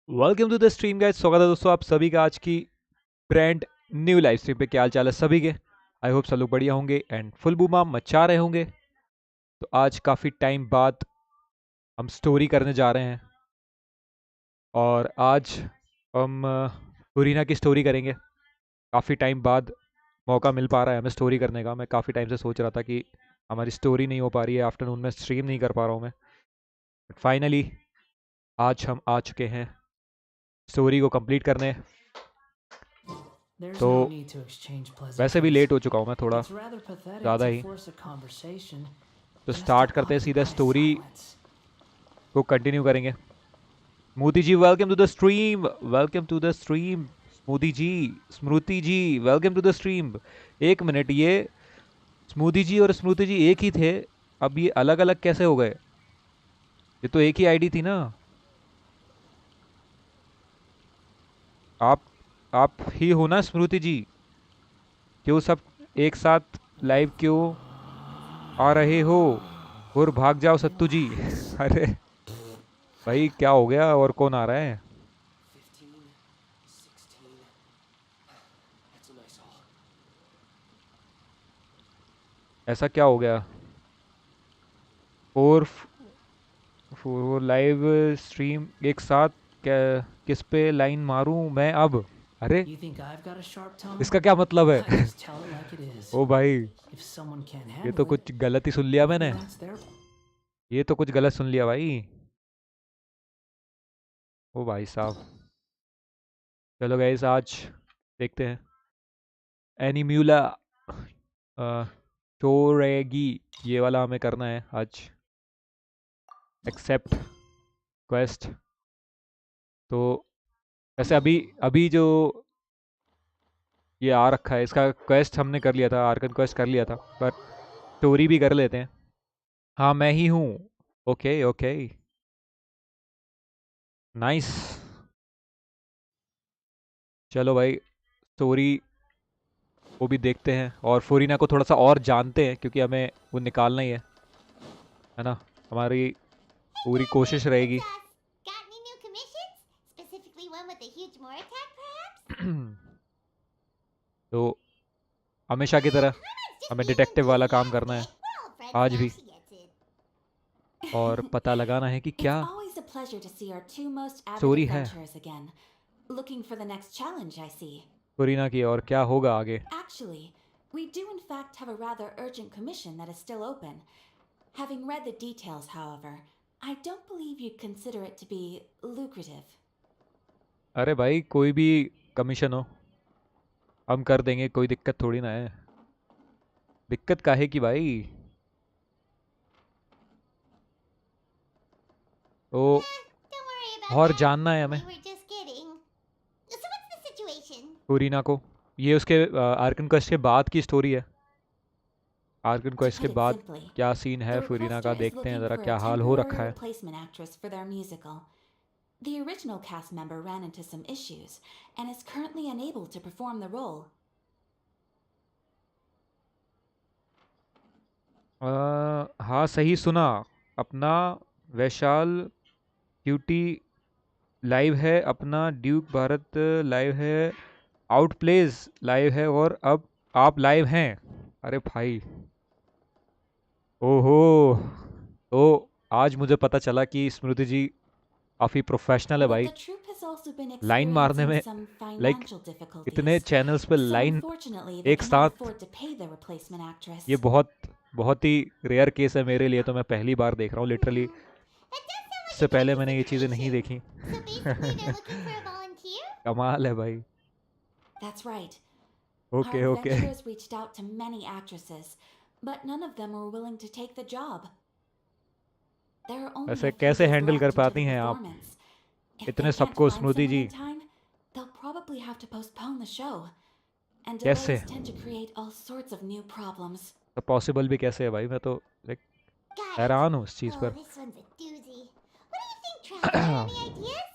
Welcome to the stream guys. स्वागत है दोस्तों आप सभी का आज की ब्रांड न्यू लाइव स्ट्रीम पे। क्या हाल चाल है सभी के? आई होप सब लोग बढ़िया होंगे एंड फुल बूमा मचा रहे होंगे। तो आज काफ़ी टाइम बाद हम स्टोरी करने जा रहे हैं और आज हम हुरीना की स्टोरी करेंगे। काफ़ी टाइम बाद मौका मिल पा रहा है हमें स्टोरी करने का। मैं काफ़ी टाइम से सोच रहा था कि हमारी स्टोरी नहीं हो पा रही है, आफ्टरनून में स्ट्रीम नहीं कर पा रहा हूँ मैं, बट फाइनली आज हम आ चुके हैं स्टोरी को कंप्लीट करने। There's तो no need to exchange वैसे भी pleasantries. लेट हो चुका हूँ मैं थोड़ा It's rather pathetic ज़्यादा to ही। force a conversation तो just to स्टार्ट करते हैं, सीधा occupy स्टोरी silence. को कंटिन्यू करेंगे। Smriti ji welcome to the stream, welcome to the stream. Smriti ji, Smriti ji welcome to the stream. एक मिनट, ये स्मूति जी और स्मृति जी एक ही थे, अब ये अलग अलग कैसे हो गए? ये तो एक ही आईडी थी ना। आप आप ही हो ना स्मृति जी? क्यों सब एक साथ लाइव क्यों आ रहे हो? और भाग जाओ सत्तू जी। Relax. अरे भाई क्या हो गया? और कौन आ रहा है? 15, 16. That's a nice haul. ऐसा क्या हो गया? फोर फोर लाइव स्ट्रीम एक साथ क्या? किस पे लाइन मारूं मैं अब? अरे You think I've got a sharp tongue? इसका क्या मतलब I है? just tell it like it is. ओ भाई, If someone can't ये तो handle it, कुछ गलत ही सुन लिया maybe मैंने। that's their. ये तो कुछ गलत सुन लिया भाई। ओ भाई साहब, चलो गाइस आज देखते हैं। एनिम्यूला चोरेगी, ये वाला हमें करना है आज। Accept quest. तो वैसे अभी अभी जो ये आ रखा है, इसका क्वेस्ट हमने कर लिया था, आर्कन क्वेस्ट कर लिया था, पर स्टोरी भी कर लेते हैं। हाँ मैं ही हूँ। Okay okay, nice. चलो भाई स्टोरी वो भी देखते हैं और फोरिना को थोड़ा सा और जानते हैं, क्योंकि हमें वो निकालना ही है ना। हमारी पूरी कोशिश रहेगी। Got any new commissions? Specifically one with a huge more attack, perhaps? तो हमेशा की तरह Just हमें being डिटेक्टिव वाला काम करना है enthusiastic. We're old friends आज now, भी, she gets it. और पता लगाना है कि It's क्या always a pleasure to see our two most avid story है adventurers again. Looking for the next challenge, I see. फोरिना की, और क्या होगा आगे। Actually, we do in fact have a rather urgent commission that is still open. Having read the details, however, I don't believe you'd consider it to be lucrative. अरे भाई कोई भी commission हो हम कर देंगे, कोई दिक्कत थोड़ी ना है। दिक्कत काहे की भाई? तो Don't worry about और that. जानना है हमें We were just kidding. So what's the situation? फोरिना को। ये उसके आर्कन क्वेस्ट के बाद की स्टोरी है। आर्कन To क्वेस्ट के put it बाद simply, क्या सीन है the फोरिना requester का, is देखते हैं looking ज़रा for क्या a हाल हो temporary रखा है। replacement actress for their musical. The original cast member ran into some issues and is currently unable to perform the role. हाँ सही सुना। अपना वैशाल क्यूटी लाइव है, अपना ड्यूक भारत लाइव है, आउटप्लेज लाइव है, और अब आप लाइव हैं। अरे भाई, ओहो। तो आज मुझे पता चला कि स्मृति जी काफ़ी प्रोफेशनल है But भाई the troupe has also been line मारने experiencing में। some लाइक financial इतने difficulties. चैनल्स पे So लाइन unfortunately, they एक cannot साथ, afford to pay the replacement actress. ये बहुत बहुत ही रेयर केस है मेरे लिए। तो मैं पहली बार देख रहा हूँ literally. That does sound like इससे a पहले tricky मैंने ये चीज़ें नहीं situation. देखी। So basically they're looking for a volunteer? कमाल है भाई। That's right. Our okay okay. adventurers reached out to many actresses, but none of them were willing to take the job. There are only वैसे a few कैसे days handle कर left into the पाती हैं आप performance. If they इतने can't सबको find Smriti someone ji? in time, they'll probably have to postpone the show. And कैसे? delays tend to create all sorts of new problems. तो possible भी कैसे है भाई? मैं तो लाइक Got it. हैरान हूँ इस चीज़ Oh, पर। this one's a doozy. What do you think, Trav? Got any ideas?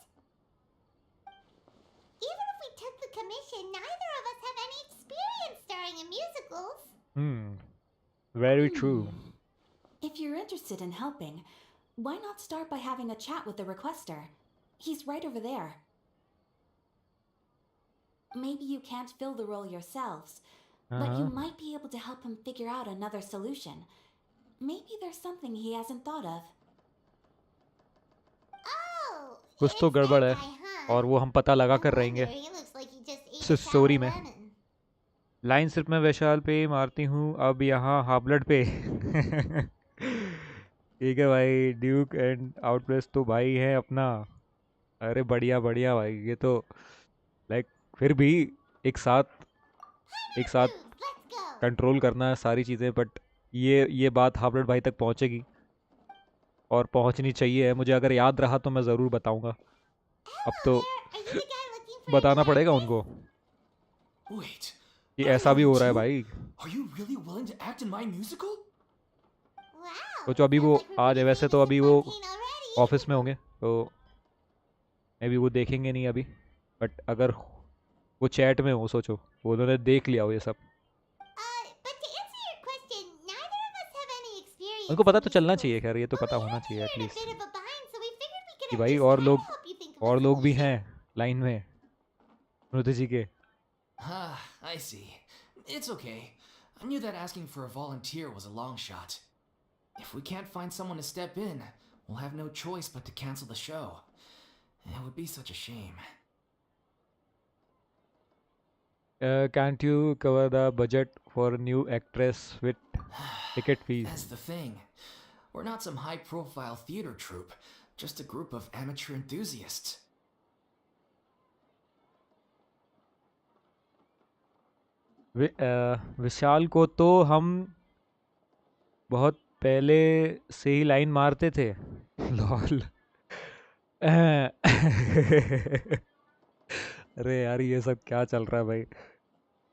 Even if we took the commission, neither of us have any experience starring in musicals. Very true. If you're interested in helping, why not start by having a chat with the requester? He's right over there. Maybe you can't fill the role yourselves, but you हाँ might be able to help him figure out another solution. Maybe there's something he hasn't thought of. Oh, कुछ तो it's गड़बड़ that है guy, huh? और वो हम पता लगा No कर wonder, रहेंगे he looks like he just ate इस a स्टोरी sour में। lemon. लाइन सिर्फ मैं वैशाल पे ही मारती हूँ अब यहाँ हाबलट पे। ठीक है भाई, ड्यूक एंड आउटप्रेस तो भाई है अपना। अरे बढ़िया बढ़िया भाई, ये तो लाइक फिर भी एक साथ एक साथ Moves, let's go. कंट्रोल करना है सारी चीज़ें, बट ये बात हाबलट भाई तक पहुँचेगी और पहुँचनी चाहिए। मुझे अगर याद रहा तो मैं ज़रूर बताऊँगा। अब Hello तो there. Are you the guy looking for a बताना new पड़ेगा actress? उनको Wait, कि I ऐसा know भी you हो रहा है too? भाई। Are you really willing to act in my musical? Wow. सोचो अभी Sounds वो like we're आज pretty वैसे तो famous अभी in वो Fontaine already. ऑफिस में होंगे तो मे बी वो देखेंगे नहीं अभी, बट अगर वो चैट में हो, सोचो वो उन्होंने देख लिया हो ये सब। But to answer your question, neither of us have any experience उनको in पता तो चलना musicals. चाहिए, खैर ये तो But पता we होना heard चाहिए you were in a at least bit of a bind, so we figured we could कि at भाई least try to help you think of a और लोग भी solution. हैं लाइन में स्मृति जी के। Ah, I see. It's okay. I knew that asking for a volunteer was a long shot. If we can't find someone to step in, we'll have no choice but to cancel the show. It would be such a shame. Can't you cover the budget for a new actress with ticket fees? That's the thing. We're not some high-profile theater troupe, just a group of amateur enthusiasts. विशाल को तो हम बहुत पहले से ही line मारते थे। Lol. अरे यार ये सब क्या चल रहा है भाई,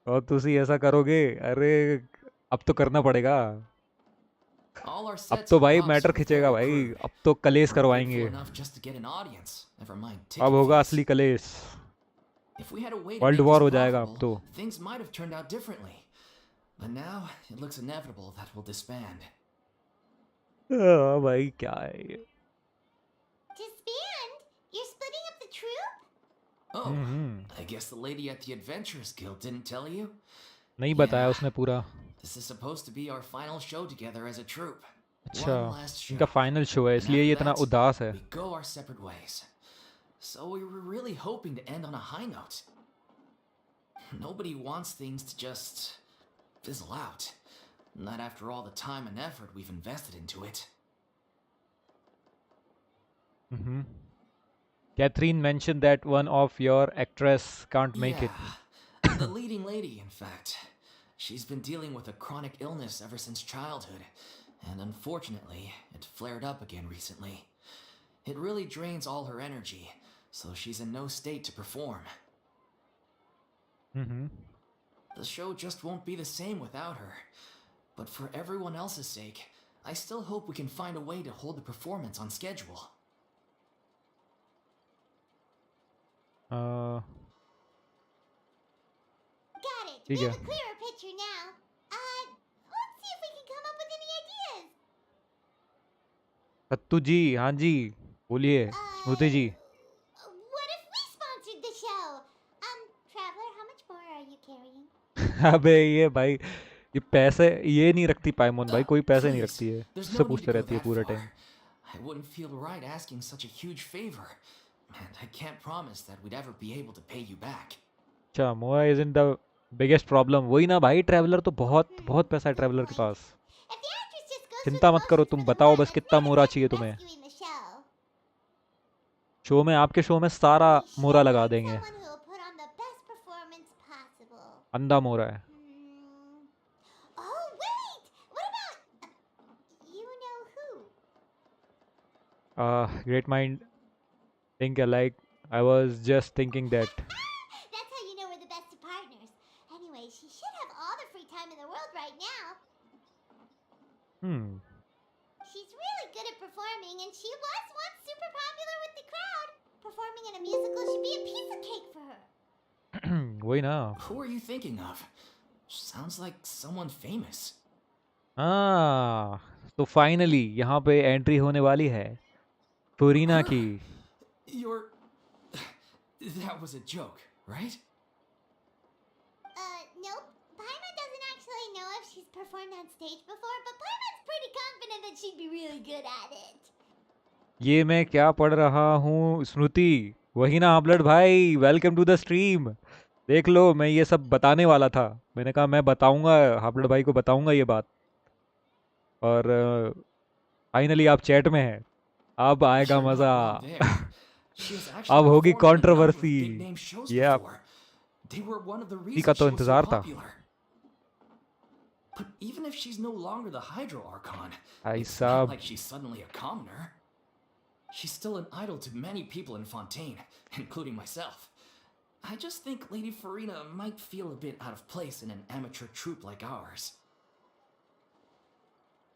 और तुसी ऐसा करोगे? अरे अब तो करना पड़ेगा, All our अब sets तो are भाई punks मैटर with खिंचेगा very भाई, crude. अब तो कलेश We're grateful करवाएंगे, enough just to get an audience, never mind अब ticket होगा fees. असली कलेश। If we had a way to world make war this हो जाएगा अब profitable, तो। things might have turned out differently. But now, it looks inevitable that we'll disband. भाई क्या है ये? Disband? You're splitting up the troupe? Oh, hmm, I guess the lady at the Adventurers Guild didn't tell you? नहीं बताया Yeah, उसने पूरा। this is supposed to be our final show together as a troupe. अच्छा, One last show. इनका final show है And इसलिए ये after इतना that, उदास है। we go our separate ways. So we were really hoping to end on a high note. Nobody wants things to just fizzle out. Not after all the time and effort we've invested into it. Hmm. Catherine mentioned that one of your actress can't make it. Yeah, the leading lady, in fact. She's been dealing with a chronic illness ever since childhood, and unfortunately, it flared up again recently. It really drains all her energy, so she's in no state to perform. Hmm. The show just won't be the same without her. But for everyone else's sake, I still hope we can find a way to hold the performance on schedule. Got it. ठीक We have है। a clearer picture now. Let's see if we can come up with any ideas. सत्तू जी, हाँ जी बोलिए। स्मृति जी। What if we sponsored the show? Traveler, how much more are you carrying? अबे ये भाई, ये पैसे ये नहीं रखती पायमोन भाई, कोई पैसे नहीं Please, रखती है, there's उससे no need पूछते to go रहती है that पूरे far. Time. I wouldn't feel right asking such a huge favor. And I can't promise that we'd ever be able to pay you back. अच्छा, मोआ is in the biggest problem. वही ना भाई, traveller तो बहुत बहुत पैसा है Good ट्रैवलर के point. Pass. If the actress just goes through चिंता the मत करो, motions तुम for the बताओ part, बस it's कितना not मोरा exactly चाहिए तुम्हें। rescuing the show. शो में, आपके शो में सारा We should मोरा लगा find देंगे, someone who will put on the best performance possible. अंधा मोरा है। Oh, wait! What about... you know who? Great mind think alike, I was just thinking that. That's how you know we're the best of partners. Anyway, she should have all the free time in the world right now. She's really good at performing, and she was once super popular with the crowd. Performing in a musical should be a piece of cake for her. वही ना। Who are you thinking of? Sounds like someone famous. तो finally यहाँ पे entry होने वाली है फुरीना की। You're That was a joke, right? Nope. Paimon doesn't actually know if she's performed on stage before, but Paimon's pretty confident that she'd be really good at it. ये मैं क्या पढ़ रहा हूँ स्मृति? वही ना हाबलट भाई, वेलकम टू द स्ट्रीम। देख लो, मैं ये सब बताने वाला था। मैंने कहा मैं बताऊंगा, हाबलट भाई को बताऊंगा ये बात। और फाइनली आप चैट में हैं। अब आएगा You're मजा। not wrong there. She has actually अब होगी performed in a number controversy. of big name shows ये आप before. They were one of the इसी का reasons तो she was so इंतजार था। popular. But even if she's no longer the Hydro Archon, भाई it's not साहब, like she's suddenly a commoner. She's still an idol to many people in Fontaine, including myself. I just think Lady Farina might feel a bit out of place in an amateur troupe like ours.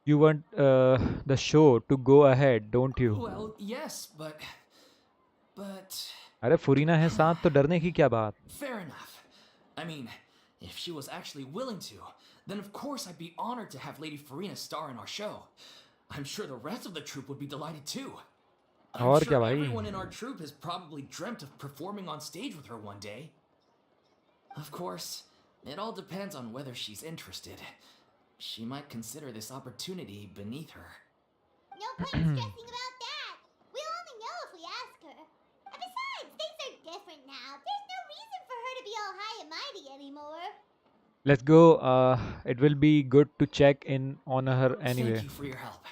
you want the show to go ahead, don't you? Well, yes, but अरे फुरीना है साथ तो डरने की क्या बात? fair enough. I mean, if she was actually willing to, then of course I'd be honored to have Lady Farina star in our show. I'm sure the rest of the troupe would be delighted too. I'm और sure क्या भाई? everyone in our troupe has probably dreamt of performing on stage with her one day. Of course, it all depends on whether she's interested. She might consider this opportunity beneath her. No point stressing about that. We'll only know if we ask her. And besides, things are different now. There's no reason for her to be all high and mighty anymore. Let's go. It will be good to check in on her anyway. Thank you for your help.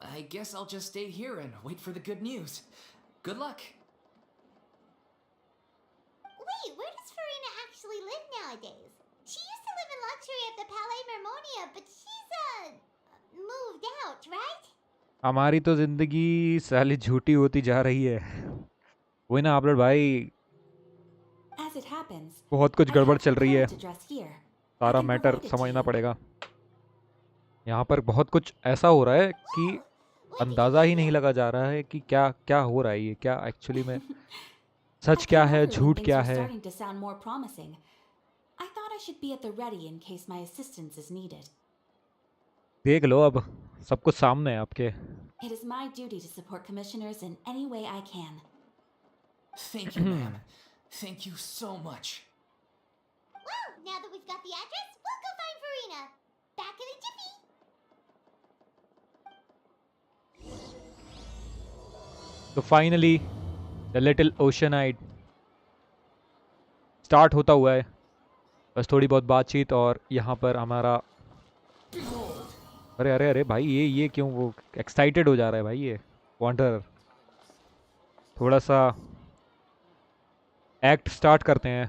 I guess I'll just stay here and wait for the good news. Good luck. Wait, where does Farina actually live nowadays? She used to live in luxury at the Palais Mermonia, but she's, moved out, right? हमारी तो जिंदगी साली झूठी होती जा रही है। वही ना हाबलट भाई, As it happens, बहुत कुछ I गड़बड़ have चल रही है। clothes to dress here. I सारा can matter provide it to समझना you. पड़ेगा। यहाँ पर बहुत कुछ ऐसा हो रहा है कि What did you अंदाज़ा ही get नहीं you? लगा जा रहा है कि क्या क्या हो रहा है, ये क्या एक्चुअली में I सच क्या came है, over when झूठ things क्या were है। starting to sound more promising. I thought I should be at the ready in case my assistance is needed. देख लो, अब सब कुछ सामने है आपके। It is my duty to support commissioners in any way I can. Thank you, ma'am. Thank you so much. Well, now that we've got the address, we'll go find Farina. Back in a jiffy. तो finally the little ओशनाइड start होता हुआ है। बस थोड़ी बहुत बातचीत और यहाँ पर हमारा, अरे अरे अरे भाई, ये क्यों वो एक्साइटेड हो जा रहा है भाई, ये वॉन्डर। थोड़ा सा एक्ट स्टार्ट करते हैं।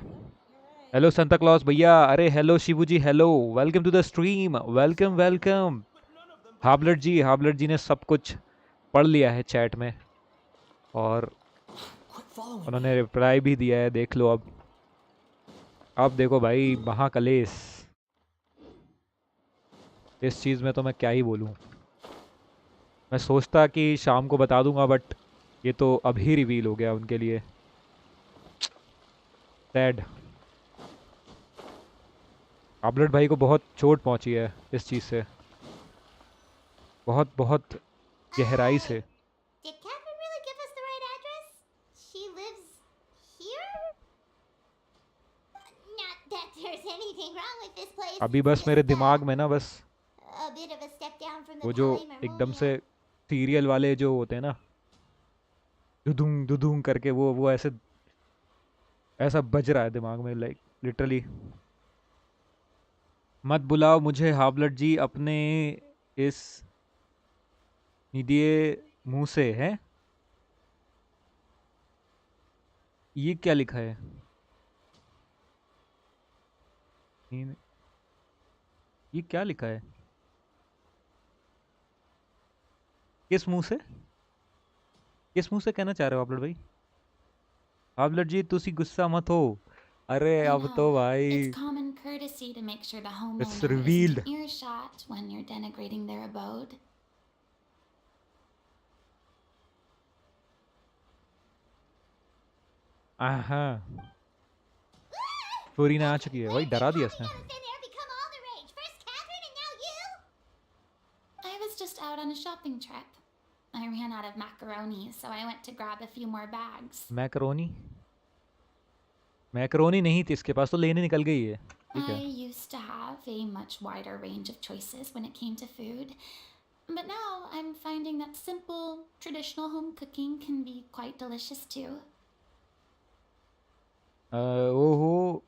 हेलो संता क्लॉस भैया, अरे hello Shivu ji, hello, welcome to the stream, welcome welcome. हाबलट जी ने सब कुछ पढ़ लिया है चैट में और Quit following me. उन्होंने रिप्लाई भी दिया है, देख लो। अब देखो भाई, महाकलेश, इस चीज़ में तो मैं क्या ही बोलूँ। मैं सोचता कि शाम को बता दूंगा, बट ये तो अभी रिवील हो गया उनके लिए। सैड। हाबलट भाई को बहुत चोट पहुंची है इस चीज़ से, बहुत बहुत गहराई से। Did Catherine really give us the right address? She lives here? Not that there's anything wrong with this place. अभी It's बस मेरे just, दिमाग में ना, बस a bit of a step down from the वो जो Palais एकदम Mermonia. से सीरियल वाले जो होते हैं ना, दुदूंग दुदूंग करके, वो ऐसे ऐसा बज रहा है दिमाग में, लाइक लिटरली। मत बुलाओ मुझे हाबलट जी अपने इस निदिए मुंह से, है। ये क्या लिखा है? ये क्या लिखा है? किस मुंह से, किस मुंह से कहना चाह रहे हो हाबलट भाई? हाबलट जी तुसी गुस्सा मत हो। अरे I अब तो know. भाई It's common courtesy to make sure the It's homeowner revealed. isn't earshot when you're denigrating their abode. हाँ, फुरीना आ चुकी है भाई, डरा दिया इसने। How did there become all the rage? First Catherine and now you? I was just out on a shopping trip. I ran out of macaroni, so I went to grab a few more bags. Macaroni, macaroni नहीं थी इसके पास तो लेने निकल गई है, ठीक I है। used to have a much wider range of choices when it came to food, but now I'm finding that simple, traditional home cooking can be quite delicious too. ओहो,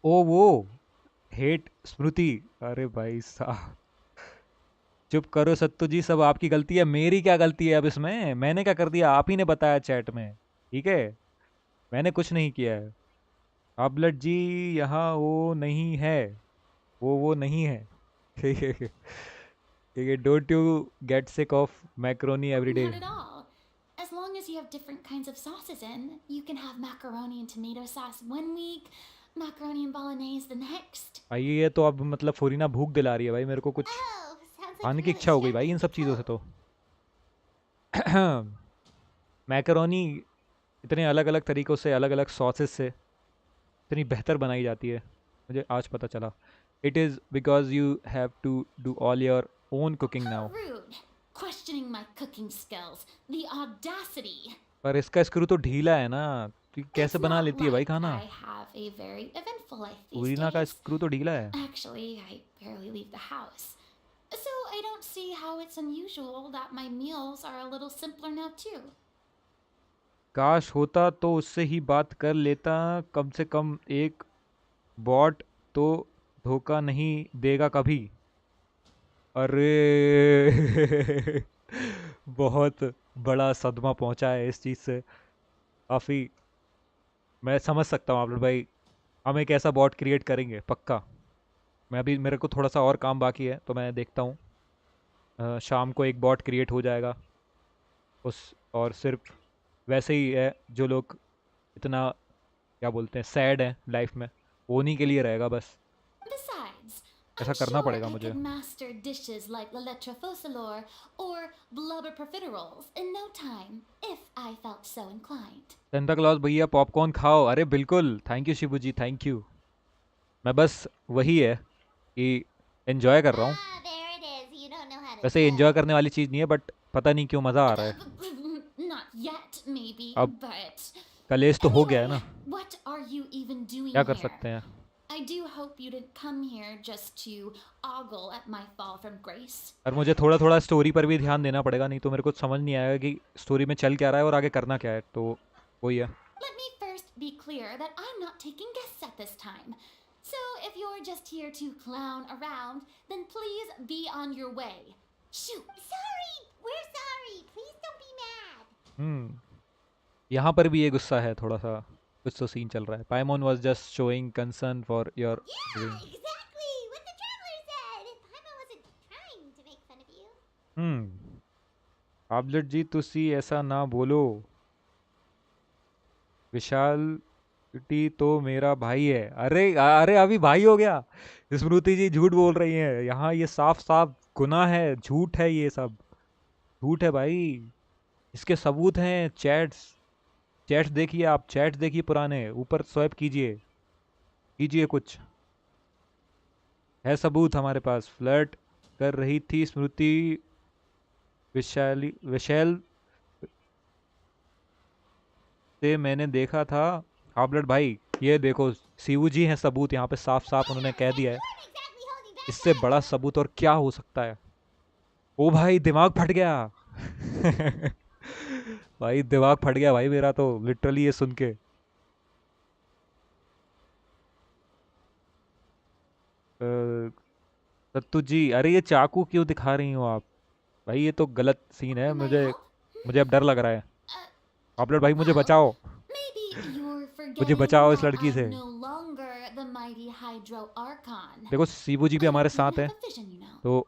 ओ वो हेट स्मृति, अरे भाई साहब चुप करो सत्तू जी, सब आपकी गलती है, मेरी क्या गलती है अब इसमें, मैंने क्या कर दिया, आप ही ने बताया चैट में, ठीक है, मैंने कुछ नहीं किया है। आबलट जी यहाँ वो नहीं है, वो नहीं है ठीक है ठीक है, don't you get sick of macaroni every day. Not at all. As long as you have different kinds of sauces in, you can have macaroni and tomato sauce one week, macaroni and bolognese the next. भाई ये तो अब मतलब फुरीना भूख दिला रही है भाई मेरे को, कुछ Oh, sounds like खाने you're की really इच्छा हो गई भाई struggling इन to सब चीज़ों से cope. तो मैकरोनी इतने अलग अलग तरीक़ों से, अलग अलग सॉसेस से इतनी बेहतर बनाई जाती है, मुझे आज पता चला। It is because you have to do all your own cooking How now. rude! Questioning my cooking skills. The audacity! पर इसका स्क्रू तो ढीला है ना, तो ये कैसे It's बना not लेती है भाई like खाना, I have a very eventful life these फुरीना का days. स्क्रू तो ढीला है। Actually, I barely leave the house. So I don't see how it's unusual that my meals are a little simpler now too. काश होता तो उससे ही बात कर लेता, कम से कम एक बॉट तो धोखा नहीं देगा कभी। अरे बहुत बड़ा सदमा पहुंचा है इस चीज़ से, काफ़ी मैं समझ सकता हूँ आप लोग भाई, हम एक ऐसा बॉट क्रिएट करेंगे पक्का। मैं अभी, मेरे को थोड़ा सा और काम बाकी है तो मैं देखता हूँ, शाम को एक बॉट क्रिएट हो जाएगा उस, और सिर्फ वैसे ही है जो लोग इतना क्या बोलते हैं सैड है लाइफ में, वो उन्हीं के लिए रहेगा बस, Besides, ऐसा I'm करना sure पड़ेगा I मुझे। could master dishes like la lettre focilor or blubber profiteroles in no time if I felt so inclined. Santa Claus भैया पॉपकॉर्न खाओ, अरे बिल्कुल, thank you Shibu ji, thank you. मैं बस वही है कि एंजॉय कर रहा हूँ, Ah, there it is. You don't know how to वैसे एंजॉय cook. करने वाली चीज़ नहीं है, बट पता नहीं क्यों मज़ा आ रहा है। Not yet, maybe, अब but. कलेश तो हो गया है Anyway, ना, what are you even doing क्या कर here? सकते हैं। I do hope you didn't come here just to ogle at my fall from grace. और मुझे थोड़ा थोड़ा स्टोरी पर भी ध्यान देना पड़ेगा, नहीं तो मेरे को समझ नहीं आएगा कि स्टोरी में चल क्या रहा है और आगे करना क्या है, तो वही है। Let me first be clear that I'm not taking guests at this time. So if you're just here to clown around, then please be on your way. Shoot! Sorry! We're sorry! Please don't be mad! यहाँ पर भी ये गुस्सा है थोड़ा सा, कुछ तो सीन चल रहा है। Paimon was just showing concern for your Yeah, dream. exactly! What the traveler said! Paimon wasn't trying to make fun of you. आबलट जी तुसी ऐसा ना बोलो, विशाल टी तो मेरा भाई है। अरे अरे अभी भाई हो गया, स्मृति जी झूठ बोल रही हैं यहाँ, ये साफ साफ गुनाह है, झूठ है, ये सब झूठ है भाई, इसके सबूत हैं, चैट्स, चैट्स देखिए आप, चैट्स देखिए पुराने, ऊपर स्वाइप कीजिए, कीजिए कुछ, है सबूत हमारे पास। फ्लर्ट कर रही थी स्मृति विशैल से, मैंने देखा था। आबलट भाई ये देखो, सीवू जी हैं सबूत यहाँ पे, साफ साफ उन्होंने कह दिया है, You weren't exactly holding back इससे either. बड़ा सबूत और क्या हो सकता है। ओ भाई दिमाग फट गया भाई दिमाग फट गया भाई मेरा तो लिटरली ये सुन के। सत्तू जी, अरे ये चाकू क्यों दिखा रही हो आप भाई, ये तो गलत सीन है, May I मुझे help? मुझे अब डर लग रहा है। Uh, आबलट भाई मुझे well, बचाओ, maybe you're मुझे forgetting बचाओ इस that लड़की से। I'm no longer the mighty Hydro Archon. देखो सीबू जी भी I हमारे don't even साथ है, have a vision, you know. तो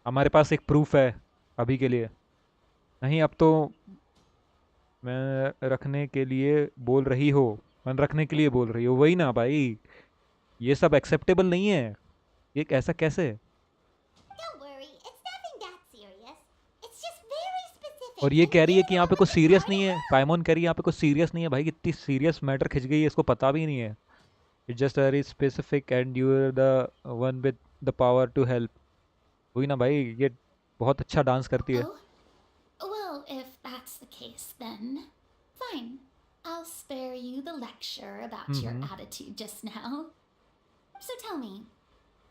हमारे पास एक प्रूफ है अभी के लिए, नहीं अब तो मैं रखने के लिए बोल रही हो, मन रखने के लिए बोल रही हो, वही ना भाई, ये सब एक्सेप्टेबल नहीं है, ये ऐसा कैसे। Don't worry, it's nothing that serious. It's just very specific. और ये and कह रही है you कि यहाँ पे know कुछ it's सीरियस hard नहीं है, enough. पाइमोन कह रही है यहाँ पे कुछ सीरियस नहीं है भाई, कितनी सीरियस मैटर खिंच गई है इसको पता भी नहीं है। It's just very specific and you are the one with the power to help. वही ना भाई, ये बहुत अच्छा डांस करती है। Oh? Well, if that's the case, then fine. I'll spare you the lecture about your attitude just now. So tell me,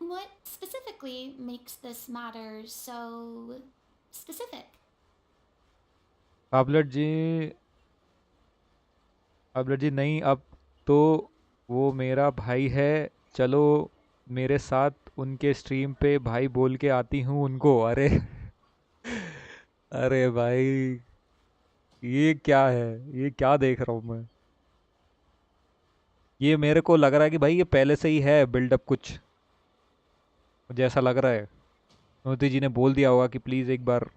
what specifically makes this matter so specific? पाबलट जी नहीं, अब तो वो मेरा भाई है। चलो मेरे साथ उनके स्ट्रीम पे भाई बोल के आती हूँ उनको। अरे अरे भाई, ये क्या है? ये क्या देख रहा हूँ मैं? ये मेरे को लग रहा है कि भाई ये पहले से ही है बिल्डअप कुछ, मुझे ऐसा लग रहा है। मोदी जी ने बोल दिया होगा कि प्लीज़ एक बार।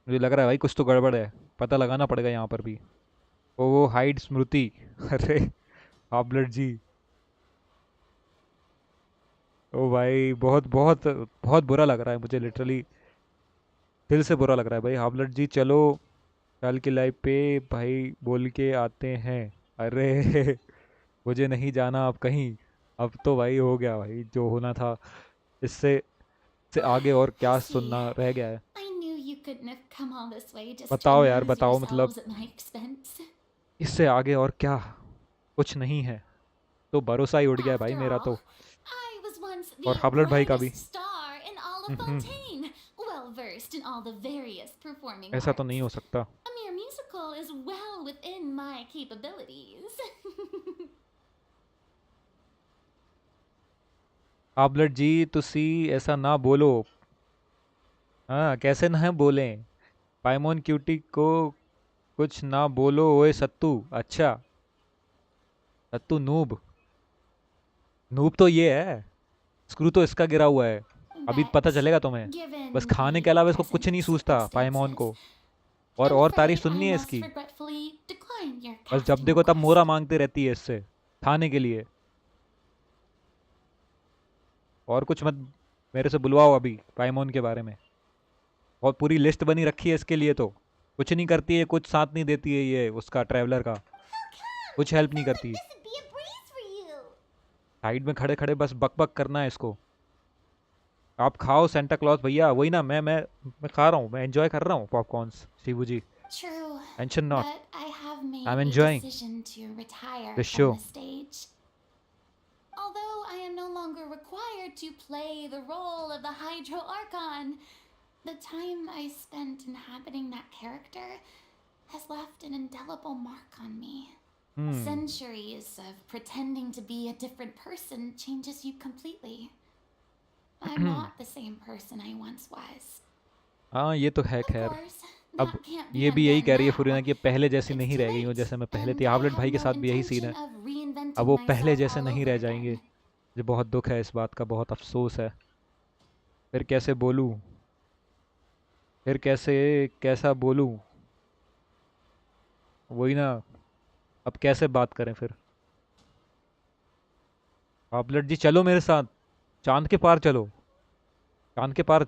मुझे लग रहा है भाई कुछ तो गड़बड़ है, पता लगाना पड़ेगा यहाँ पर भी। वो हाइड स्मृति अरे पाबलट जी, ओ भाई बहुत बहुत बहुत बुरा लग रहा है मुझे, लिटरली दिल से बुरा लग रहा है भाई। हावलट जी चलो कल की लाइव पे भाई बोल के आते हैं। अरे मुझे नहीं जाना अब कहीं। अब तो भाई हो गया भाई जो होना था। इससे इससे आगे और I क्या see. सुनना रह गया है? I knew you couldn't have come all this way just to बताओ यार amuse बताओ, मतलब yourselves at my expense. इससे आगे और क्या? कुछ नहीं है, तो भरोसा ही उड़ गया है भाई After मेरा all, तो। I was once और the हावलट भाई का भी। brightest star in all of Fontaine, well versed in all the various performing ऐसा तो नहीं arts. हो सकता। A mere musical is well within my capabilities. हावलट जी तुसी ऐसा ना बोलो। हाँ कैसे ना बोलें? पाइमोन क्यूटी को कुछ ना बोलो ओए सत्तू। अच्छा, सत्तू नूब। नूब तो ये है, स्क्रू तो इसका गिरा हुआ है। अभी पता But, चलेगा तुम्हें। बस given खाने के the अलावा इसको कुछ present नहीं सूझता पाइमोन circumstances, को। I'm और तारीफ afraid I सुननी है must इसकी। regretfully decline your बस जब casting देखो तब मोहरा request. मांगती रहती है इससे खाने के लिए। और कुछ मत मेरे से बुलवाओ अभी पाइमोन के बारे में। और पूरी लिस्ट बनी रखी है इसके लिए, तो कुछ नहीं करती है, कुछ साथ नहीं देती है ये उसका ट्रैवलर का, How come? कुछ I हेल्प नहीं felt like करती। this would be a breeze for you. Side में खड़े खड़े बस बक बक करना है इसको। आप खाओ सेंटा क्लॉज भैया, वही ना, मैं खा रहा हूँ, मैं एंजॉय कर रहा हूँ popcorns Shibu ji. True, tension not, but I have I am made a enjoying decision to retire this from show. the stage. Although I am no longer required to play the role of the Hydro Archon, the time I spent inhabiting that character has left an indelible mark on me. Centuries of pretending to be a different person changes you completely. I'm not the same person I once was. हाँ ये तो है Of खैर। course, अब that can't be ये भी यही undone कह रही है फुरीना now. कि ये पहले जैसी It's नहीं too रह गई हो late, जैसे मैं पहले थी। and I हावलट have भाई के no साथ भी यही सीन intention है। of अब reinventing वो पहले myself जैसे all नहीं over रह जाएंगे। again. मुझे बहुत दुख है इस बात का, बहुत अफसोस है। फिर कैसे बोलूँ? फिर कैसे कैसा बोलूँ? वही ना, अब कैसे बात करें फिर? हावलट जी चलो मेरे साथ, चांद के पार चलो। चांद के पार,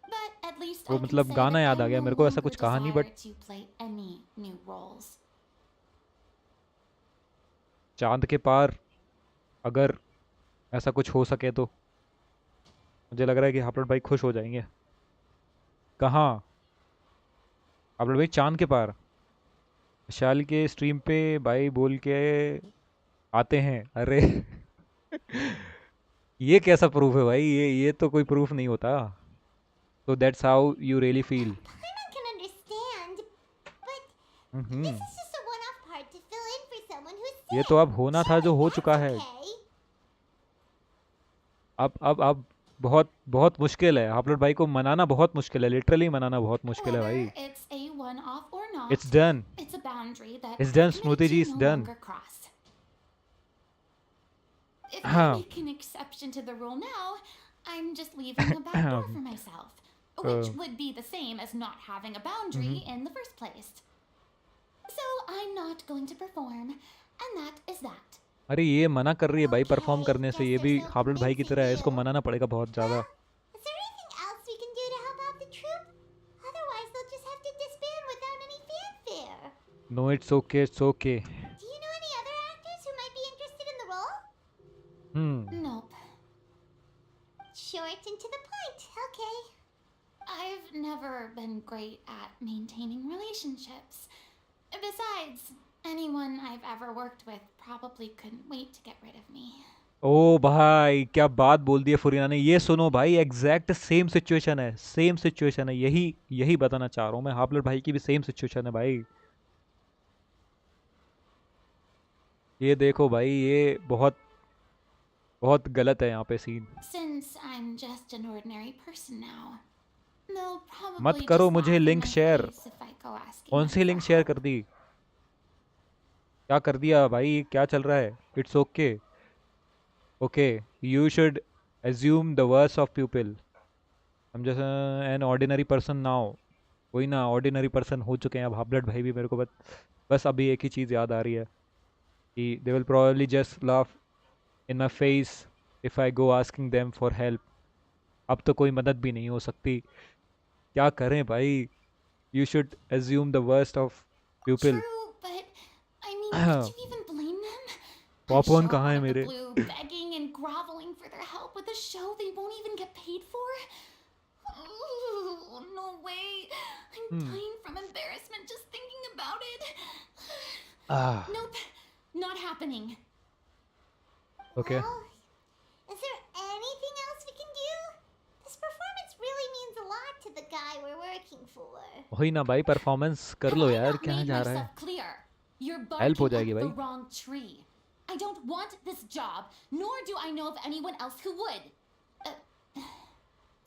But at least वो I can मतलब say गाना that याद I आ गया no मेरे को, ऐसा longer कुछ कहा नहीं, but desire to play any new roles. चांद के पार अगर ऐसा कुछ हो सके तो मुझे लग रहा है कि हावलट भाई खुश हो जाएंगे। कहाँ? हावलट भाई चांद के पार विशाल के स्ट्रीम पे भाई बोल के आते हैं। अरे ये कैसा प्रूफ है भाई? ये तो कोई प्रूफ नहीं होता। तो that's how you really feel. I can understand, but this hmm, is just a one-off part to fill in for someone who's ये तो sick. अब होना था Surely जो हो चुका that's है। okay. अब बहुत बहुत मुश्किल है, हावलट भाई को मनाना बहुत मुश्किल है, लिटरली मनाना बहुत मुश्किल है Whether भाई। it's a one off or it's not, done, it's a boundary that it's I've done committed Smriti ji, to it's no done. longer cross. If I हाँ make an exception to the rule now, I'm just leaving a back door for myself, which would be the same as not having a boundary in the first place. So I'm not going to perform, and that is that. अरे ये मना कर रही है भाई perform Okay, करने से, guess ये भी there's no हावलट भाई की convincing तरह है, इसको you. मनाना पड़ेगा बहुत ज़्यादा। Well, is there anything else we can do to help out the troupe? Otherwise, they'll just have to disband without any fanfare. No it's okay, it's okay. Do you know any other actors who might be interested in the role? Nope. Short and to the point. Okay. I've never been great at maintaining relationships. Besides, anyone I've ever worked with probably couldn't wait to get rid of me. ओ भाई क्या बात बोल दी है फुरीना ने। ये सुनो भाई, exact same situation है, सेम सिचुएशन है। यही यही बताना चाह रहा हूँ मैं, हाफलर भाई की भी सेम सिचुएशन है भाई। ये देखो भाई, ये बहुत बहुत गलत है यहाँ पे scene. Since I'm just an ordinary person now, they'll मत probably करो just मुझे laugh in link my share. face if I go asking कौन them सी for लिंक शेयर help. कर दी? क्या कर दिया भाई? क्या चल रहा है? It's okay, okay. You should assume the worst of people. हम जैसा एन ऑर्डिनरी पर्सन नाउ। कोई ना, ऑर्डिनरी पर्सन हो चुके हैं अब हाफलर भाई भी। मेरे को बस अभी एक ही चीज़ याद आ रही है कि they will probably just laugh in my face if I go asking them for help. अब तो कोई मदद भी नहीं हो सकती, क्या करें भाई? You should assume the worst of people. True, but I mean, could you even blame them? I'd popcorn show up कहाँ है out of the मेरे? blue, begging and groveling for their help with a show they won't even get paid for? Ooh, no way. I'm dying from embarrassment just thinking about it. Ah, Nope, not happening. okay. Well, is there anything else we can do? This performance really means a lot to the guy we're working for. वही ना भाई, performance कर Have low I यार, not क्या made जा रहा myself है? clear? You're help हो barking जाएगी up the भाई। wrong tree. I don't want this job, nor do I know of anyone else who would.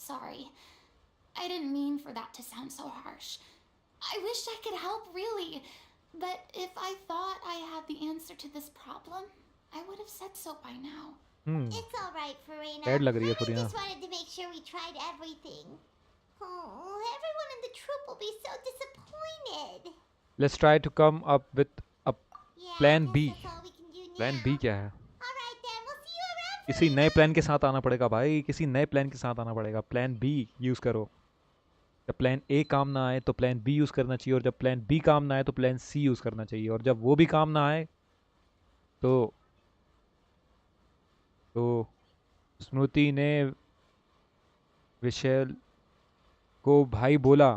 Sorry. I didn't mean for that to sound so harsh. I wish I could help, really. But if I thought I had the answer to this problem, I would have said so by now. It's all right, Farina. Sad लग रही है I फुरिया। just wanted to make sure we tried everything. Oh, everyone in the troupe will be so disappointed. Let's try to come up with a Yeah, plan I B. guess that's all we can do now. Plan B क्या है? All right then, we'll see you around, किसी Farina. नए plan के साथ आना पड़ेगा भाई, किसी नए प्लान के साथ आना पड़ेगा। प्लान बी यूज़ करो। जब प्लान ए काम ना आए तो प्लान बी यूज़ करना चाहिए, और जब प्लान बी काम ना आए तो प्लान सी यूज़ करना चाहिए, और जब वो भी काम ना आए तो स्मृति ने विशेल को भाई बोला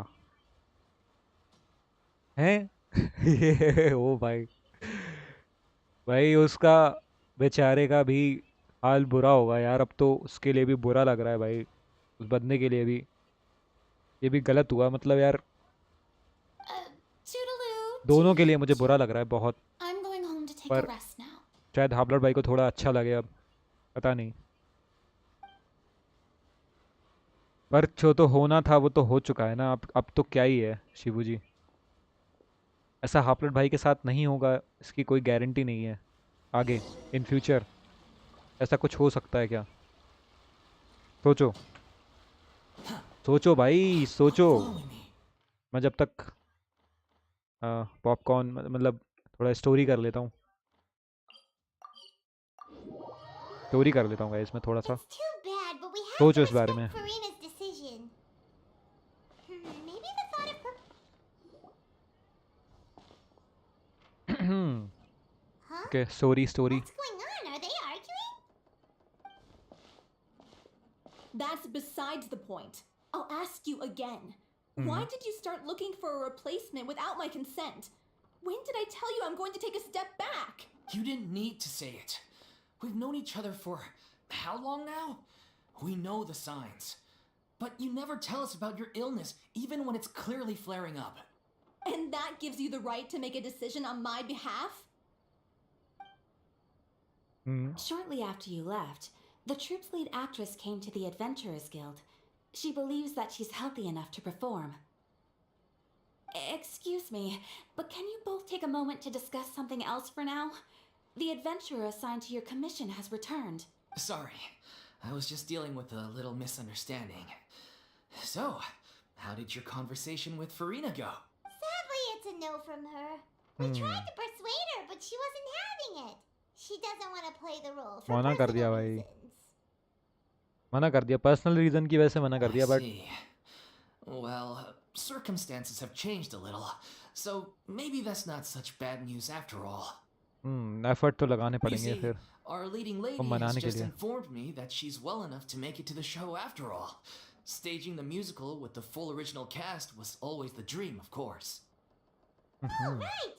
है। ये ओ भाई, भाई उसका बेचारे का भी हाल बुरा होगा यार। अब तो उसके लिए भी बुरा लग रहा है भाई, उस बंदे के लिए भी। ये भी गलत हुआ मतलब यार, Toodaloo. दोनों के लिए मुझे बुरा लग रहा है बहुत। I'm going home to take a पर rest now. शायद हाफलर भाई को थोड़ा अच्छा लगे अब, पता नहीं। पर जो तो होना था वो तो हो चुका है ना। अब तो क्या ही है शिवू जी। ऐसा हाफलर भाई के साथ नहीं होगा इसकी कोई गारंटी नहीं है। आगे इन फ्यूचर ऐसा कुछ हो सकता है क्या? सोचो, सोचो भाई सोचो। Following me. मैं जब तक पॉपकॉर्न मतलब थोड़ा स्टोरी कर लेता हूँ, स्टोरी कर लेता हूँ गाइस मैं थोड़ा सा। It's too bad, but we have सोचो to इस बारे में। respect Farina's decision. Maybe the thought of Huh? Okay, story story. What's going on? Are they arguing? That's besides the point. I'll ask you again. Why did you start looking for a replacement without my consent? When did I tell you I'm going to take a step back? You didn't need to say it. We've known each other for how long now? We know the signs. But you never tell us about your illness, even when it's clearly flaring up. And that gives you the right to make a decision on my behalf? Shortly after you left, the troupe's lead actress came to the Adventurers Guild. She believes that she's healthy enough to perform. Excuse me, but can you both take a moment to discuss something else for now? The adventurer assigned to your commission has returned. Sorry, I was just dealing with a little misunderstanding. So, how did your conversation with Farina go? Sadly, it's a no from her. We tried to persuade her, but she wasn't having it. She doesn't want to play the role for मना कर दिया personal भाई। reasons. मना कर दिया, personal reason की वजह से मना कर दिया। I but see. Well, circumstances have changed a little, so maybe that's not such bad news after all. Effort तो लगाने You पड़ेंगे see, फिर our leading lady has मनाने के just लिए। informed me that she's well enough to make it to the show after all. Staging the musical with the full original cast was always the dream, of course. Oh, right.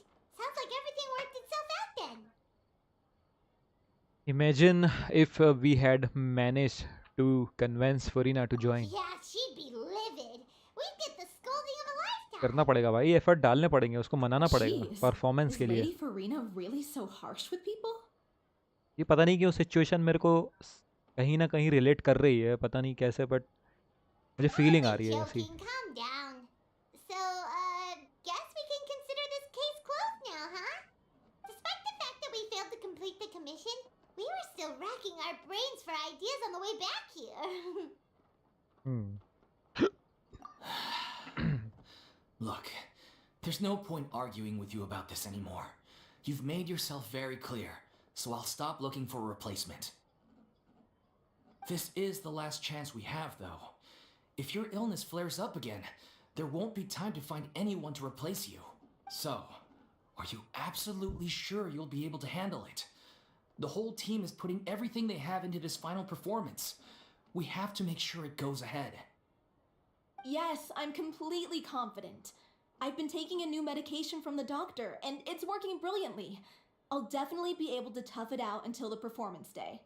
Imagine if we had managed to convince Farina to join. Yeah, she'd be livid. We'd get the scolding of a करना lifetime. पड़ेगा भाई, effort डालने पड़ेंगे, उसको मनाना पड़ेगा Jeez, performance is के लिए. Lady Farina really so harsh with people? ये पता नहीं क्यों सिचुएशन मेरे को कहीं ना कहीं रिलेट कर रही है, पता नहीं कैसे, बट मुझे I'm फीलिंग आ only रही है ऐसी. joking. Calm down. So, guess we can consider this case closed now, huh? Despite the fact that we failed to complete the commission, we were still racking our brains for ideas on the way back here. Hmm. Look, there's no point arguing with you about this anymore. You've made yourself very clear, so I'll stop looking for a replacement. This is the last chance we have, though. If your illness flares up again, there won't be time to find anyone to replace you. So, are you absolutely sure you'll be able to handle it? The whole team is putting everything they have into this final performance. We have to make sure it goes ahead. Yes, I'm completely confident. I've been taking a new medication from the doctor, and it's working brilliantly. I'll definitely be able to tough it out until the performance day.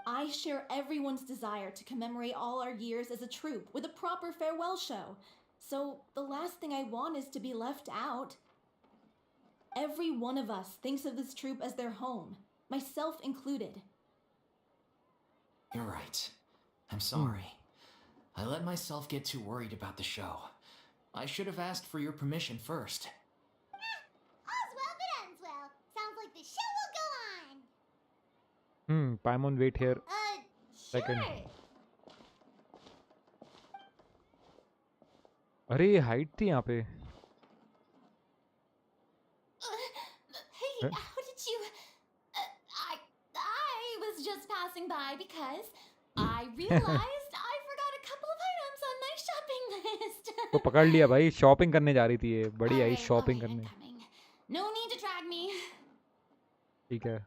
I share everyone's desire to commemorate all our years as a troupe with a proper farewell show. So the last thing I want is to be left out. Every one of us thinks of this troupe as their home, myself included. You're right. I'm sorry. I let myself get too worried about the show. I should have asked for your permission first. All's well that ends well. Sounds like the show will go on. Paimon, wait here. Sure. Second. अरे ये height थी यहाँ पे. Hey, Huh? how did you? I was just passing by because I realized I forgot a couple of items on my shopping list. वो पकड़ लिया भाई, shopping करने जा रही थी ये, बड़ी आई Alright, शॉपिंग I'm करने. coming. No need to drag me. ठीक है,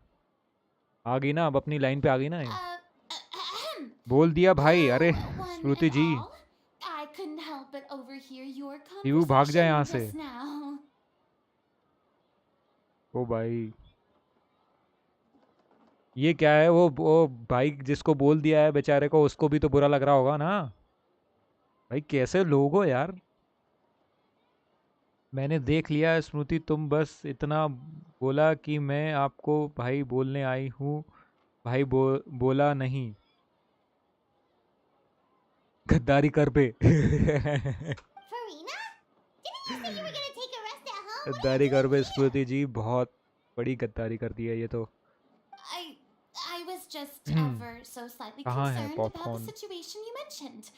आ गई ना, अब अपनी लाइन पे आ गई ना ये. Ahem. बोल दिया भाई. अरे One Shruti and ji, all, I couldn't help but overhear your Shibu भाग जाए यहाँ conversation से. just now. ओ भाई, ये क्या है? वो भाई जिसको बोल दिया है बेचारे को, उसको भी तो बुरा लग रहा होगा ना भाई. कैसे लोग हो यार. मैंने देख लिया स्मृति, तुम बस इतना बोला कि मैं आपको भाई बोलने आई हूँ. भाई बोला नहीं. गद्दारी कर पे. Farina? Didn't you say you were gonna take a rest at home? What are you गद्दारी कर doing पे here? स्मृति जी, बहुत बड़ी गद्दारी कर दी है ये तो. I was just ever so slightly कहाँ है concerned about the popcorn? situation you mentioned.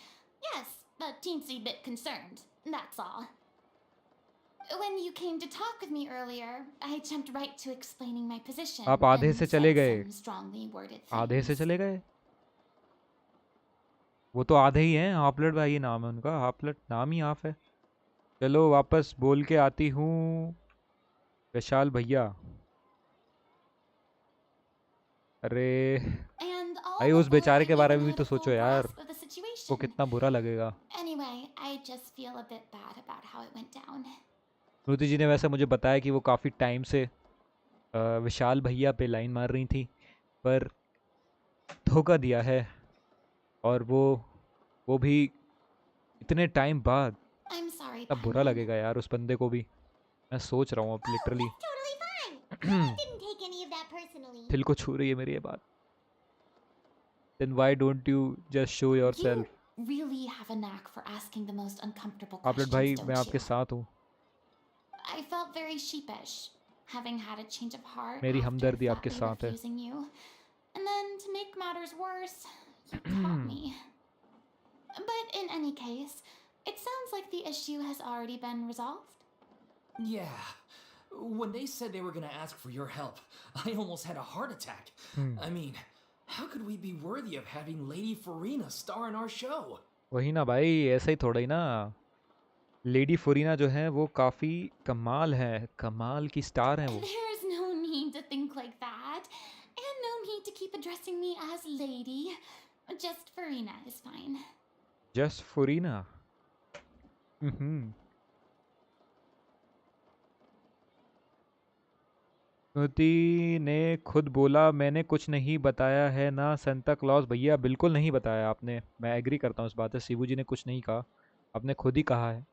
Yes, a teensy bit concerned. That's all. When you came to talk with me earlier, I jumped right to explaining my position. आप आधे and से चले said गए. some strongly worded आधे से things. चले गए. वो तो आधे ही हैं. हाफलट भाई नाम है उनका, हाफलट नाम ही हाफ है. चलो वापस बोल के आती हूँ विशाल भैया. अरे And all भाई उस before बेचारे I के बारे even में भी had तो a full सोचो यार, grasp of the वो situation. कितना बुरा लगेगा. Anyway, I just feel a bit bad about how it went down. श्रुति जी ने वैसे मुझे बताया कि वो काफ़ी टाइम से विशाल भैया पे लाइन मार रही थी, पर धोखा दिया है. और वो भी इतने टाइम बाद. I'm sorry, अब बुरा Paimon. लगेगा यार उस बंदे को भी. मैं सोच रहा हूँ अब Oh, literally. that's totally fine. I didn't take any of that personally. दिल को छू रही है मेरी ये बात. Then why don't you just show yourself? You really have a knack for asking the most uncomfortable हाफलट questions, भाई, don't मैं आपके you? साथ हूँ. I felt very sheepish, having had a change of heart मेरी after हमदर्दी आपके flatly साथ है. refusing you. And then to make matters worse, you caught me. But in any case, it sounds like the issue has already been resolved. Yeah. When they said they were gonna ask for your help, I almost had a heart attack. I mean, how could we be worthy of having Lady Farina star in our show? वही ना भाई, ऐसा ही थोड़ा ही ना. Lady फुरीना जो है वो काफ़ी कमाल है, कमाल की स्टार हैं वो. There's no need to think like that. And no need to keep addressing me as lady. Just Farina is fine. Just Furina. Smriti ने खुद बोला मैंने कुछ नहीं बताया है ना संता क्लॉज। भैया बिल्कुल नहीं बताया आपने, मैं एग्री करता हूँ इस बात से। शिबू जी ने कुछ नहीं कहा, आपने खुद ही कहा है।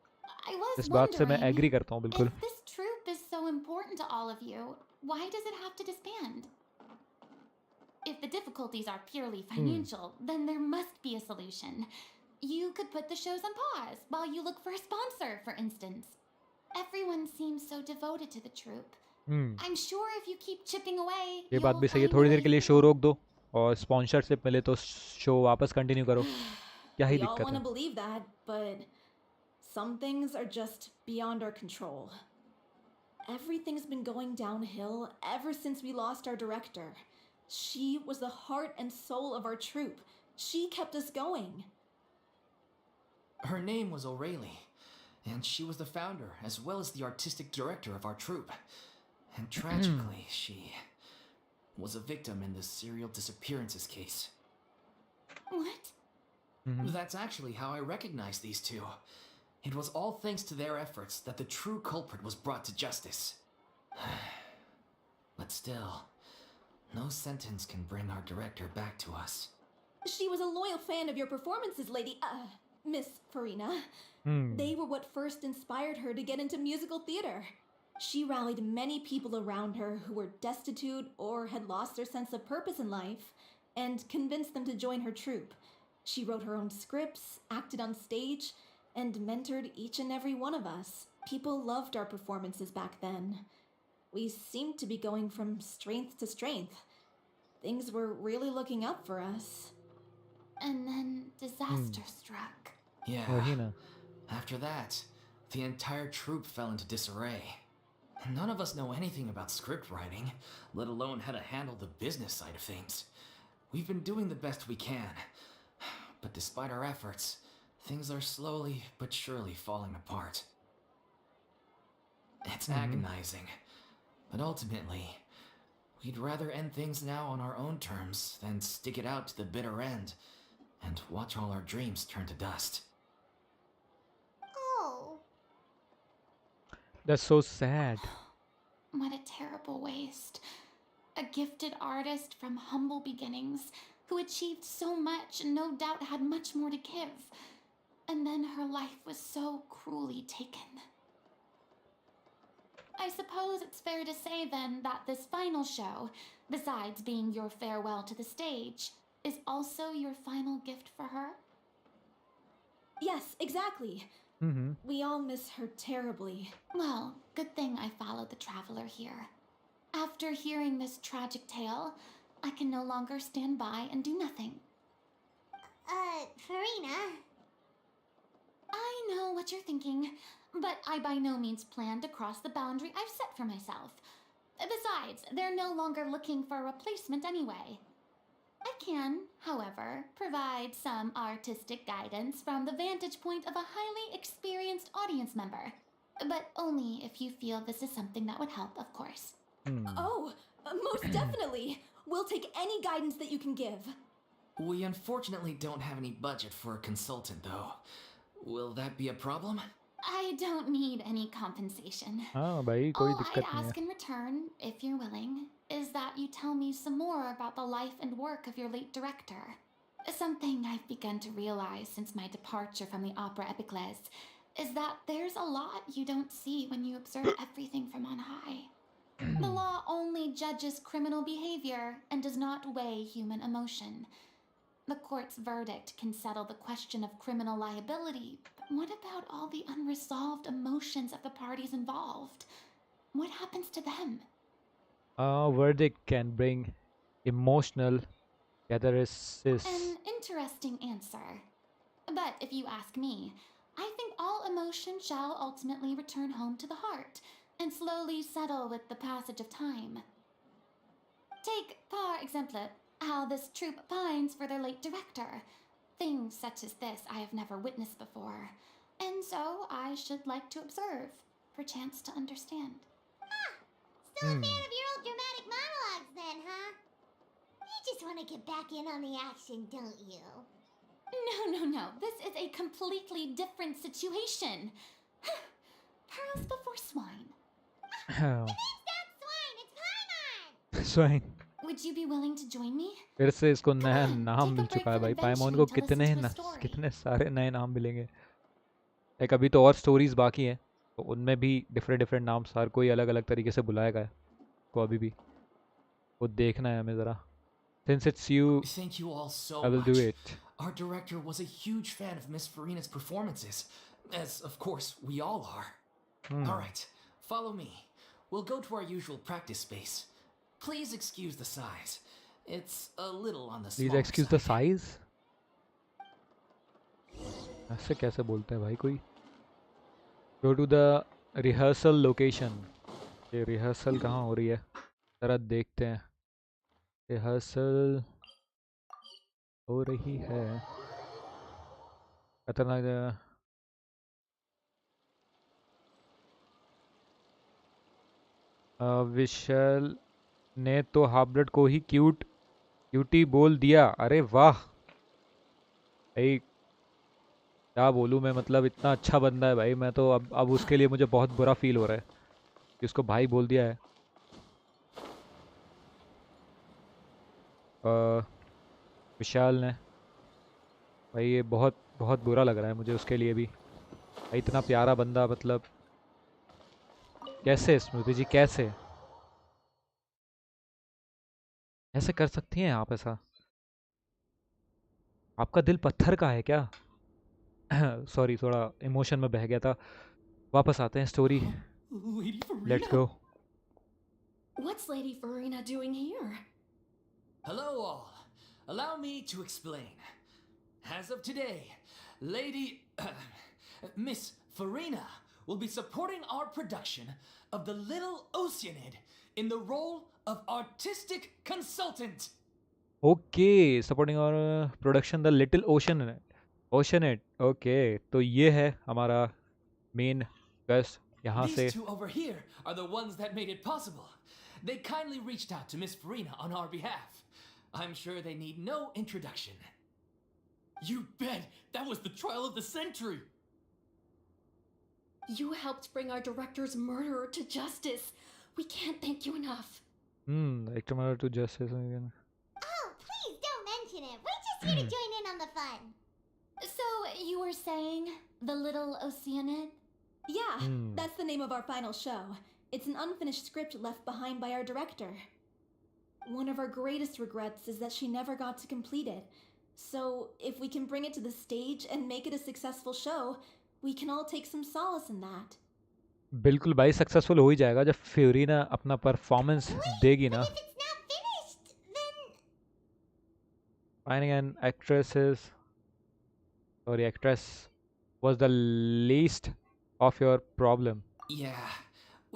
I was इस बात से मैं wondering, एग्री करता हूँ if बिल्कुल। this troop is so important to all of you, why does it have to disband? If the difficulties are purely financial, then there must be a solution. You could put the shows on pause while you look for a sponsor, for instance. Everyone seems so devoted to the troop. Hmm, I'm sure if you keep chipping away, ये बात you'll भी सही है। find a थोड़ी देर way के लिए show through. रोक दो और स्पॉन्सरशिप मिले तो शो वापस कंटिन्यू करो, क्या ही We all दिक्कत want है। to believe that, but some things are just beyond our control. Everything's been going downhill ever since we lost our director. She was the heart and soul of our troupe. She kept us going. Her name was O'Reilly, and she was the founder as well as the artistic director of our troupe. And tragically, she was a victim in the serial disappearances case. What? That's actually how I recognized these two. It was all thanks to their efforts that the true culprit was brought to justice. But still, no sentence can bring our director back to us. She was a loyal fan of your performances, Miss Farina. Hmm, They were what first inspired her to get into musical theater. She rallied many people around her who were destitute or had lost their sense of purpose in life and convinced them to join her troupe. She wrote her own scripts, acted on stage, and mentored each and every one of us. People loved our performances back then. We seemed to be going from strength to strength. Things were really looking up for us. And then disaster struck. Yeah. वही ना। After that, the entire troupe fell into disarray. None of us know anything about script writing, let alone how to handle the business side of things. We've been doing the best we can, but despite our efforts, things are slowly but surely falling apart. It's agonizing, but ultimately, we'd rather end things now on our own terms than stick it out to the bitter end and watch all our dreams turn to dust. Oh. That's so sad. What a terrible waste. A gifted artist from humble beginnings who achieved so much and no doubt had much more to give. And then her life was so cruelly taken. I suppose it's fair to say then that this final show, besides being your farewell to the stage, is also your final gift for her? Yes, exactly. Hmm, We all miss her terribly. Well, good thing I followed the traveler here. After hearing this tragic tale, I can no longer stand by and do nothing. Farina. I know what you're thinking, but I by no means plan to cross the boundary I've set for myself. Besides, they're no longer looking for a replacement anyway. I can, however, provide some artistic guidance from the vantage point of a highly experienced audience member. But only if you feel this is something that would help, of course. Oh, most definitely. We'll take any guidance that you can give. We unfortunately don't have any budget for a consultant, though. Will that be a problem? I don't need any compensation. हाँ भाई कोई All I'd दिक्कत नहीं है। ask in return, if you're willing, is that you tell me some more about the life and work of your late director. Something I've begun to realize since my departure from the Opera Epiclese is that there's a lot you don't see when you observe everything from on high. The law only judges criminal behavior and does not weigh human emotion. The court's verdict can settle the question of criminal liability, but what about all the unresolved emotions of the parties involved? What happens to them? Verdict can bring emotional catharsis. An interesting answer. But if you ask me, I think all emotion shall ultimately return home to the heart and slowly settle with the passage of time. Take, par exemple, how this troupe pines for their late director. Things such as this I have never witnessed before, and so I should like to observe, perchance to understand. Still a fan of your old dramatic monologues then, huh? You just want to get back in on the action, don't you? No. This is a completely different situation. Pearls before swine. Name's not swine, it's Paimon! Swine Would you be willing to join me? फिर से इसको Come नया on, नाम take mill a break चुका है from भाई। पाइमोन adventuring को to listen to a story. कितने सारे नए नाम मिलेंगे। एक अभी तो और स्टोरीज बाकी हैं, तो उनमें भी डिफरेंट डिफरेंट नाम, हर कोई अलग अलग तरीके से बुलाएगा को अभी भी। वो देखना है हमें ज़रा। Since it's you, Thank you all so I will do much. It. Our director was a huge fan of Miss Farina's performances, as of course we all are. Alright, follow me. We'll go to our usual practice space. Please excuse the size. It's a little on the please small excuse the side. Size. ऐसे कैसे बोलता है भाई कोई। Go to the rehearsal location. ये rehearsal कहाँ हो रही है, ज़रा देखते हैं। रिहर्सल हो रही है खतरनाक जगह। विशाल ने तो हार्बर्ट को ही क्यूटी बोल दिया। अरे वाह भाई, क्या बोलूँ मैं, मतलब इतना अच्छा बंदा है भाई। मैं तो अब उसके लिए मुझे बहुत बुरा फील हो रहा है कि उसको भाई बोल दिया है। विशाल ने भाई, ये बहुत बहुत बुरा लग रहा है मुझे उसके लिए भी भाई। इतना प्यारा बंदा, मतलब कैसे स्मृति जी, कैसे ऐसे कर सकती हैं आप ऐसा। आपका दिल पत्थर का है क्या। सॉरी, थोड़ा इमोशन में बह गया था। वापस आते हैं story. Lady let's Farina? Go. What's Lady Farina doing here? Hello, all. Allow me to explain. As of today, Lady. Miss Farina will be supporting our production of The Little Oceanid in the role of artistic consultant. Okay, supporting और production the little ocean it. Okay, तो ये है हमारा main guest यहाँ These से। two over here are the ones that made it possible. They kindly reached out to Miss Farina on our behalf. I'm sure they need no introduction. You bet! That was the trial of the century! You helped bring our director's murderer to justice. We can't thank you enough. Actor to justice. Oh, please don't mention it. We're just here to join in on the fun. So, you were saying the Little Oceanid? Yeah, that's the name of our final show. It's an unfinished script left behind by our director. One of our greatest regrets is that she never got to complete it. So, if we can bring it to the stage and make it a successful show, we can all take some solace in that. बिल्कुल भाई, successful हो ही जाएगा जब फ्योरीना अपना performance देगी ना। But if it's not finished, then... finding an actresses और actress was the least of your problem. Yeah,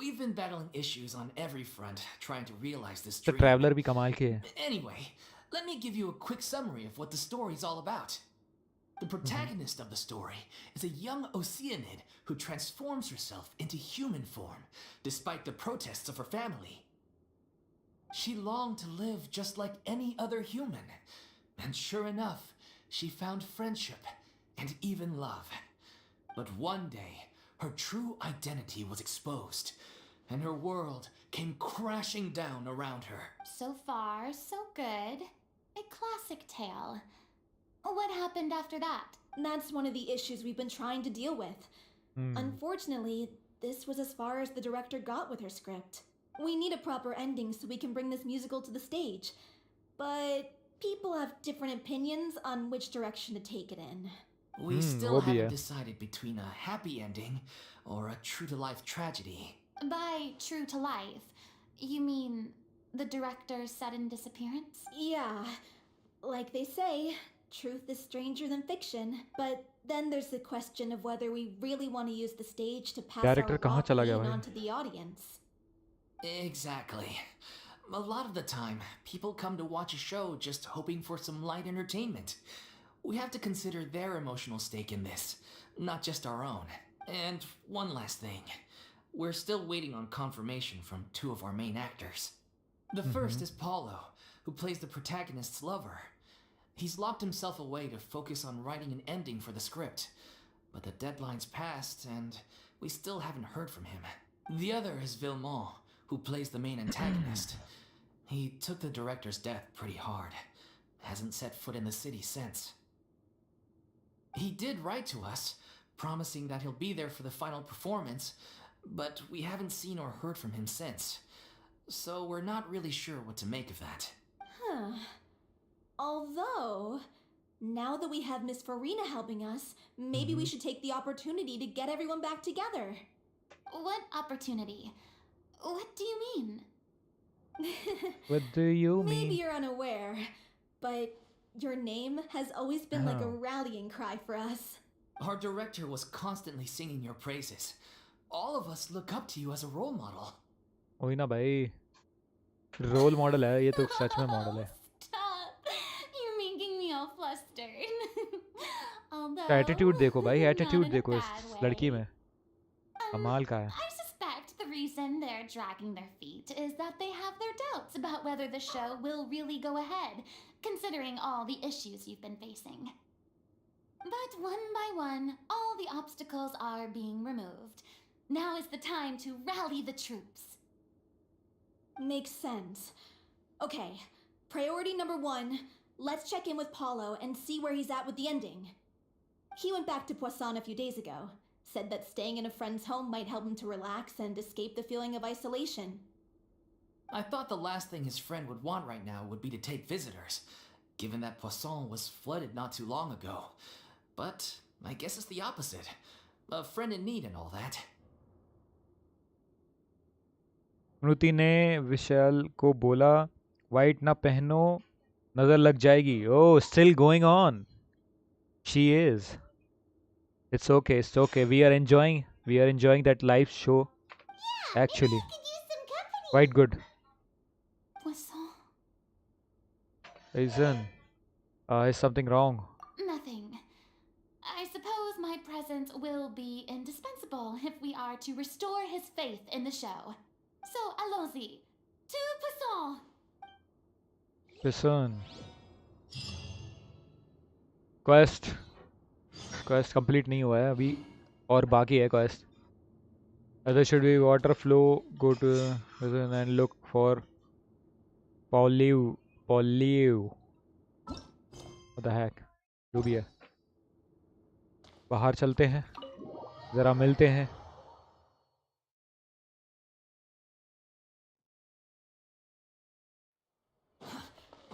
we've been battling issues on every front trying to realize this तो dream. ट्रैवलर भी कमाल के है। Anyway, let me give you a quick summary of what the story's all about. The protagonist of the story is a young Oceanid who transforms herself into human form despite the protests of her family. She longed to live just like any other human, and sure enough, she found friendship and even love. But one day, her true identity was exposed, and her world came crashing down around her. So far, so good. A classic tale. What happened after that? That's one of the issues we've been trying to deal with. Unfortunately, this was as far as the director got with her script. We need a proper ending so we can bring this musical to the stage. But people have different opinions on which direction to take it in. We still वो भी haven't है। decided between a happy ending or a true-to-life tragedy. By true to life, you mean the director's sudden disappearance? Yeah, like they say, truth is stranger than fiction. But then there's the question of whether we really want to use the stage to pass director our कहाँ raw चला गया pain भाई। onto the audience. Exactly. A lot of the time, people come to watch a show just hoping for some light entertainment. We have to consider their emotional stake in this, not just our own. And one last thing. We're still waiting on confirmation from two of our main actors. The first is Paulo, who plays the protagonist's lover. He's locked himself away to focus on writing an ending for the script, but the deadline's passed and we still haven't heard from him. The other is Villemont, who plays the main antagonist. He took the director's death pretty hard. Hasn't set foot in the city since. He did write to us, promising that he'll be there for the final performance, but we haven't seen or heard from him since. So we're not really sure what to make of that. Huh. Although, now that we have Miss Farina helping us, maybe we should take the opportunity to get everyone back together. What opportunity? What do you mean? What do you Maybe mean? you're unaware, but your name has always been like a rallying cry for us. Our director was constantly singing your praises. All of us look up to you as a role model. वही ना भाई, role model है ये तो, सच में model है. Stop! You're making me all flustered. Although, attitude देखो भाई, not एटीट्यूड in a देखो bad इस लड़की way. में, कमाल का है. I suspect the reason they're dragging their feet is that they have their doubts about whether the show will really go ahead, considering all the issues you've been facing. But one by one, all the obstacles are being removed. Now is the time to rally the troops. Makes sense. Okay, priority number 1, let's check in with Paulo and see where he's at with the ending. He went back to Poisson a few days ago, said that staying in a friend's home might help him to relax and escape the feeling of isolation. I thought the last thing his friend would want right now would be to take visitors, given that Poisson was flooded not too long ago. But I guess it's the opposite. A friend in need and all that. स्मृति ने विशाल को बोला, white ना पहनो, नजर लग जाएगी. Oh, still going on. She is. It's okay, it's okay. We are enjoying that live show. Actually, Maybe you could use some company. quite good. Poisson? Listen, is something wrong? Nothing. I suppose my presence will be indispensable if we are to restore his faith in the show. So, allons-y. To Poisson! Listen. Quest complete नहीं हुआ है अभी, और बाकी है quest. There should be water flow. Go to and look for Pauliu. What the heck? जो भी है. बाहर चलते हैं, जरा मिलते हैं.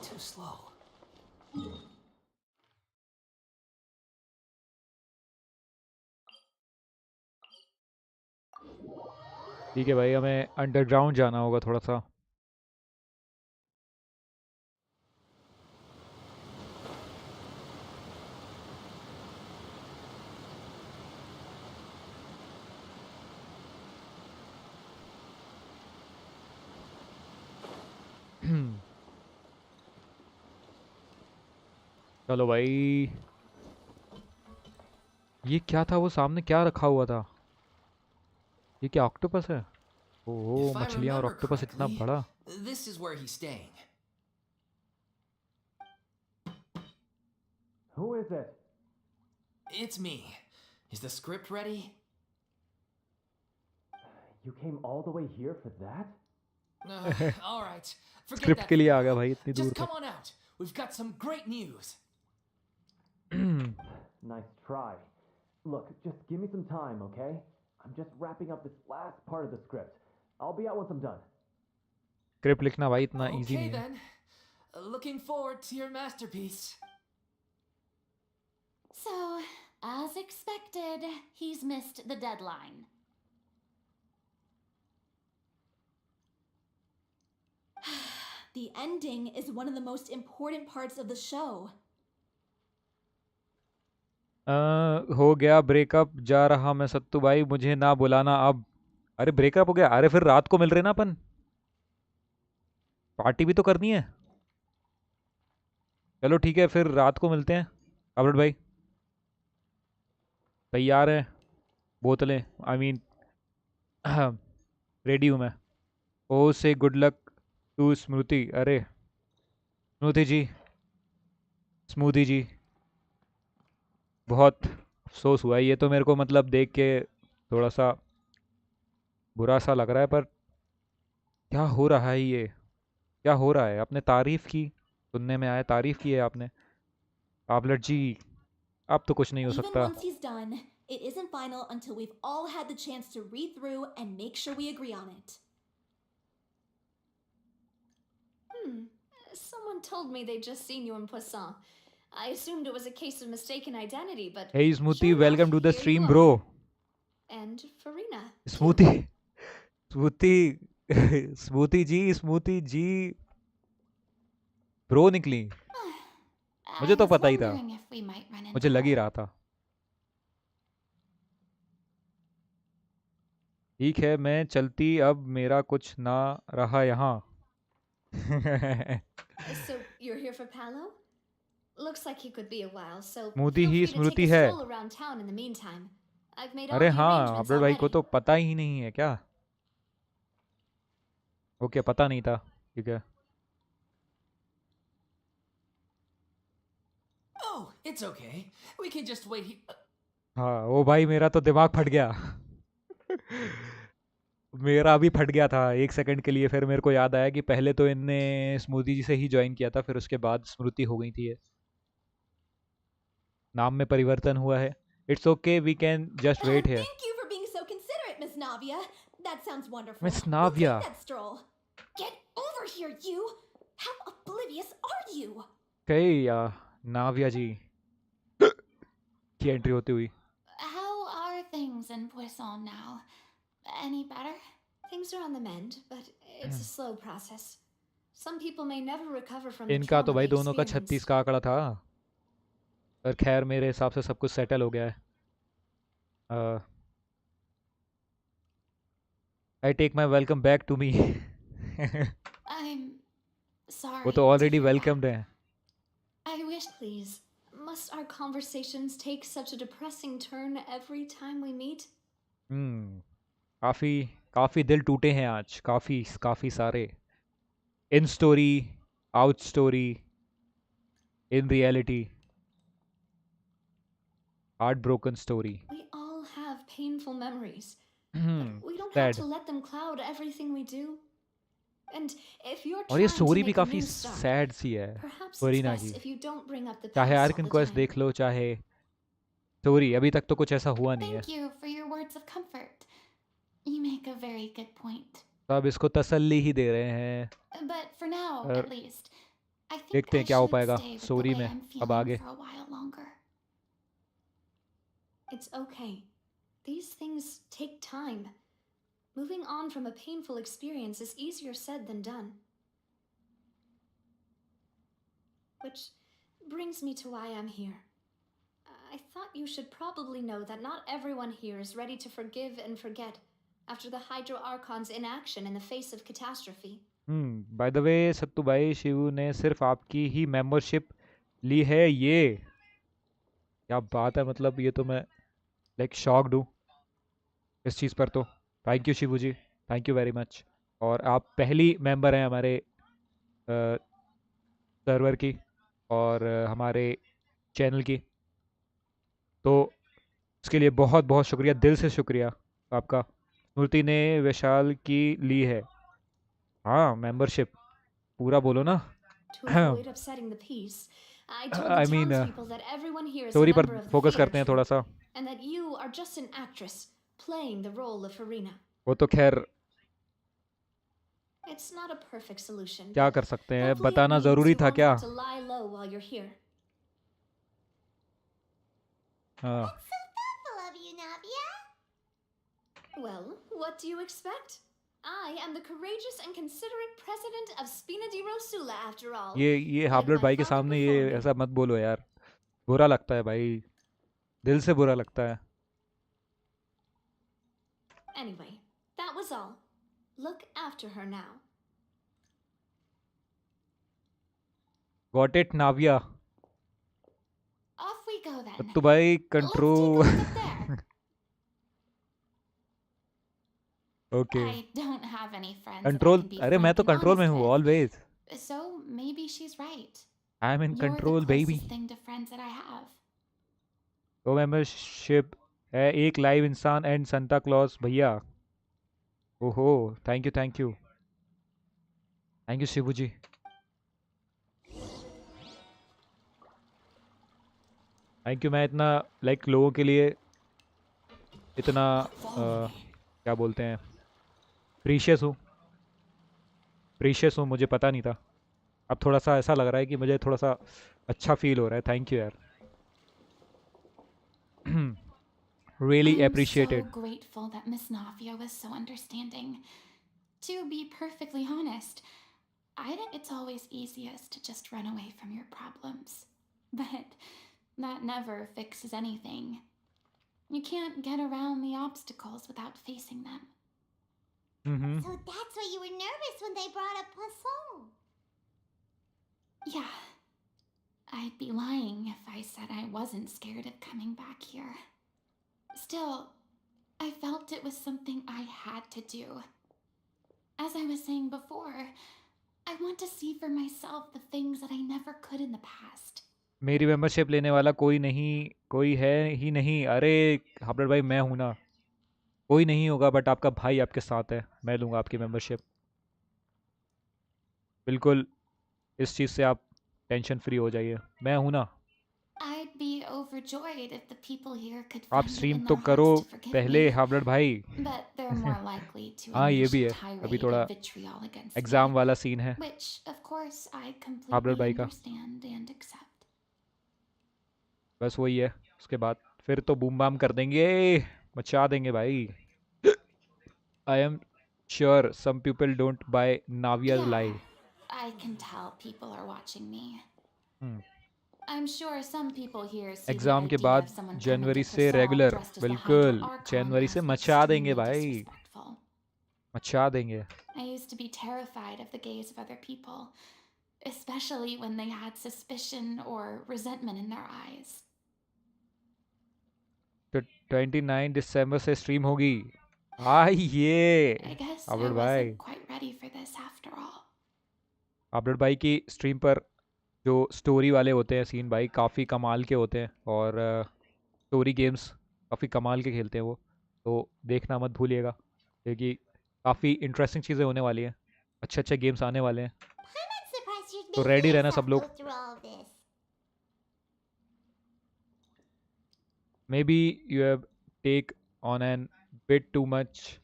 Too slow. ठीक है भाई, हमें अंडरग्राउंड जाना होगा थोड़ा सा. चलो भाई. ये क्या था वो सामने, क्या रखा हुआ था? ये क्या ऑक्टोपस है? ओह, If I मछलियाँ और remember ऑक्टोपस इतना correctly, बड़ा. this is where he's staying. Who is it? It's me. Is the script ready? You came all the way here for that? All right. Forget script that. के लिए for आ गया now. भाई इतनी दूर Just तक. come on out. We've got some great news. Nice try. Look, just give me some time, okay? I'm just wrapping up this last part of the script. I'll be out once I'm done. Script लिखना भाई इतना easy Okay नहीं है. then. Looking forward to your masterpiece. So, as expected, he's missed the deadline. The ending is one of the most important parts of the show. हो गया breakup, जा रहा मैं सत्तू भाई, मुझे ना बुलाना अब. अरे ब्रेकअप हो गया? अरे फिर रात को मिल रहे ना अपन, पार्टी भी तो करनी है. चलो ठीक है, फिर रात को मिलते हैं. अबरट भाई तैयार है? बोतलें, आई मीन रेडी हूँ मैं. ओ से गुड लक टू स्मृति. अरे स्मृति जी, स्मूदी जी, बहुत अफसोस हुआ है. ये तो मेरे को मतलब देख के थोड़ा सा बुरा सा लग रहा है, पर क्या हो रहा है ये? क्या हो रहा है? आपने तारीफ की, सुनने में आया तारीफ की है आपने। पावलट जी, अब तो कुछ नहीं हो Even सकता। once he's done, it isn't final until we've all had the chance to read through and make sure we agree on it. Someone told me they'd just seen you in Poisson. I assumed it was a case of mistaken identity, but hey smoothie, sure enough, welcome to the here you stream bro. are. And Farina, too. Smoothie, smoothie, smoothie ji bro निकली। मुझे I तो was पता ही था, wondering if we might run into मुझे लग ही her. रहा था। ठीक है, मैं चलती, अब मेरा कुछ ना रहा यहाँ। So you're here for Palo? Looks like he could be a while, so smoothie feel he free to take Smriti a है। stroll around town in the meantime. I've made all अरे the हाँ, arrangements update भाई को already. तो पता ही नहीं है क्या? ओके, पता नहीं था, ठीक है। Oh, it's okay. We can just wait here. हाँ, ओ भाई मेरा तो दिमाग फट गया। मेरा भी फट गया था एक सेकंड के लिए, फिर मेरे को याद आया कि पहले तो इनने स्मूथी जी से ही ज्वाइन किया था, फिर उसके बाद स्मृति हो गई थी ये। नाम में परिवर्तन हुआ है। It's okay, we can just wait here. Thank you for being so considerate, Miss Navia. That sounds wonderful. Miss We'll नाविया, take that stroll. Get over here, you! How oblivious are you? कहे या नाविया जी की entry होती हुई। How are things in Poisson now? Any better? Things are on the mend, but it's a slow process. Some people may never recover from the इनका तो trauma भाई they दोनों का 36 experienced. का आंकड़ा था, पर खैर मेरे हिसाब से सब कुछ सेटल हो गया है। I take my welcome back to me. I'm sorry वो तो to already hear that. Welcomed हैं। I wish, Please, must our conversations take such a depressing turn every time we meet? काफ़ी काफ़ी दिल टूटे हैं आज, काफ़ी काफ़ी सारे। In story, out story, in reality, heart broken story. We all have painful memories, but we don't have sad. to let them cloud everything we do. And if you're और ये trying to स्टोरी भी make a काफ़ी new start, sad सी है perhaps it's Farina की। best if you don't bring up the चाहे past arc all the inquest time. देख लो, चाहे story, अभी तक तो कुछ ऐसा हुआ नहीं है। thank you for your words of comfort. You make a very good point. तो अब इसको तसल्ली ही दे रहे हैं। But for now, और at least, I think देखते I हैं क्या हो should पाएगा stay with the story way में I'm अब feeling आगे। for a while longer. It's okay. These things take time. Moving on from a painful experience is easier said than done. Which brings me to why I'm here. I thought you should probably know that not everyone here is ready to forgive and forget after the Hydro Archon's inaction in the face of catastrophe. By the way Sattu भाई, शिव ने सिर्फ आपकी ही membership ली है, ये क्या बात है? मतलब ये तो मैं लाइक शॉक्ड हूँ इस चीज़ पर। तो thank you Shivu ji, thank you very much. और आप पहली मेंबर हैं हमारे सर्वर की और हमारे चैनल की, तो इसके लिए बहुत बहुत शुक्रिया, दिल से शुक्रिया आपका। स्मृति ने विशाल की ली है, हाँ मेंबरशिप पूरा बोलो ना। To avoid upsetting the peace, I told the I mean townspeople that everyone here is a story पर member of the focus theater करते हैं थोड़ा troupe, सा। and that you are just an actress playing the role of Farina. वो तो खैर It's not a perfect solution, क्या but कर सकते हैं, hopefully it बताना means ज़रूरी you था won't क्या? have to lie low while you're here. हाँ, That's so thoughtful of you, Navia. Well, what do you expect? I am the courageous and considerate president of Spina di Rosula, after all. ये And हाबलट my भाई के father सामने ये before me. ऐसा मत बोलो यार, बुरा लगता है भाई, दिल से बुरा लगता है। Anyway, that was all. Look after her now. Got it Navia. Off we go then. तो भाई Let's take a control. look up there. Okay I don't have any friends control, that I can be अरे मैं frank तो and control में honest हूँ with. Always. So maybe she's right. I am in You're the control baby. closest thing to friends that I have. तो membership है एक live इंसान and Santa Claus भैया। ओहो, thank you thank you thank you Shibu ji. Thank you. मैं इतना like लोगों के लिए इतना Following me. क्या बोलते हैं, प्रीशियस हूँ, मुझे पता नहीं था। अब थोड़ा सा ऐसा लग रहा है कि मुझे थोड़ा सा अच्छा फील हो रहा है। थैंक यू यार। Really I'm so appreciated. grateful that Miss Navia was so understanding. To be perfectly honest, I think it's always easiest to just run away from your problems. But that never fixes anything. You can't get around the obstacles without facing them. So that's why you were nervous when they brought up Poisson. Yeah. I'd be lying if I said I wasn't scared of coming back here. Still, I felt it was something I had to do. As I was saying before, I want to see for myself the things that I never could in the past. मेरी membership लेने वाला कोई नहीं, कोई है ही नहीं। अरे हाबलर भाई मैं हूं ना, कोई नहीं होगा, बट आपका भाई आपके साथ है, मैं लूँगा आपकी मेंबरशिप। बिल्कुल, इस चीज़ से आप टेंशन फ्री हो जाइए, मैं हूं ना। I'd be overjoyed if the people here could आप find it स्ट्रीम in तो their करो hearts to forgive पहले me. हाबलर भाई। But they're more likely to हाँ ये unleash भी a है, अभी tirade थोड़ा of vitriol against exam me. वाला सीन है Which, of course, I हाबलर completely भाई का। understand and accept. बस वही है, उसके बाद फिर तो बूम बाम कर देंगे, मचा देंगे भाई। I am sure some people don't buy Navia's Yeah, lie. I can tell people are watching me. I'm sure some people here see the exam के idea बाद of someone coming January to से Prasad regular, dressed as the Hydro बिल्कुल Archon जनवरी से as मचा देंगे extremely भाई, disrespectful. मचा देंगे। I used to be terrified of the gaze of other people, especially when they had suspicion or resentment in their eyes. तो 29 दिसंबर से stream होगी। हाँ ये I guess I अपडेट भाई, wasn't quite ready for this after all. Update भाई की stream पर जो स्टोरी वाले होते हैं सीन भाई काफ़ी कमाल के होते हैं, और स्टोरी गेम्स काफ़ी कमाल के खेलते हैं वो, तो देखना मत भूलिएगा, क्योंकि काफ़ी इंटरेस्टिंग चीज़ें होने वाली हैं, अच्छे अच्छे गेम्स आने वाले हैं। I'm not surprised you're तो making रेडी रहना yourself सब go लोग। through all of this. Maybe you have take on an bit too much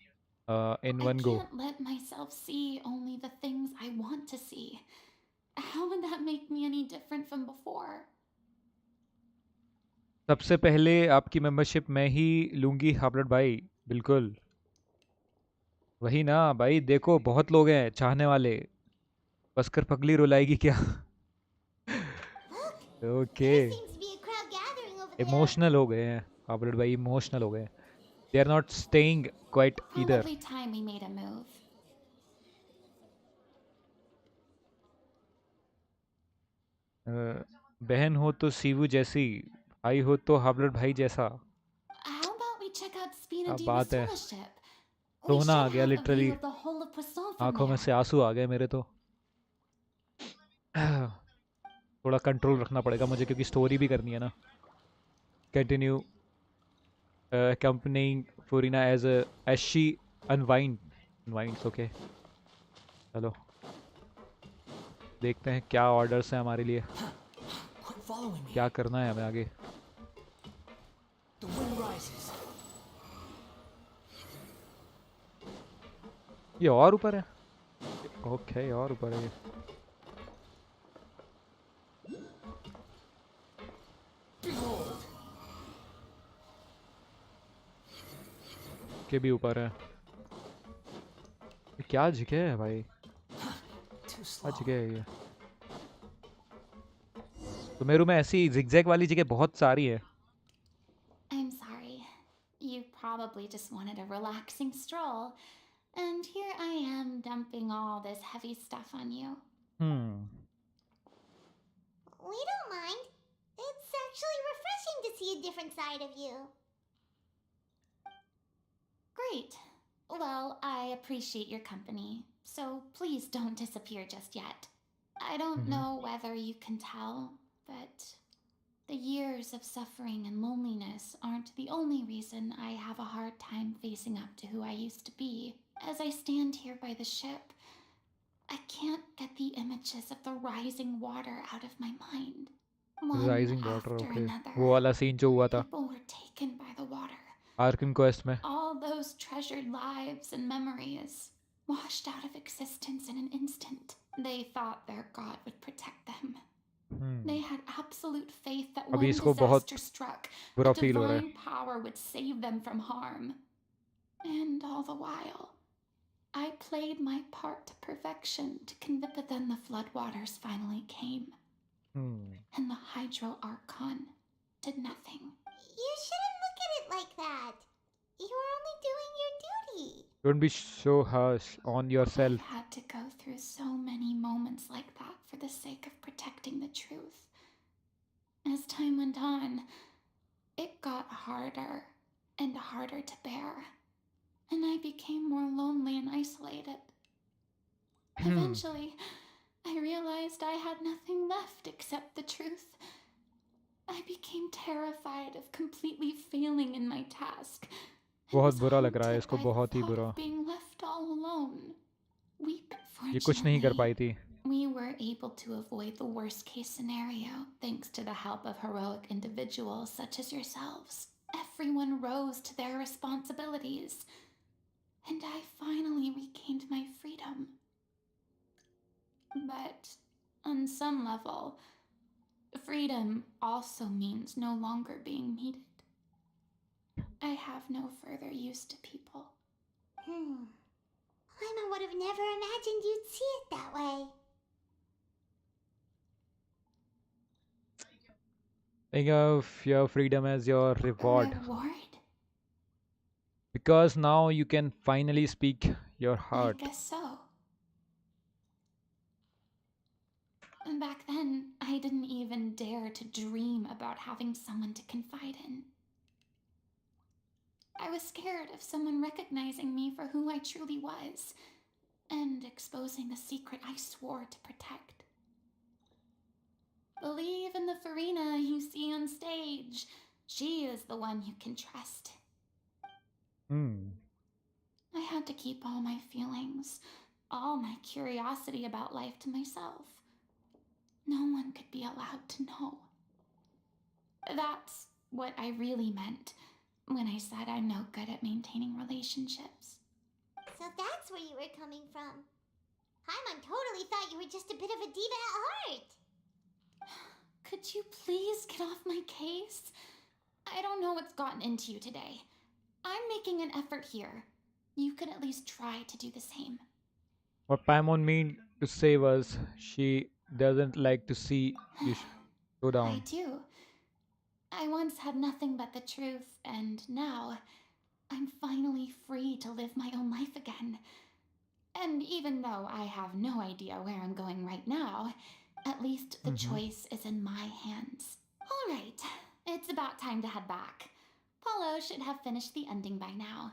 in I one go. can't let myself see only the things I want to see. How would that make me any different from before? सबसे पहले आपकी membership मैं ही लूँगी हाबलट भाई, बिल्कुल। वही ना भाई, देखो बहुत लोग हैं चाहने वाले, बस कर पगली रुलाएगी क्या। Look, ओके, there seems to be a crowd gathering over there. Emotional हो गए हैं हाबलट भाई, इमोशनल हो गए। They are not staying quiet इधर। Probably time we made a move. बहन हो तो सीवू जैसी, भाई हो तो हाबलट भाई जैसा। How about we check out क्या Spinadiva's बात है, fellowship? We रोना आ should गया have a literally, view of the whole of Poisson from आंखों में there. से आंसू आ गए मेरे तो। थोड़ा कंट्रोल रखना पड़ेगा मुझे, क्योंकि स्टोरी भी करनी है ना। Continue accompanying Furina as she unwinds। Okay चलो देखते हैं क्या ऑर्डर्स हैं हमारे लिए, Quit following me. क्या करना है हमें आगे। The wind rises. ये और ऊपर है, ओके और ऊपर है ये। Behold. के भी ऊपर है। ये क्या जगह है भाई, Too क्या slow. जगह है ये। तो मेरे में ऐसी जिगजैग वाली जगह बहुत सारी है। I'm sorry. You probably just wanted a relaxing stroll. And here I am dumping all this heavy stuff on you. We don't mind. It's actually refreshing to see a different side of you. Great. Well, I appreciate your company, so please don't disappear just yet. I don't know whether you can tell, but the years of suffering and loneliness aren't the only reason I have a hard time facing up to who I used to be. As I stand here by the ship, I can't get the images of the rising water out of my mind. One rising water, after okay, another, वो वाला scene जो हुआ था people were taken by the water. Arkan quest में. All those treasured lives and memories washed out of existence in an instant. They thought their god would protect them. They had absolute faith that अभी when इसको बहुत disaster struck, a बुरा feel हो रहा है. divine power would save them from harm. And all the while, I played my part to perfection to convince. But then the floodwaters finally came, and the Hydro Archon did nothing. You shouldn't look at it like that. You were only doing your duty. Don't be so harsh on yourself. I've had to go through so many moments like that for the sake of protecting the truth. As time went on, it got harder and harder to bear, and I became more lonely and isolated. Eventually, I realized I had nothing left except the truth. I became terrified of completely failing in my task. बहुत बुरा लग रहा है इसको, बहुत ही बुरा. Being left all alone. ये कुछ नहीं कर पाई थी. We were able to avoid the worst case scenario thanks to the help of heroic individuals such as yourselves. Everyone rose to their responsibilities, and I finally regained my freedom. But on some level, freedom also means no longer being needed. I have no further use to people. Paimon would have never imagined you'd see it that way. Think of your freedom as your reward. A reward? Because now you can finally speak your heart. I guess so. And back then, I didn't even dare to dream about having someone to confide in. I was scared of someone recognizing me for who I truly was and exposing the secret I swore to protect. Believe in the Farina you see on stage. She is the one you can trust. I had to keep all my feelings, all my curiosity about life to myself. No one could be allowed to know. That's what I really meant when I said I'm no good at maintaining relationships. So that's where you were coming from. Paimon totally thought you were just a bit of a diva at heart. Could you please get off my case? I don't know what's gotten into you today. I'm making an effort here. You could at least try to do the same. What Paimon mean to say was she doesn't like to see you go down. I do. I once had nothing but the truth, and now I'm finally free to live my own life again. And even though I have no idea where I'm going right now, at least the choice is in my hands. All right, it's about time to head back. Paulo should have finished the ending by now.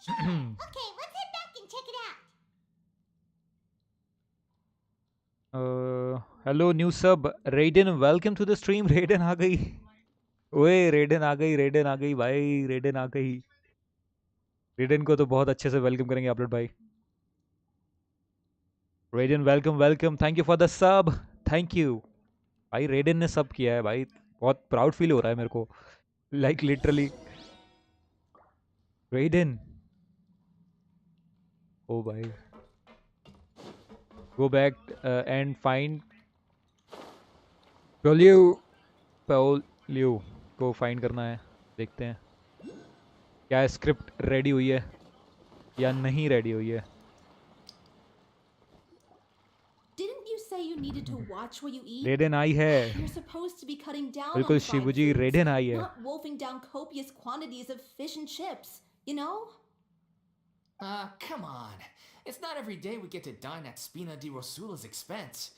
Okay, let's head back and check it out. Hello new sub Raiden, welcome to the stream. Raiden आ गई. ओए Raiden आ गई, Raiden आ गई भाई, Raiden आ गई. Raiden को तो बहुत अच्छे से वेलकम करेंगे अपलोड भाई. Raiden welcome welcome, thank you for the sub, thank you. भाई Raiden ने सब किया है भाई, बहुत प्राउड फील हो रहा है मेरे को, like literally. Raiden, oh भाई, go back and find Paulio को फाइंड करना है. देखते हैं क्या स्क्रिप्ट रेडी हुई है या नहीं रेडी हुई है. Didn't you say you needed to watch what you eat? Raiden आई है. You're supposed to be cutting down on बिल्कुल fried शिवजी, foods, Raiden आई है. not wolfing down copious quantities of fish and chips, you know? Come on. It's not every day we get to dine at Spina di Rosula's expense.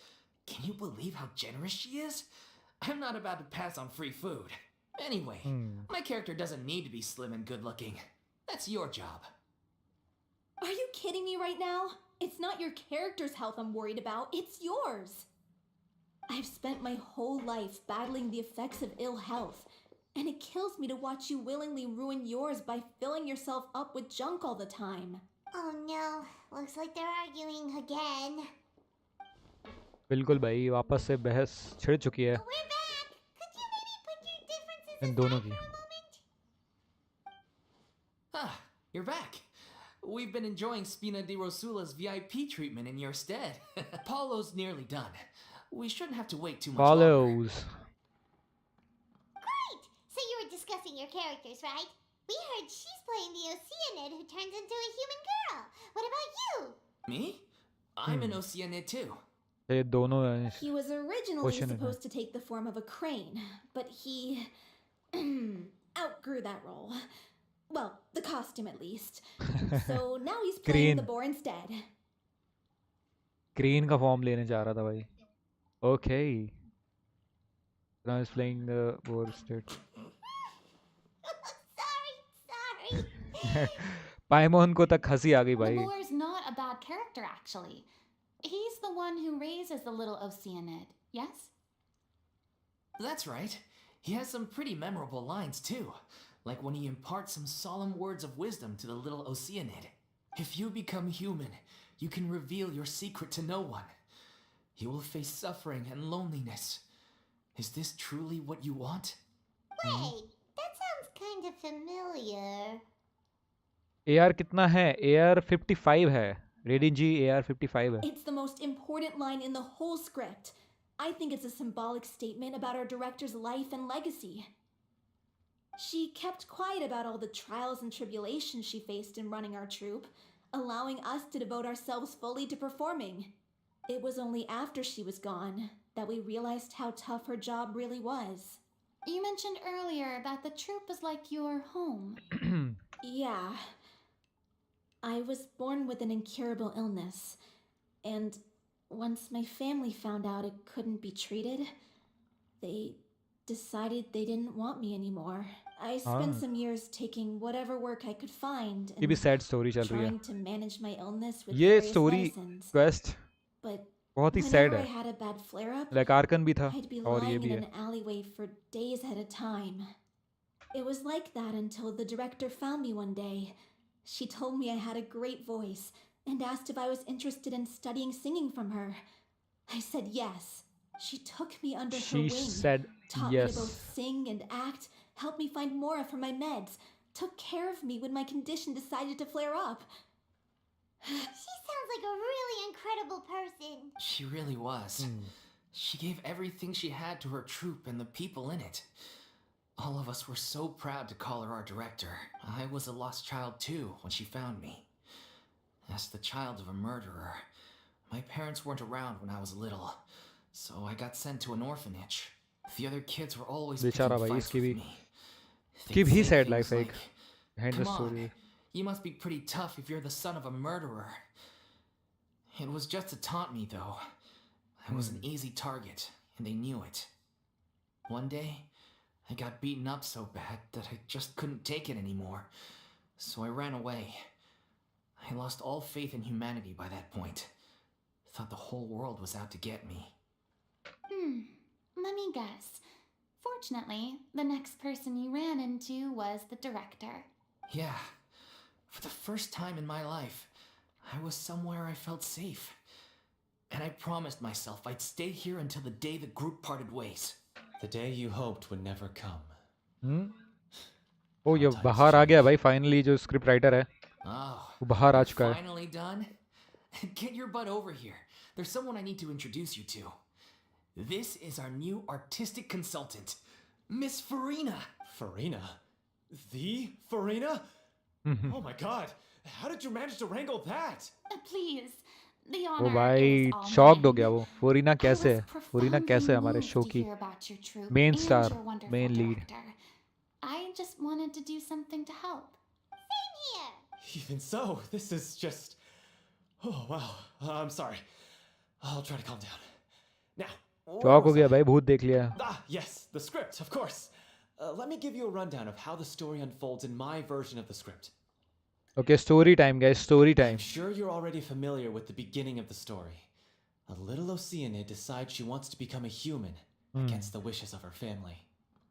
Can you believe how generous she is? I'm not about to pass on free food. Anyway, my character doesn't need to be slim and good looking. That's your job. Are you kidding me right now? It's not your character's health I'm worried about, it's yours. I've spent my whole life battling the effects of ill health, And it kills me to watch you willingly ruin yours by filling yourself up with junk all the time. Oh no, looks like they're arguing again. बिल्कुल भाई, वापस से बहस छिड़ चुकी है We're back! Could you maybe put your differences इन दोनों aside की. for a moment? Ah, you're back. We've been enjoying Spina di Rosula's VIP treatment in your stead. Paulo's nearly done. We shouldn't have to wait too much longer. Follows. Great! So you were discussing your characters, right? We heard she's playing the Oceanid who turns into a human girl. What about you? Me? I'm an Oceanid too. ये दोनों हैं. He was originally Oceanid, supposed to take the form of a crane, but he outgrew that role. Well, the costume at least. So now he's playing the Crane. boar instead. Crane का form लेने जा रहा था भाई. Okay. Now he's playing the war state. sorry. पाइमोन को तक हंसी आ गई The भाई. boar's not a bad character, actually. He's the one who raises the little Oceanid, yes? That's right. He has some pretty memorable lines too. Like when he imparts some solemn words of wisdom to the little Oceanid. If you become human, you can reveal your secret to no one. You will face suffering and loneliness. Is this truly what you want? Wait, that sounds kind of familiar. AR कितना है? AR 55 है. रेडिन जी AR 55 है. It's the most important line in the whole script. I think it's a symbolic statement about our director's life and legacy. She kept quiet about all the trials and tribulations she faced in running our troupe, allowing us to devote ourselves fully to performing. It was only after she was gone that we realized how tough her job really was. You mentioned earlier that the troupe is like your home. Yeah. I was born with an incurable illness, and once my family found out it couldn't be treated, they decided they didn't want me anymore. I spent some years taking whatever work I could find ये भी and sad story चल रही है. trying to manage my illness with ये various story medicines. quest But बहुत ही sad whenever I है. had a bad flare-up, Like Arkan भी था I'd be और ये lying भी in है. an alleyway for days at a time. It was like that until the director found me one day. She told me I had a great voice and asked if I was interested in studying singing from her. I said yes. She took me under her She wing, said taught me to yes. both sing and act, helped me find Mora for my meds, took care of me when my condition decided to flare up. She sounds like a really incredible person. She really was. She gave everything she had to her troupe and the people in it. All of us were so proud to call her our director. I was a lost child too when she found me. As the child of a murderer, my parents weren't around when I was little, so I got sent to an orphanage. The other kids were always picking बेचारा भाई, fights इसकी with भी me. की They'd भी say sad things life है एक like, behind the "Come on, story. you must be pretty tough if you're the son of a murderer." It was just to taunt me, though. I was an easy target, and they knew it. One day, I got beaten up so bad that I just couldn't take it anymore, so I ran away. I lost all faith in humanity by that point. Thought the whole world was out to get me. Let me guess. Fortunately, the next person you ran into was the director. Yeah. For the first time in my life, I was somewhere I felt safe. And I promised myself I'd stay here until the day the group parted ways. The day you hoped would never come. ओ ये बाहर आ गया भाई finally जो script writer है Oh, वो बाहर आ you're चुका है. finally done? Get your butt over here. There's someone I need to introduce you to. This is our new artistic consultant, Miss Farina. Farina? The Farina? Oh my god! How did you manage to wrangle that? Please, the वो honor भाई is all shocked हो mine. गया वो. फोरिना I कैसे was है? फोरिना कैसे है हमारे profoundly शो moved की to hear about your troupe main and star, your wonderful main lead. director. I just wanted to do something to help. Same here. Even so, this is just. Oh wow. I'm sorry. I'll try to calm down. Now. where shock हो was गया I? भाई, भूत देख लिया. Ah, yes, the script, of course. Let me give you a rundown of how the story unfolds in my version of the script. Okay story time guys, story time. I'm sure you're already familiar with the beginning of the story. A little Oceanid decides she wants to become a human against the wishes of her family.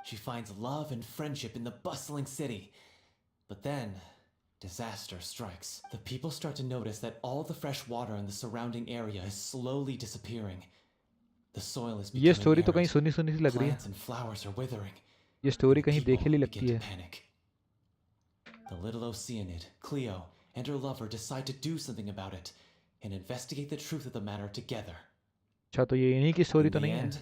She finds love and friendship in the bustling city. But then, disaster strikes. The people start to notice that all the fresh water in the surrounding area is slowly disappearing. The soil is ये becoming story तो कहीं arid. सुनी सुनी सी लग रही है. Plants and flowers are withering. ये And story the कहीं people देखेली begin लगती to है. panic. The little Oceanid, Cleo, and her lover decide to do something about it and investigate the truth of the matter together. अच्छा तो ये इन्हीं की स्टोरी In तो the नहीं है. end,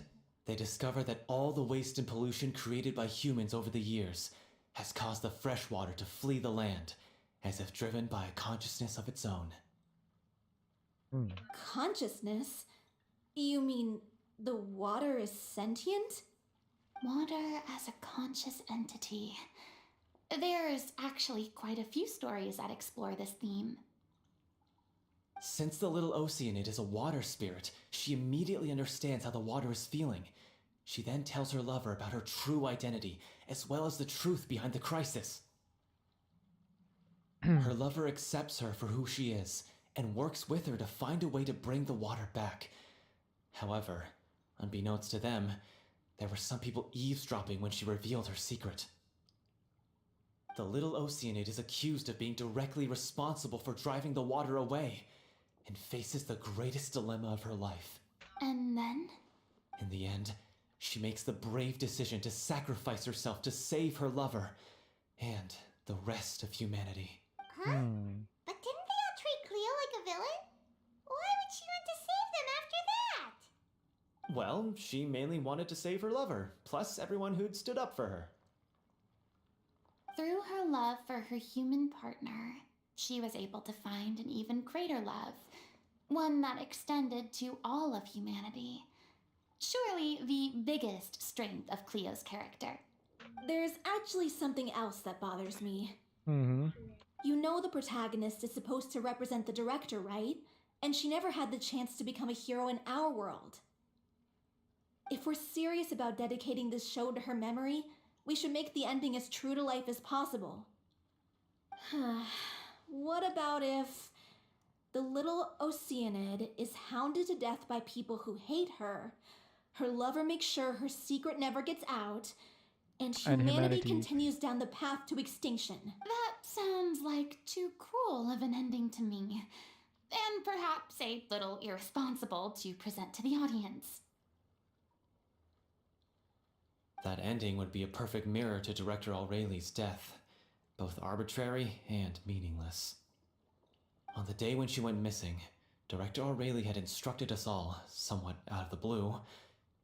they discover that all the waste and pollution created by humans over the years has caused the fresh water to flee the land, as if driven by a consciousness of its own. Consciousness? You mean the water is sentient? Water as a conscious entity. There's actually quite a few stories that explore this theme. Since the little Oceanid is a water spirit, she immediately understands how the water is feeling. She then tells her lover about her true identity, as well as the truth behind the crisis. Her lover accepts her for who she is, and works with her to find a way to bring the water back. However, unbeknownst to them, there were some people eavesdropping when she revealed her secret. The little Oceanid is accused of being directly responsible for driving the water away, and faces the greatest dilemma of her life. And then? In the end, she makes the brave decision to sacrifice herself to save her lover and the rest of humanity. Huh? But didn't they all treat Cleo like a villain? Why would she want to save them after that? Well, she mainly wanted to save her lover, plus everyone who'd stood up for her. Through her love for her human partner, she was able to find an even greater love, one that extended to all of humanity. Surely the biggest strength of Cleo's character. There's actually something else that bothers me. Hmm. You know the protagonist is supposed to represent the director, right? And she never had the chance to become a hero in our world. If we're serious about dedicating this show to her memory, we should make the ending as true to life as possible. What about if the little Oceanid is hounded to death by people who hate her, her lover makes sure her secret never gets out, and humanity continues down the path to extinction? That sounds like too cruel of an ending to me, and perhaps a little irresponsible to present to the audience. That ending would be a perfect mirror to Director O'Reilly's death, both arbitrary and meaningless. On the day when she went missing, Director O'Reilly had instructed us all, somewhat out of the blue,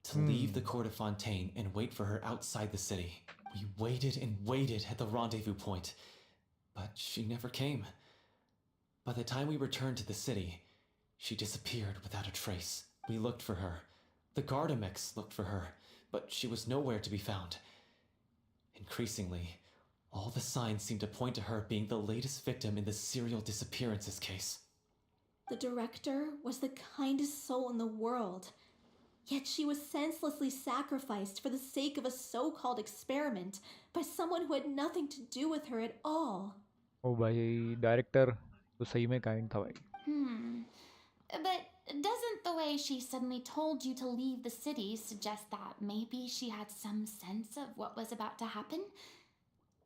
to leave the court of Fontaine and wait for her outside the city. We waited and waited at the rendezvous point, but she never came. By the time we returned to the city, she disappeared without a trace. We looked for her. The Gardamex looked for her, but she was nowhere to be found. Increasingly, all the signs seemed to point to her being the latest victim in the serial disappearances case. The director was the kindest soul in the world, yet she was senselessly sacrificed for the sake of a so-called experiment by someone who had nothing to do with her at all. ओ भाई director तो सही में kind था भाई. But doesn't the way she suddenly told you to leave the city suggest that maybe she had some sense of what was about to happen?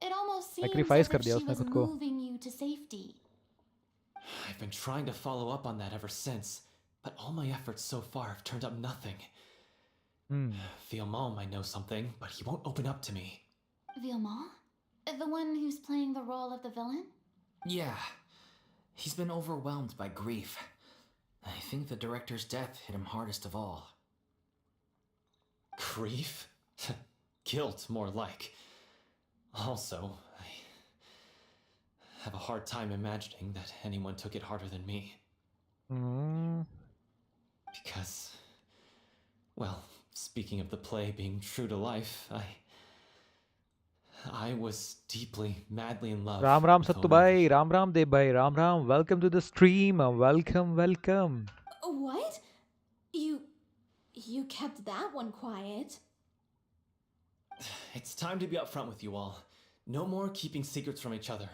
It almost seems Sacrifice as कर if दिया she उसने was खुद को. moving you to safety. I've been trying to follow up on that ever since, but all my efforts so far have turned up nothing. Villemont might know something, but he won't open up to me. Villemont? The one who's playing the role of the villain? Yeah. He's been overwhelmed by grief. I think the director's death hit him hardest of all. Grief? Guilt, more like. Also, I have a hard time imagining that anyone took it harder than me. Because, well, speaking of the play being true to life, I was deeply, madly in love. Ram Ram with sattu O'Reilly. भाई, राम राम देव भाई, Ram Ram. Welcome to the stream. Welcome. What? You kept that one quiet. It's time to be upfront with you all. No more keeping secrets from each other.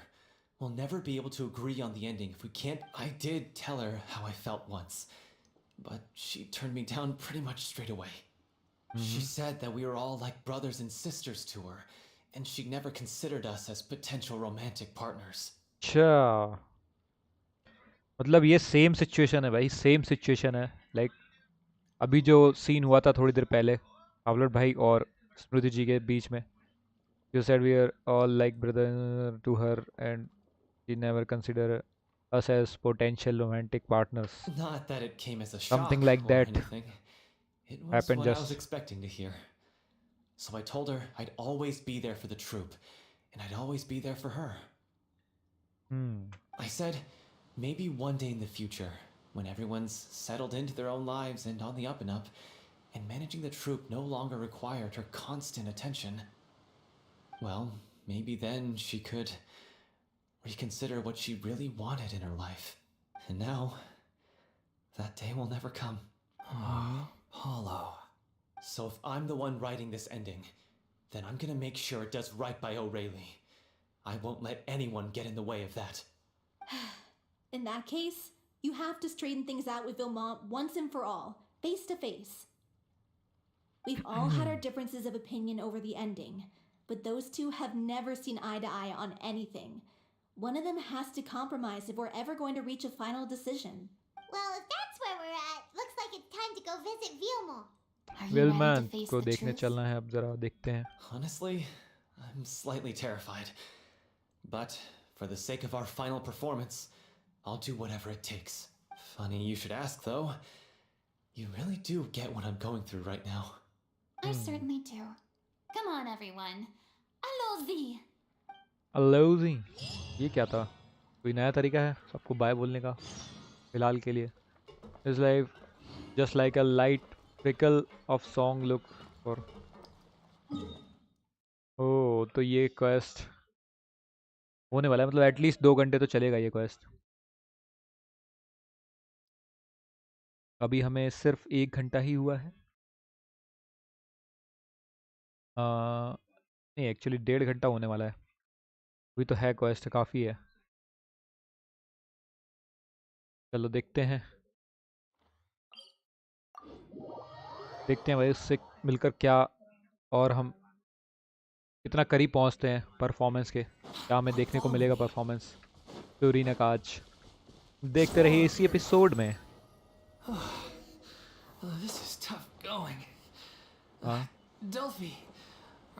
We'll never be able to agree on the ending if we can't. I did tell her how I felt once, but she turned me down pretty much straight away. She said that we were all like brothers and sisters to her, and she never considered us as potential romantic partners. अच्छा, मतलब ये same situation है भाई, same situation है। Like अभी जो scene हुआ था थोड़ी देर पहले पावलट भाई और स्मृति जी के बीच में, you said we are all like brother to her and she never consider us as potential romantic partners. Not that it came as a Something shock like or that anything. It was happened what I was just. expecting to hear. So I told her I'd always be there for the troop, and I'd always be there for her. I said, maybe one day in the future, when everyone's settled into their own lives and on the up and up, and managing the troop no longer required her constant attention, well, maybe then she could reconsider what she really wanted in her life. And now, that day will never come. Paulo. So if I'm the one writing this ending, then I'm gonna make sure it does right by O'Reilly. I won't let anyone get in the way of that. In that case, you have to straighten things out with Vilmont once and for all, face to face. We've all had our differences of opinion over the ending, but those two have never seen eye to eye on anything. One of them has to compromise if we're ever going to reach a final decision. Well, if that's where we're at, looks like it's time to go visit Vilmont. Are you Well ready man to face को the देखने truth? चलना है, अब जरा देखते हैं। Honestly, I'm slightly terrified. But for the sake of our final performance, I'll do whatever it takes. Funny you should ask, though. You really do get what I'm going through right now. I certainly do. Come on, everyone. Allons-y. अलोजी, ये क्या था? कोई नया तरीका है सबको bye बोलने का फिलहाल के लिए? It's like just like a light trickle of song look for. Oh, तो ये क्वेस्ट होने वाला है, मतलब एटलीस्ट 2 घंटे तो चलेगा ये क्वेस्ट। अभी हमें सिर्फ 1 घंटा ही हुआ है। नहीं, एक्चुअली 1.5 घंटा होने वाला है। अभी तो है क्वेस्ट, काफ़ी है। चलो देखते हैं भाई उससे मिलकर क्या, और हम कितना करीब पहुंचते हैं परफॉर्मेंस के, क्या हमें देखने को मिलेगा परफॉर्मेंस फ्लोरीना का आज। देखते रहिए इसी एपिसोड में। This is tough going. हाँ, Delphi,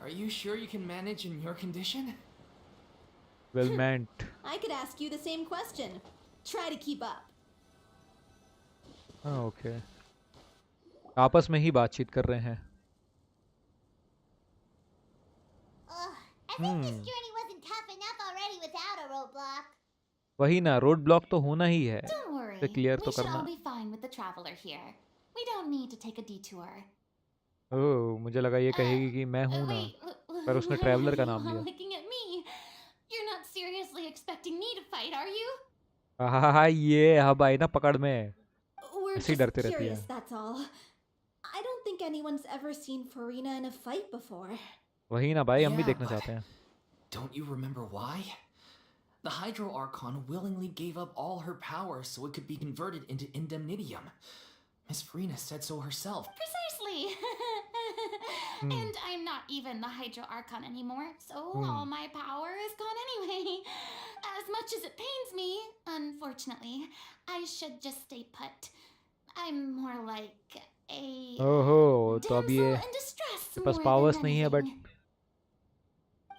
are you sure you can manage in your condition? Well meant. I could ask you the same question. Try to keep up. हाँ ओके, आपस में ही बातचीत कर रहे हैं। I think this journey wasn't tough enough already without a roadblock. वही ना, road block तो होना ही है, Don't worry. इसे क्लियर We तो should करना। all be fine with the traveler here. We don't need to take a detour. ओह, मुझे लगा ये कहेगी कि मैं हूँ ना, पर उसने ट्रैवलर का नाम You're all लिया। looking at me. You're not seriously expecting me to fight, are you? हाँ, ये अब आई ना पकड़ में, We're ऐसे ही just डरते रहती curious, है। that's all. I don't think anyone's ever seen Farina in a fight before. वही ना भाई, हम भी Yeah, देखना but चाहते हैं। Don't you remember why? The Hydro Archon willingly gave up all her power so it could be converted into Indemnitium. Miss Farina said so herself. Precisely. And I'm not even the Hydro Archon anymore, so all my power is gone anyway. As much as it pains me, unfortunately, I should just stay put. I'm more like a ओहो, तो अब damsel ये in distress मेरे पास more powers than नहीं है, but anything.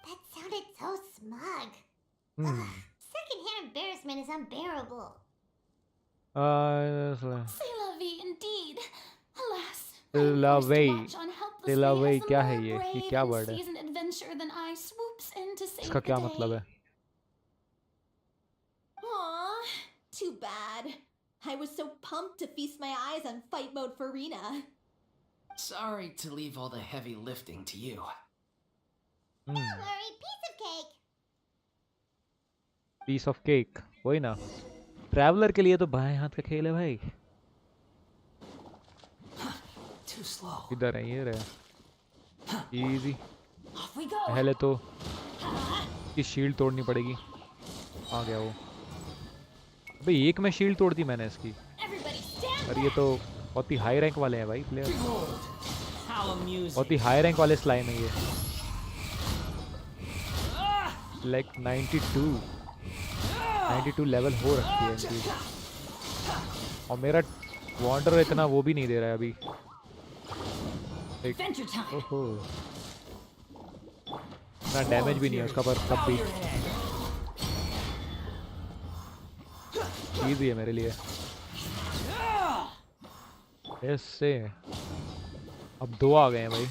That sounded so smug. Ugh, secondhand embarrassment is unbearable. C'est la vie indeed. Alas, C'est I'm la forced to vie. watch on helplessly C'est la vie, as a क्या more है ये brave क्या and word है, seasoned adventurer than I swoops in to save इसका the क्या day. मतलब है? Aw, too bad. I was so pumped to feast my eyes on fight mode Farina. Sorry to leave all the heavy lifting to you. Don't worry, piece of cake. Piece of cake, वही ना, traveller के लिए तो बाएं हाथ का खेल है भाई। Too slow. इधर है, ये रहे, इजी। Off we go. पहले तो इसकी शील्ड तोड़नी पड़ेगी। आ गया वो। भाई एक में शील्ड तोड़ दी मैंने इसकी, Everybody stand और ये तो बहुत ही हाई रैंक वाले हैं भाई player. Behold, how How amusing. बहुत ही हाई रैंक वाले स्लाइम है ये, लाइक 92 लेवल हो रखी है इनकी, और मेरा वॉन्डर इतना वो भी नहीं दे रहा है अभी। Adventure time. ओहो, इतना डैमेज भी नहीं है उसका, पर तब भी इजी है मेरे लिए। ऐसे अब 2 आ गए हैं भाई,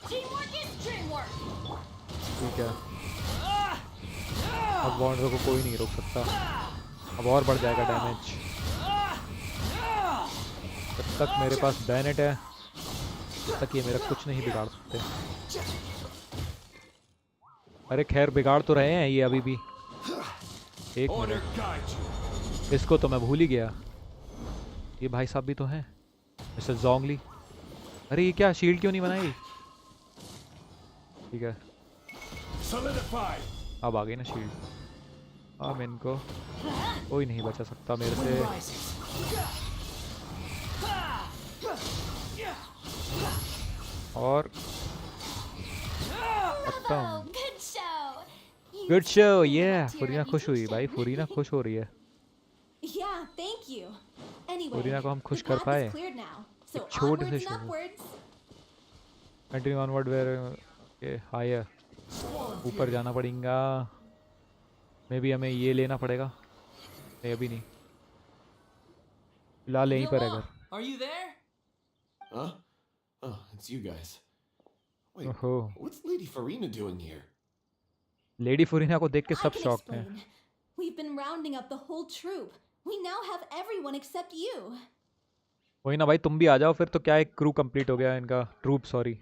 Teamwork is dreamwork. ठीक है। अब वॉन्डर को कोई नहीं रोक सकता, अब और बढ़ जाएगा डैमेज। जब तक मेरे पास बैनेट है तब तक ये मेरा कुछ नहीं बिगाड़ सकते। अरे खैर बिगाड़ तो रहे हैं ये अभी भी। एक मिनट, इसको तो मैं भूल ही गया, ये भाई साहब भी तो हैं, मिस्टर जोंगली। अरे ये क्या शील्ड क्यों नहीं बनाई? ठीक है, अब आ गई ना शील्ड। अब इनको कोई नहीं बचा सकता मेरे से। और खत्म। Good show. You good show, certainly ये lived to your फुरीना खुश हुई भाई, reputation. फुरीना खुश हो रही है। Yeah, thank you. Anyway, फुरीना को हम the खुश कर path पाए। is cleared now. So एक छोटे से onwards and शुरू। upwards. Continue onward where higher, ऊपर जाना पड़ेगा। मे भी हमें ये लेना पड़ेगा, नहीं अभी नहीं, फिलहाल यहीं पर है घर। Are you there? Huh? Oh, it's you guys. Wait, ओहो, what's Lady Farina doing here? Lady Furina को देख के I सब can शॉक हैं। explain. We've been rounding up the whole troop. We now have everyone except you. वही ना भाई, तुम भी आ जाओ फिर तो क्या, एक क्रू कंप्लीट हो गया इनका, troop sorry.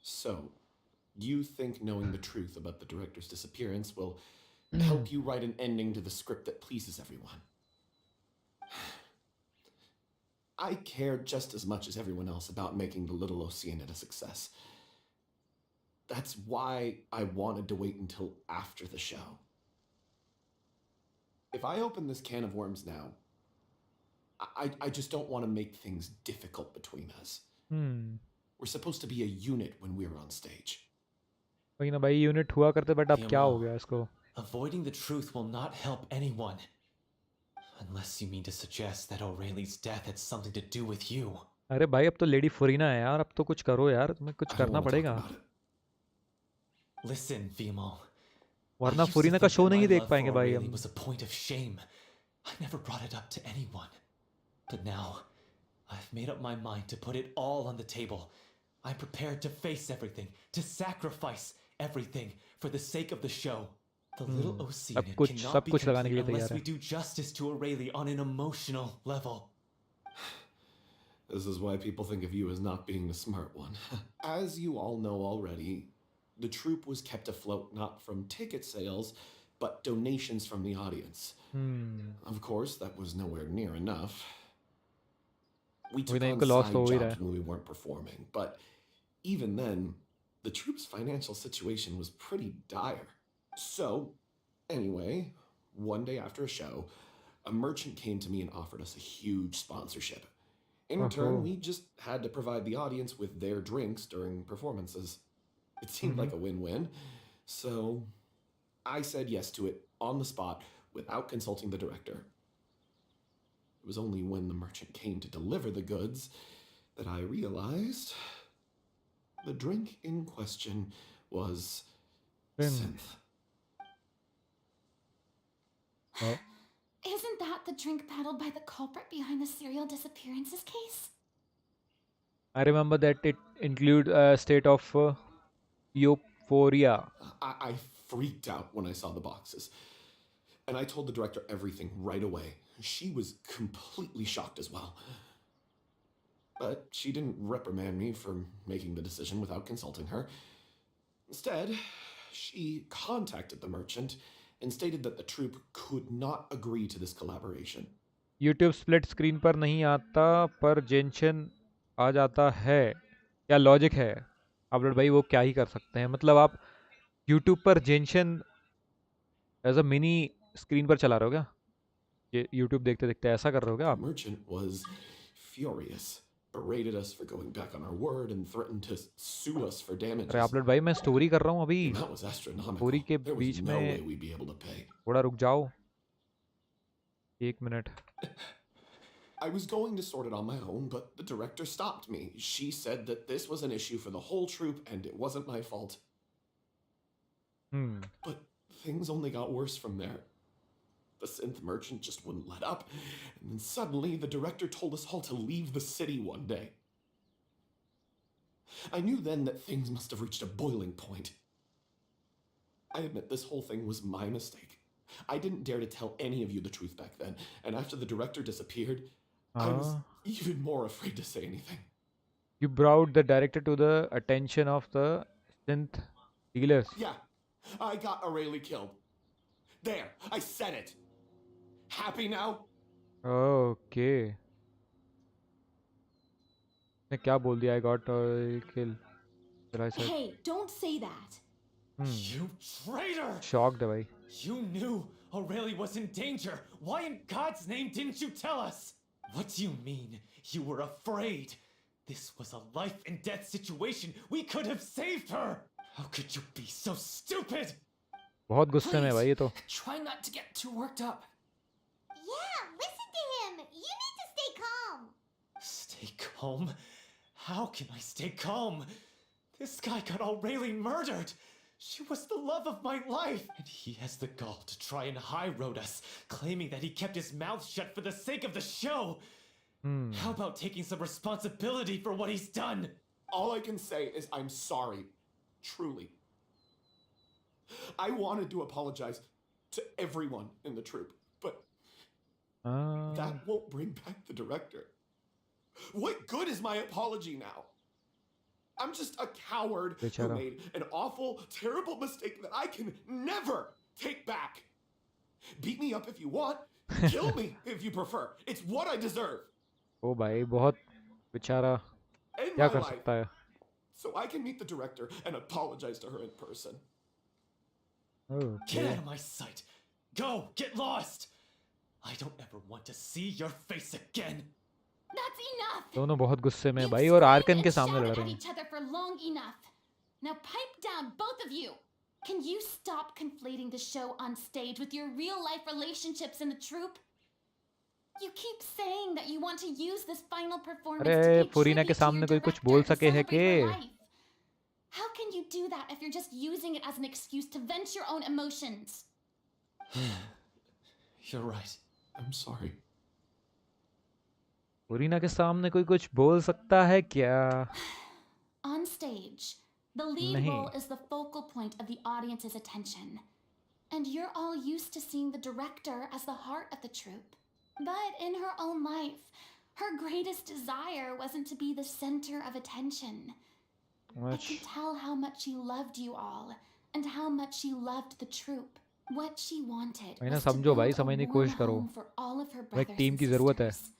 So, you think knowing the truth about the director's disappearance will help you write an ending to the script that pleases everyone? I care just as much as everyone else about making the Little Oceanid a success. That's why I wanted to wait until after the show. If I open this can of worms now, I just don't want to make things difficult between us. We're supposed to be a unit when we're on stage. वही ना भाई, unit हुआ करते, but अब क्या हो गया इसको? Avoiding the truth will not help anyone. Unless you mean to suggest that O'Reilly's death had something to do with you. अरे भाई अब तो लेडी फुरीना है यार, अब तो कुछ करो यार, तुम्हें कुछ I don't करना want to talk पड़ेगा, about it. Listen, Vimo. वरना I used to फुरीना का think शो that नहीं my देख love पाएंगे for भाई O'Reilly हम। was a point of shame. I never brought it up to anyone. But now, I've made up my mind to put it all on the table. I'm prepared to face everything, to sacrifice everything for the sake of the show. The Little Oceanid cannot सब be कुछ लगाने के लिए complete unless तैयार we है। do justice to O'Reilly on an emotional level. This is why people think of you as not being the smart one. As you all know already, the troupe was kept afloat not from ticket sales, but donations from the audience. Of course, that was nowhere near enough. We took नहीं, on इनको loss side तो हो ही रहा jobs है। when we weren't performing, but even then, the troupe's financial situation was pretty dire. So, anyway, one day after a show, a merchant came to me and offered us a huge sponsorship. In return, we just had to provide the audience with their drinks during performances. It seemed like a win-win, so I said yes to it on the spot without consulting the director. It was only when the merchant came to deliver the goods that I realized the drink in question was synth. Isn't that the drink peddled by the culprit behind the serial disappearances case? I remember that it include a state of euphoria. I freaked out when I saw the boxes. And I told the director everything right away. She was completely shocked as well. But she didn't reprimand me for making the decision without consulting her. Instead, she contacted the merchant and stated that the troupe could not agree to this collaboration. YouTube split screen पर नहीं आता पर जेंशन आ जाता है, क्या logic है? Upload भाई वो क्या ही कर सकते हैं, मतलब आप YouTube पर जेंशन एज अ मिनी स्क्रीन पर चला रहे हो क्या? ये YouTube देखते देखते ऐसा कर रहे हो क्या The आप? merchant was furious, berated us for going back on our word, and threatened to sue us for अरे damages. आपलेट भाई मैं स्टोरी कर रहा हूँ अभी. The amount was astronomical. Story के There was beach no way में we'd be able to pay. थोड़ा रुक जाओ. 1 minute. I was going to sort it on my own, but the director stopped me. She said that this was an issue for the whole troupe and it wasn't my fault. But things only got worse from there. The synth merchant just wouldn't let up, and then suddenly the director told us all to leave the city one day. I knew then that things must have reached a boiling point. I admit this whole thing was my mistake. I didn't dare to tell any of you the truth back then, and after the director disappeared, I was even more afraid to say anything. You brought the director to the attention of the synth dealers. Yeah, I got Aurelie killed. There, I said it. Happy now? Okay. ने क्या बोल दिया? I got kill. I said. Hey, don't say that. You traitor! Shocked है भाई. You knew Aurelie was in danger. Why in God's name didn't you tell us? What do you mean? You were afraid? This was a life and death situation. We could have saved her. How could you be so stupid? बहुत गुस्से में है भाई ये तो. Try not to get too worked up. Yeah, listen to him. You need to stay calm. Stay calm? How can I stay calm? This guy got Aurelie murdered. She was the love of my life. And he has the gall to try and high road us, claiming that he kept his mouth shut for the sake of the show. How about taking some responsibility for what he's done? All I can say is I'm sorry. Truly. I wanted to apologize to everyone in the troupe, but that won't bring back the director. What good is my apology now? I'm just a coward who made an awful, terrible mistake that I can never take back. Beat me up if you want. Kill me if you prefer. It's what I deserve. ओ भाई बहुत बेचारा क्या कर सकता है? So I can meet the director and apologize to her in person. Okay. Get out of my sight. Go, get lost. I don't ever want to see your face again. That's enough. दोनों बहुत गुस्से में You've भाई और Arkan screamed के and सामने लड़ shouted रहे at हैं. each other for long enough. Now pipe down, both of you. Can you stop conflating the show on stage with your real-life relationships in the troupe? You keep saying that you want to use this final performance to अरे pay फुरीना के tribute to your सामने कोई कुछ director बोल and सके है celebrate her के? life. How can you do that if you're just using it as an excuse to vent your own emotions? You're right. I'm sorry. फुरीना के सामने कोई कुछ बोल सकता है क्या? On stage, the lead नहीं. role is the focal point of the audience's attention. And you're all used to seeing the director as the heart of the troupe. But in her own life, her greatest desire wasn't to be the center of attention. I can tell how much she loved you all, and how much she loved the troupe. What she wanted भाई ना was to समझो भाई, build a समझने की warm कोशिश करो. home for all of her एक brothers team and की जरूरत है. sisters.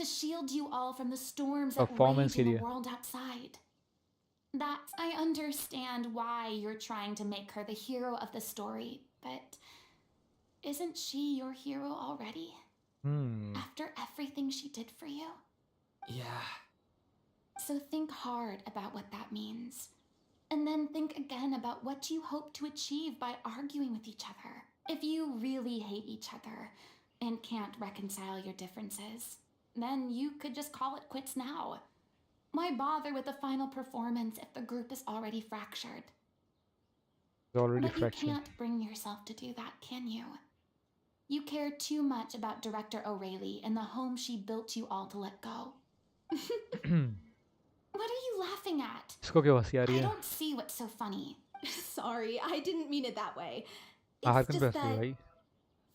To shield you all from the storms that Performance rage के in लिए. the world outside. That I understand why you're trying to make her the hero of the story, but isn't she your hero already? After everything she did for you? Yeah. So think hard about what that means. And then think again about what you hope to achieve by arguing with each other. If you really hate each other and can't reconcile your differences, then you could just call it quits now. Why bother with the final performance if the group is already fractured? It's already But fractured. you can't bring yourself to do that, can you? You care too much about Director Aurelie and the home she built you all to let go. What are you laughing at? इसको क्यों हंसी आ रही I है? don't see what's so funny. Sorry, I didn't mean it that way. हार्कन It's पे just हंसी है that भाई.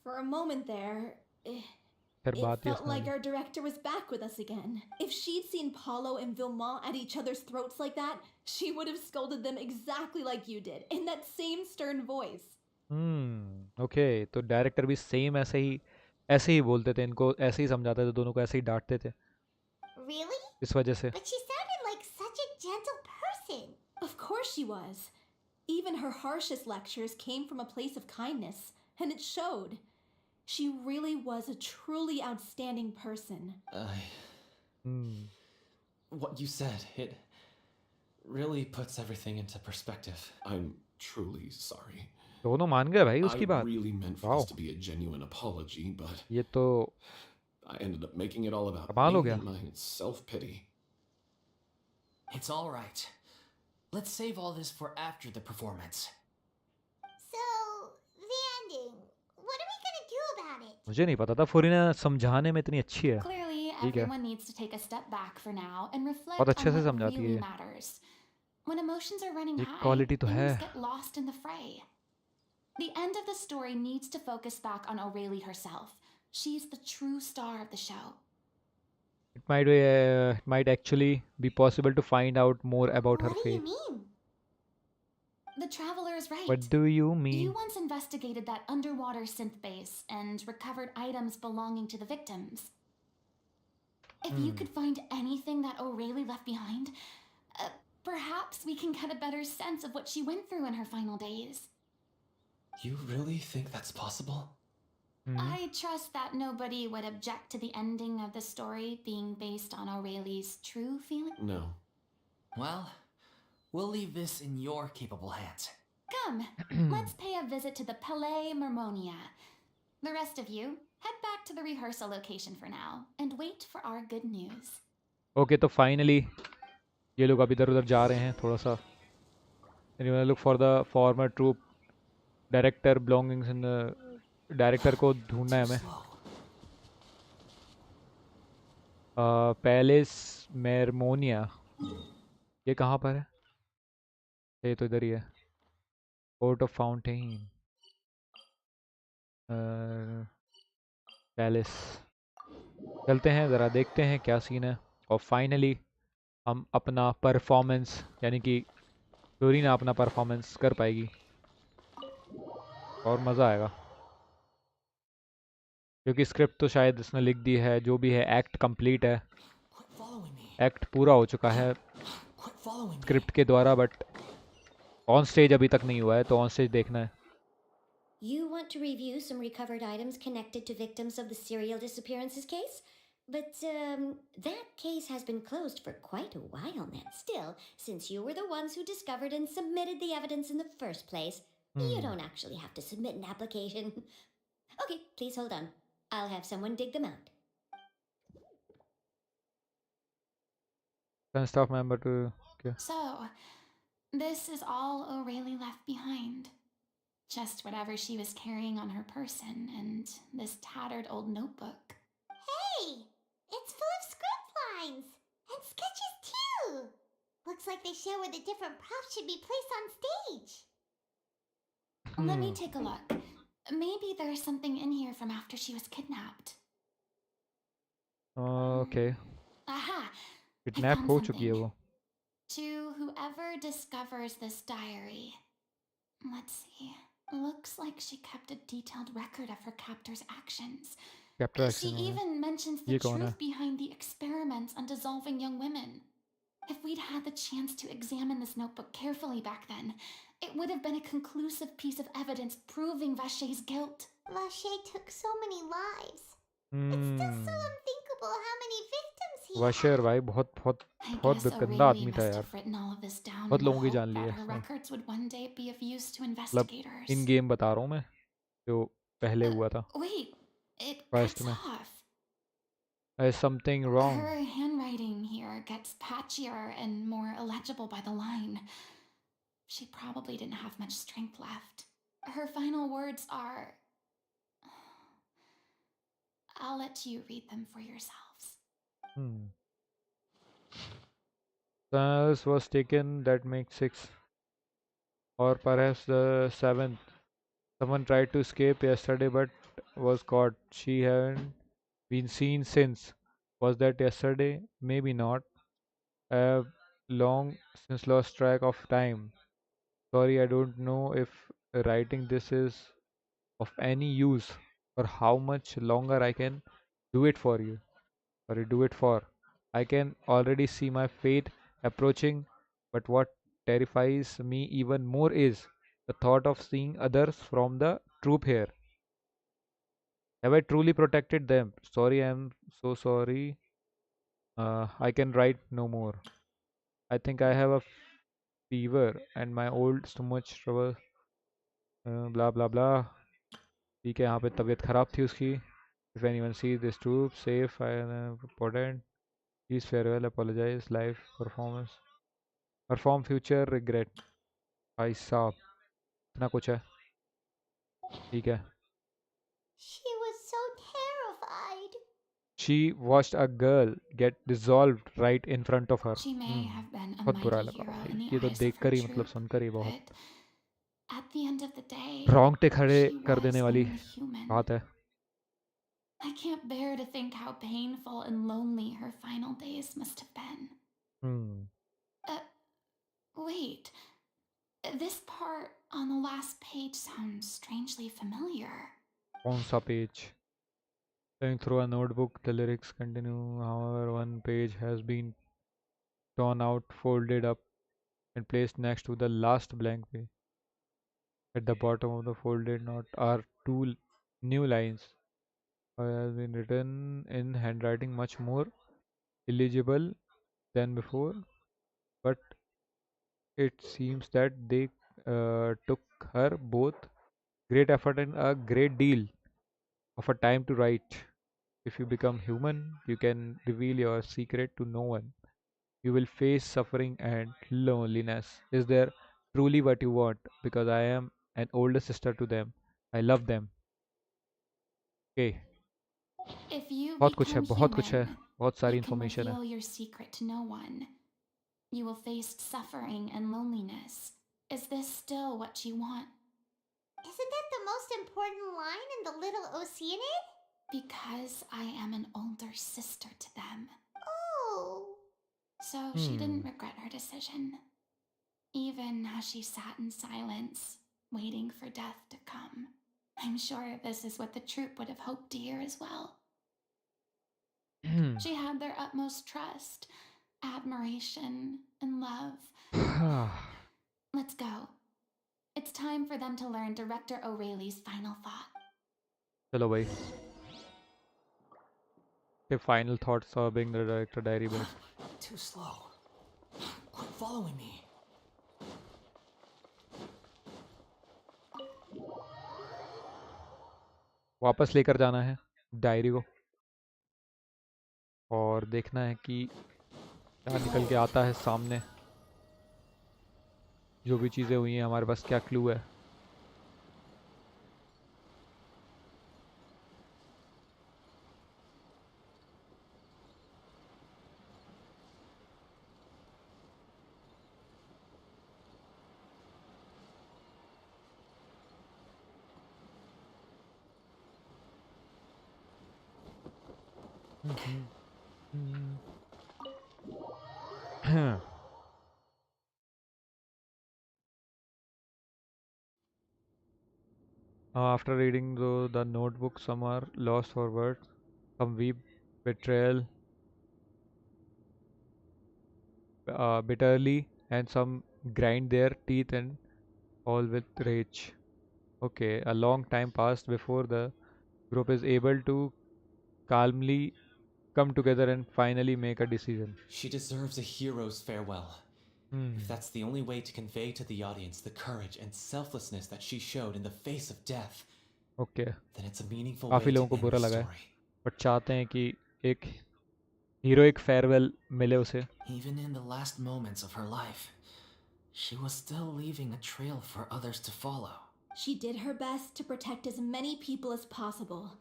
for a moment there, फिर it बात ही felt उसमें like आ our director was back with us again. If she'd seen Paulo and Villemont at each other's throats like that, she would have scolded them exactly like you did, in that same stern voice. Okay तो director भी same ऐसे ही बोलते थे इनको, ऐसे ही समझाते थे दोनों को, ऐसे ही डांटते थे Really? इस वजह से. But she sounded like such a gentle person. Of course she was. Even her harshest lectures came from a place of kindness, and it showed. She really was a truly outstanding person. Hmm. What you said, it really puts everything into perspective. I'm truly sorry. दोनों मान गए भाई I उसकी बात. really meant for wow, this to be a genuine apology, but ये तो I ended up making it all about कमाल हो me गया. and my self-pity. It's alright. Let's save all this for after the performance. So, the ending. What are we gonna do about it? मुझे नहीं पता था फुरीना समझाने में इतनी अच्छी है. Clearly, ठीक है. everyone needs to take a step back for now and बहुत reflect अच्छे on से what समझाती है really ये. matters. When emotions are running ये high, क्वालिटी तो है. things get lost in the fray. The end of the story needs to focus back on O'Reilly herself. She's the true star of the show. It might actually be possible to find out more about her What do you fate. mean? The Traveler is right. What do you You mean? once investigated that underwater synth base and recovered items belonging to the victims. If you could find anything that O'Reilly left behind, perhaps we can get a better sense of what she went through in her final days. You really think that's possible? I trust that nobody would object to the ending of the story being based on O'Reilly's true feelings. No. Well, we'll leave this in your capable hands. Come, let's pay a visit to the Palais Mermonia. The rest of you, head back to the rehearsal location for now and wait for our good news. Okay, तो finally ये लोग अब इधर उधर जा रहे हैं थोड़ा सा. And you wanna look for the former troupe director belongings in the director को ढूंढना है Too हमें. slow. पैलेस मेरमोनिया. ये कहाँ पर है? ये तो इधर ही है. Court of fountain. पैलेस. चलते हैं ज़रा देखते हैं क्या सीन है. और फाइनली हम अपना परफॉर्मेंस यानी कि फ्लोरीना अपना परफॉर्मेंस कर पाएगी और मज़ा आएगा क्योंकि स्क्रिप्ट तो शायद इसने लिख दी है. जो भी है एक्ट कंप्लीट है. Quit following me. एक्ट पूरा हो चुका है Quit following me. स्क्रिप्ट के द्वारा. बट ऑन स्टेज अभी तक नहीं हुआ है तो ऑन स्टेज देखना है. You want to review some recovered items connected to victims of the serial disappearances case? But, that case has been closed for quite a while now. Still, since you were the ones who discovered and submitted the evidence in the first place, you don't actually have to submit an application. Okay, please hold on. I'll have someone dig them out. Staff member two. So, this is all O'Reilly left behind. Just whatever she was carrying on her person and this tattered old notebook. Hey! It's full of script lines! And sketches too! Looks like they show where the different props should be placed on stage. Let me take a look. Maybe there's something in here from after she was kidnapped. Okay. Aha! Kidnap found हो चुकी है something. वो. To whoever discovers this diary. Let's see. Looks like she kept a detailed record of her captor's actions. कैप्टर She action. even mentions the ये कौन है? truth behind the experiments on dissolving young women. If we'd had the chance to examine this notebook carefully back then, it would have been a conclusive piece of evidence proving Vacher's guilt. Vacher took so many lives. It's still so unthinkable how many victims he washer had. भाई बहुत बहुत I बहुत guess गंदा O'Reilly आदमी था must यार. have written all of this down बहुत in the लोगों की hope जान ली that है. her records would one day be of use to मतलब investigators. इन गेम बता रहा हूँ मैं जो पहले हुआ था. Wait, it First cuts में. off. There's something wrong. Her handwriting here gets patchier and more illegible by the line. She probably didn't have much strength left. Her final words are... I'll let you read them for yourselves. This was taken. That makes 6, or perhaps the 7th. Someone tried to escape yesterday but was caught. She hadn't been seen since. Was that yesterday? Maybe not. I have long since lost track of time. Sorry, I don't know if writing this is of any use or how much longer I can do it for you. Sorry, do it for. I can already see my fate approaching, but what terrifies me even more is the thought of seeing others from the troop here. Have I truly protected them? Sorry, I am so sorry. I can write no more. I think I have a fever and my old stomach trouble. Blah blah blah. ठीक है, यहाँ पे तबीयत ख़राब थी उसकी. If anyone sees this troop, safe and important, please farewell, apologize, live performance, perform future regret. भाई साहब इतना कुछ है. ठीक है. She was so terrified. She watched a girl get dissolved right in front of her. She may have been a बहुत बुरा mighty लगा hero भाई. in the ये तो eyes of her देखकर ही मतलब troop, सुनकर ही बहुत but at the end of the day, रोंगटे खड़े she कर देने was वाली only human. बात है. I can't bear to think how painful and lonely her final days must have been. Hmm. Wait. This part on the last page sounds strangely familiar. कौन सा page? Going through a notebook, the lyrics continue. However, one page has been torn out, folded up, and placed next to the last blank page. At the bottom of the folded note are two new lines. Has been written in handwriting much more illegible than before, but it seems that they took her both great effort and a great deal of a time to write. If you become human, you can reveal your secret to no one. You will face suffering and loneliness. Is there truly what you want? Because I am an older sister to them. I love them. Okay. If you बहुत कुछ है, become बहुत कुछ है, human, बहुत you सारी can information है. reveal your secret to no one. You will face suffering and loneliness. Is this still what you want? Isn't that the most important line in the Little Oceanid? Because I am an older sister to them. Oh. So she didn't regret her decision. Even as she sat in silence, waiting for death to come. I'm sure this is what the troop would have hoped to hear as well. She had their utmost trust, admiration, and love. Let's go. It's time for them to learn Director O'Reilly's final thought. चलो भाई. The final thoughts are being the director diary best. Too slow. Quit following me. वापस लेकर जाना है diary को और देखना है कि क्या निकल के आता है सामने. जो भी चीज़ें हुई हैं हमारे पास क्या क्लू है. After reading the notebook, some are lost for words, some weep betrayal bitterly, and some grind their teeth and all with rage. Okay, a long time passed before the group is able to calmly come together and finally make a decision. She deserves a hero's farewell. If that's the only way to convey to the audience the courage and selflessness that she showed in the face of death, Okay, then it's a meaningful काफ़ी way to लोगों को end बुरा the लगा है, story. But चाहते हैं कि एक हीरोइक फेयरवेल मिले उसे. Even in the last moments of her life, she was still leaving a trail for others to follow. She did her best to protect as many people as possible,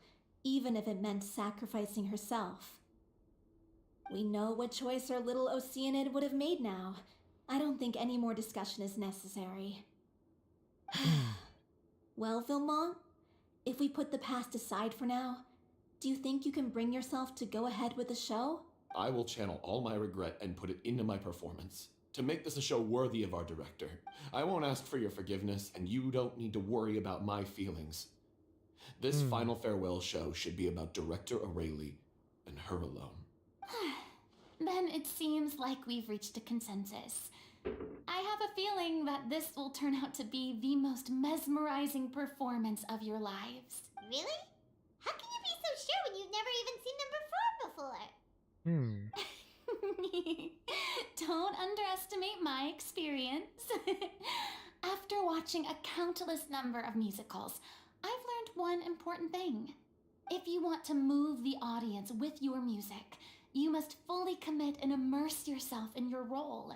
even if it meant sacrificing herself. We know what choice our little Oceanid would have made now. I don't think any more discussion is necessary. Well, Vilmont, if we put the past aside for now, do you think you can bring yourself to go ahead with the show? I will channel all my regret and put it into my performance to make this a show worthy of our director. I won't ask for your forgiveness, and you don't need to worry about my feelings. This final farewell show should be about Director O'Reilly and her alone. Then it seems like we've reached a consensus. I have a feeling that this will turn out to be the most mesmerizing performance of your lives. Really? How can you be so sure when you've never even seen them perform before? Don't underestimate my experience. After watching a countless number of musicals, I've learned one important thing. If you want to move the audience with your music, you must fully commit and immerse yourself in your role,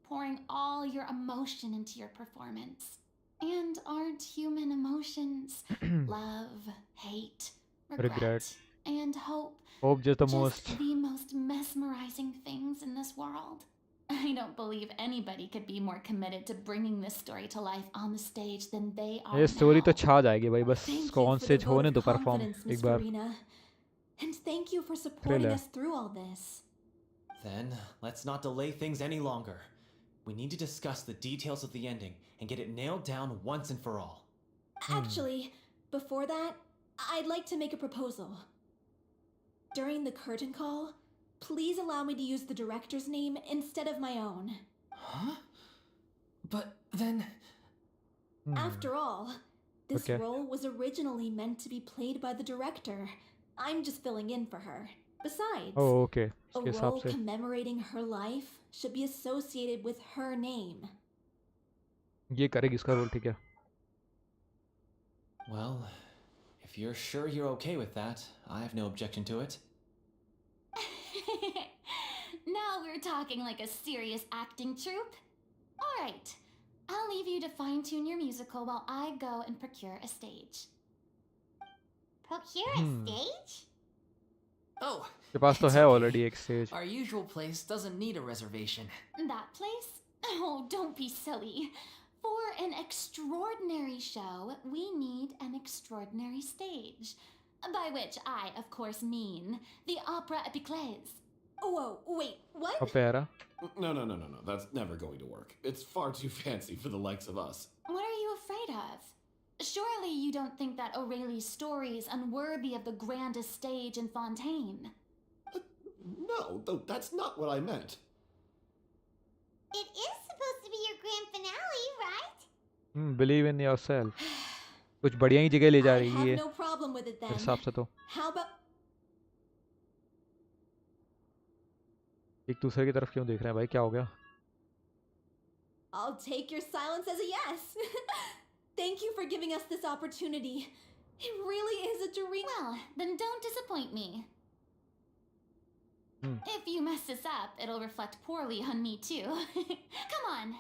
pouring all your emotion into your performance. And aren't human emotions love, hate, Regret. regret, and hope Hope just the just most. the most mesmerizing things in this world? I don't believe anybody could be more committed to bringing this story to life on the stage than they are ये story तो now. छा जाएगी भाई, बस Thank you कौन for से the vote होने of दो परफॉर्म confidence, एक Miss bar. Farina. And thank you for supporting Thriller. us through all this. Then, let's not delay things any longer. We need to discuss the details of the ending and get it nailed down once and for all. Actually, before that, I'd like to make a proposal. During the curtain call, please allow me to use the director's name instead of my own. Huh? But then. After all, this Okay. role was originally meant to be played by the director. I'm just filling in for her. Besides, Oh, okay. a इसके हिसाब role से. commemorating her life should be associated with her name. ये करेगी इसका role, ठीक है. Well, if you're sure you're okay with that, I have no objection to it. Now we're talking like a serious acting troupe. Alright, I'll leave you to fine-tune your musical while I go and procure a stage. Procure a stage? Oh, के पास तो it's है okay. Already एक stage. Our usual place doesn't need a reservation. That place? Oh, don't be silly. For an extraordinary show, we need an extraordinary stage. By which I, of course, mean the Opera Epiclese. Whoa, wait, what? Opera. No. That's never going to work. It's far too fancy for the likes of us. What are you afraid of? Surely you don't think that Aurelie's story is unworthy of the grandest stage in Fontaine. No, that's not what I meant. It is supposed to be your grand finale, right? Believe in yourself. कुछ बढ़िया ही जगह ले जा I रही have है no problem with it मेरे then. हिसाब से तो. How about एक दूसरे की तरफ क्यों देख रहे हैं भाई, क्या हो गया? I'll take your silence as a yes. Thank you for giving us this opportunity. It really is a dream. Well, then don't disappoint me. If you mess this up, it'll reflect poorly on me too. Come on.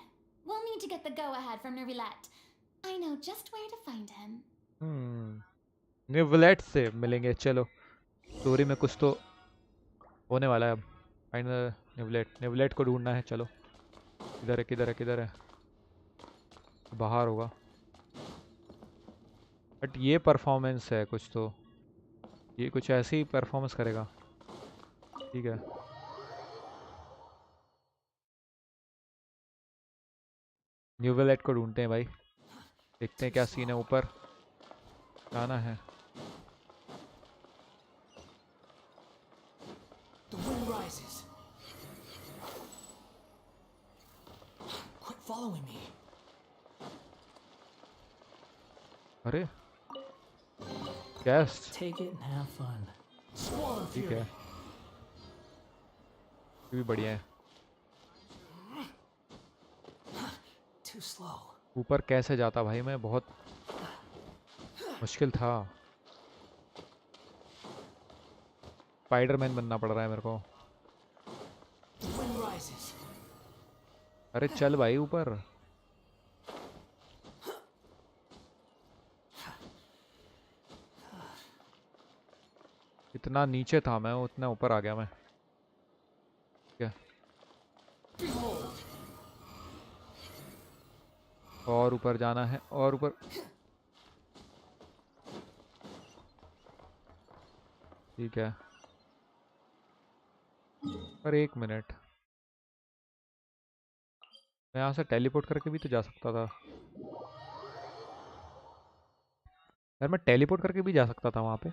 We'll need to get the go-ahead from Nervilette. I know just where to find him. निवलेट से मिलेंगे, चलो. Story में कुछ तो होने वाला है अब. फाइनल निवलेट को ढूंढना है, चलो. किधर है? बाहर होगा. बट ये परफॉर्मेंस है कुछ तो. ये कुछ ऐसी परफॉर्मेंस करेगा, ठीक है. न्यूवेलेट को ढूंढते हैं भाई. देखते हैं क्या सीन है. ऊपर जाना है. The wind rises. Quit following me. अरे guest, Take it and have fun. Squall and ठीक fury. है. ये भी बढ़िया है. Too slow. ऊपर कैसे जाता भाई मैं, बहुत मुश्किल था. स्पाइडरमैन बनना पड़ रहा है मेरे को. The wind rises. अरे चल भाई ऊपर. इतना नीचे था मैं, उतना ऊपर आ गया मैं. क्या? Behold. और ऊपर जाना है, और ऊपर. ठीक है. पर एक मिनट, मैं यहाँ से टेलीपोर्ट करके भी तो जा सकता था यार. मैं टेलीपोर्ट करके भी जा सकता था वहाँ पे.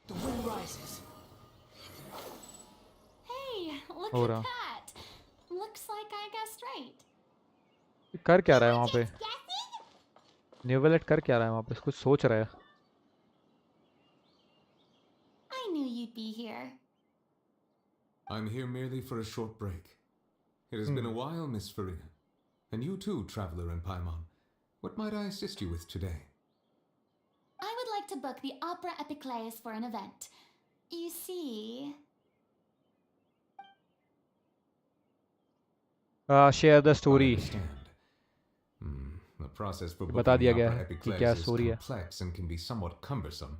The wind rises. Hey, look हो at रहा. that. Looks like I guessed right. कर क्या रहा है वहाँ पे? Just guessing? न्यूवेलेट कर क्या रहा है वहाँ पे? कुछ सोच रहा है. I knew you'd be here. I'm here merely for a short break. It has been a while, Miss Farina. And you too, Traveler and Paimon. What might I assist you with today? I would like to book the Opera Epiclese for an event. You see... share the I story understand. The process for बता booking the दिया गया Opera है कि Epiclese क्या is story है. complex and can be somewhat cumbersome.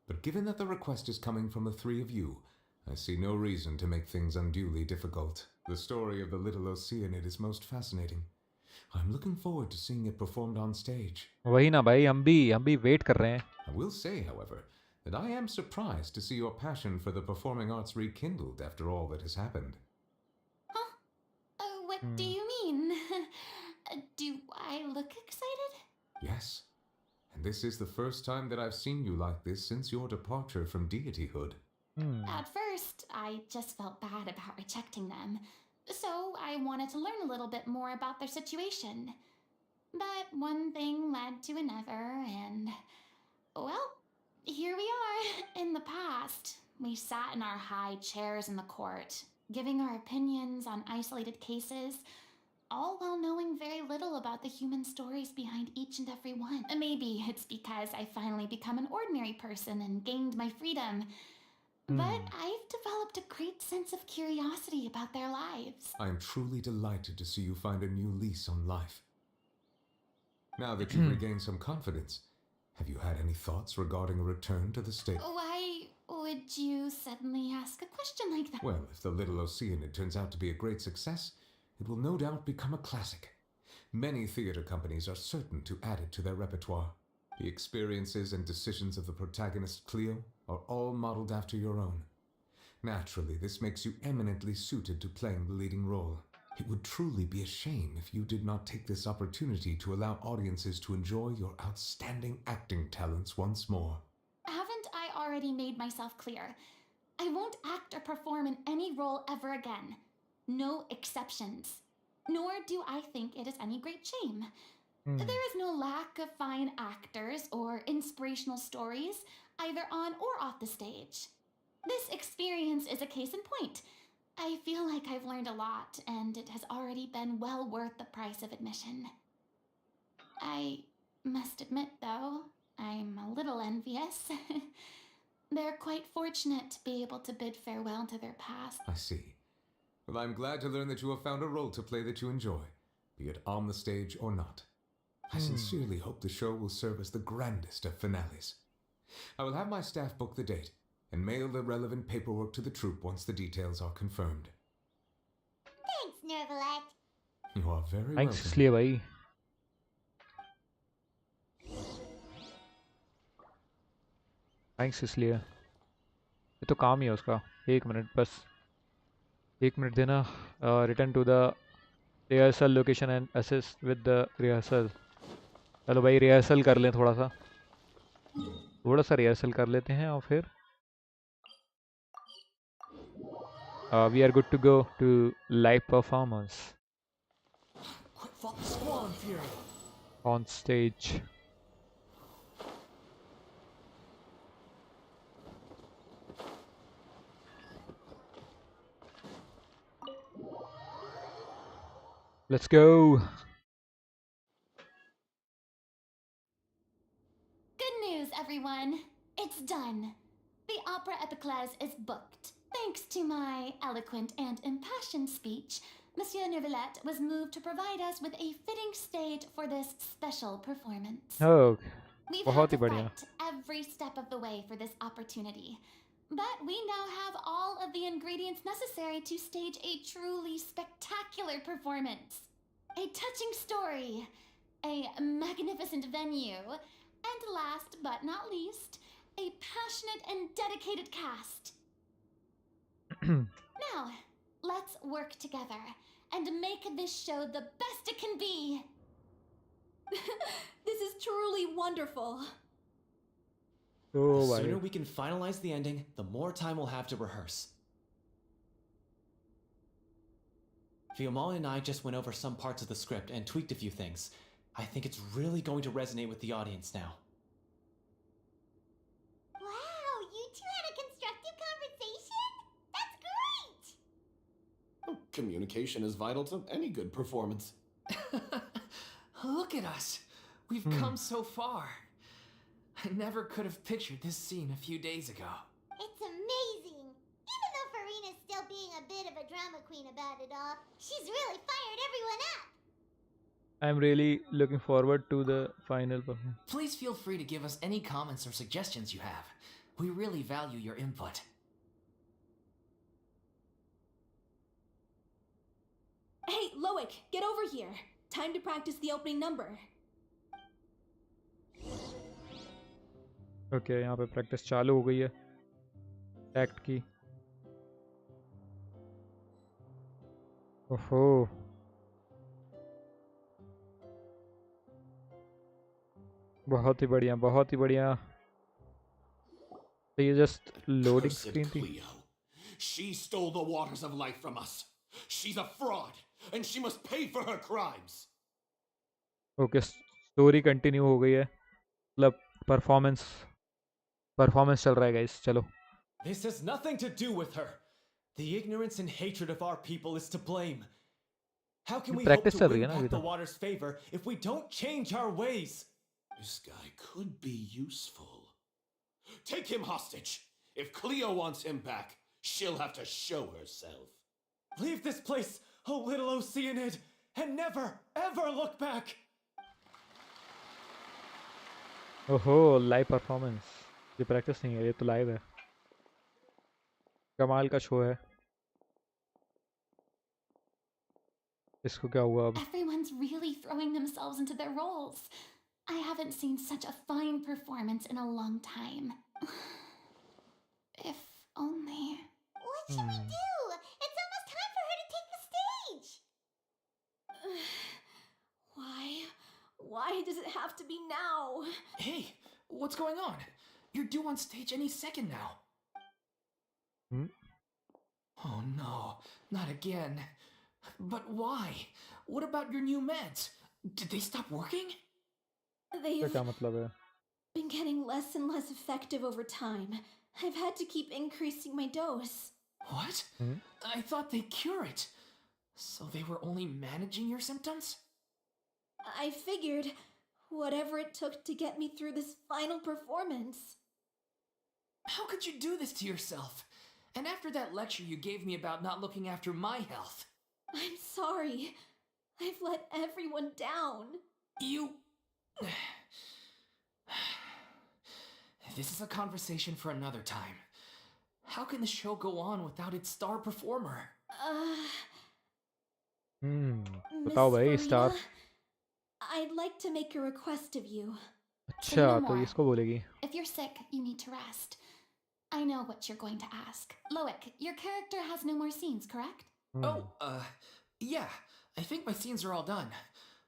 But given that the request is coming from the three of you, I see no reason to make things unduly difficult. The story of the little Oceanid is most fascinating. I'm looking forward to seeing it performed on stage. वही ना भाई, हम भी wait कर रहे हैं. I will say, however, that I am surprised to see your passion for the performing arts rekindled after all that has happened. Huh? What do you mean? Do I look excited? Yes, and this is the first time that I've seen you like this since your departure from deityhood. At first, I just felt bad about rejecting them, so I wanted to learn a little bit more about their situation. But one thing led to another, and... well, here we are. In the past, we sat in our high chairs in the court, giving our opinions on isolated cases, all while knowing very little about the human stories behind each and every one. Maybe it's because I finally become an ordinary person and gained my freedom, but I've developed a great sense of curiosity about their lives. I am truly delighted to see you find a new lease on life. Now that you've regained some confidence, have you had any thoughts regarding a return to the state? Why would you suddenly ask a question like that? Well, if the Little Oceanid turns out to be a great success, it will no doubt become a classic. Many theater companies are certain to add it to their repertoire. The experiences and decisions of the protagonist Cleo are all modeled after your own. Naturally, this makes you eminently suited to playing the leading role. It would truly be a shame if you did not take this opportunity to allow audiences to enjoy your outstanding acting talents once more. Haven't I already made myself clear? I won't act or perform in any role ever again. No exceptions. Nor do I think it is any great shame. There is no lack of fine actors or inspirational stories, either on or off the stage. This experience is a case in point. I feel like I've learned a lot, and it has already been well worth the price of admission. I must admit, though, I'm a little envious. They're quite fortunate to be able to bid farewell to their past. I see. Well, I'm glad to learn that you have found a role to play that you enjoy, be it on the stage or not. I sincerely hope the show will serve as the grandest of finales. I will have my staff book the date and mail the relevant paperwork to the troupe once the details are confirmed. Thanks, Nervalet. You are very thanks welcome. इसलिए भाई. Thanks इसलिए. ये तो काम ही है उसका. 1 minute बस. 1 minute देना. Return to the rehearsal location and assist with the rehearsal. चलो भाई रिहर्सल कर लें थोड़ा सा रिहर्सल कर लेते हैं और फिर we are good to go to live performance on stage. Let's go. Good news, everyone. It's done. The Opera Epiclese is booked. Thanks to my eloquent and impassioned speech, Monsieur Neuvillette was moved to provide us with a fitting stage for this special performance. Oh, We've बहुत had he to बढ़िया. fight every step of the way for this opportunity. But we now have all of the ingredients necessary to stage a truly spectacular performance. A touching story, a magnificent venue, and last but not least, a passionate and dedicated cast. Now, let's work together and make this show the best it can be. This is truly wonderful. The Oh sooner भाई. we can finalize the ending, the more time we'll have to rehearse. Fiamal and I just went over some parts of the script and tweaked a few things. I think it's really going to resonate with the audience now. Wow, you two had a constructive conversation? That's great! Communication is vital to any good performance. Look at us. We've come so far. I never could have pictured this scene a few days ago. It's amazing. Even though Farina's still being a bit of a drama queen about it all, she's really fired everyone up. I'm really looking forward to the final performance. Please feel free to give us any comments or suggestions you have. We really value your input. Hey, Loic, get over here. Time to practice the opening number. Okay यहाँ पे practice चालू हो गई है act की। ओहो बहुत ही बढ़िया, बहुत ही बढ़िया। तो ये जस्ट लोडिंग Cursed स्क्रीन थी। Cleo. She stole the waters of life from us. She's a fraud, and she must pay for her crimes. Okay story continue हो गई है, मतलब परफॉर्मेंस चल रहा है गाइस, चलो। This has nothing to do with her. The ignorance and hatred of our people is to blame. How can we hope practice to चल रही win है ना अभी back the तो। water's favor if we don't change our ways? This guy could be useful. Take him hostage. If Cleo wants him back, she'll have to show herself. Leave this place, O little Oceanid, and never, ever look back! ओहो live performance, ये practice नहीं है, ये तो live है। कमाल का show है। इसको क्या हुआ अब? Everyone's really throwing themselves into their roles. I haven't seen such a fine performance in a long time. If only. What should we do? It's almost time for her to take the stage. Why does it have to be now? Hey, what's going on? You're due on stage any second now. Oh no, not again. But why? What about your new meds? Did they stop working? They've क्या मतलब है? been getting less and less effective over time. I've had to keep increasing my dose. What? I thought they cure it. So they were only managing your symptoms? I figured whatever it took to get me through this final performance. How could you do this to yourself? And after that lecture you gave me about not looking after my health. I'm sorry. I've let everyone down. You... This is a conversation for another time. How can the show go on without its star performer? बताओ भाई Miss star. Farina, I'd like to make a request of you. अच्छा no तो more. इसको बोलेगी। If you're sick, you need to rest. I know what you're going to ask. Loic, your character has no more scenes, correct? Oh, yeah. I think my scenes are all done.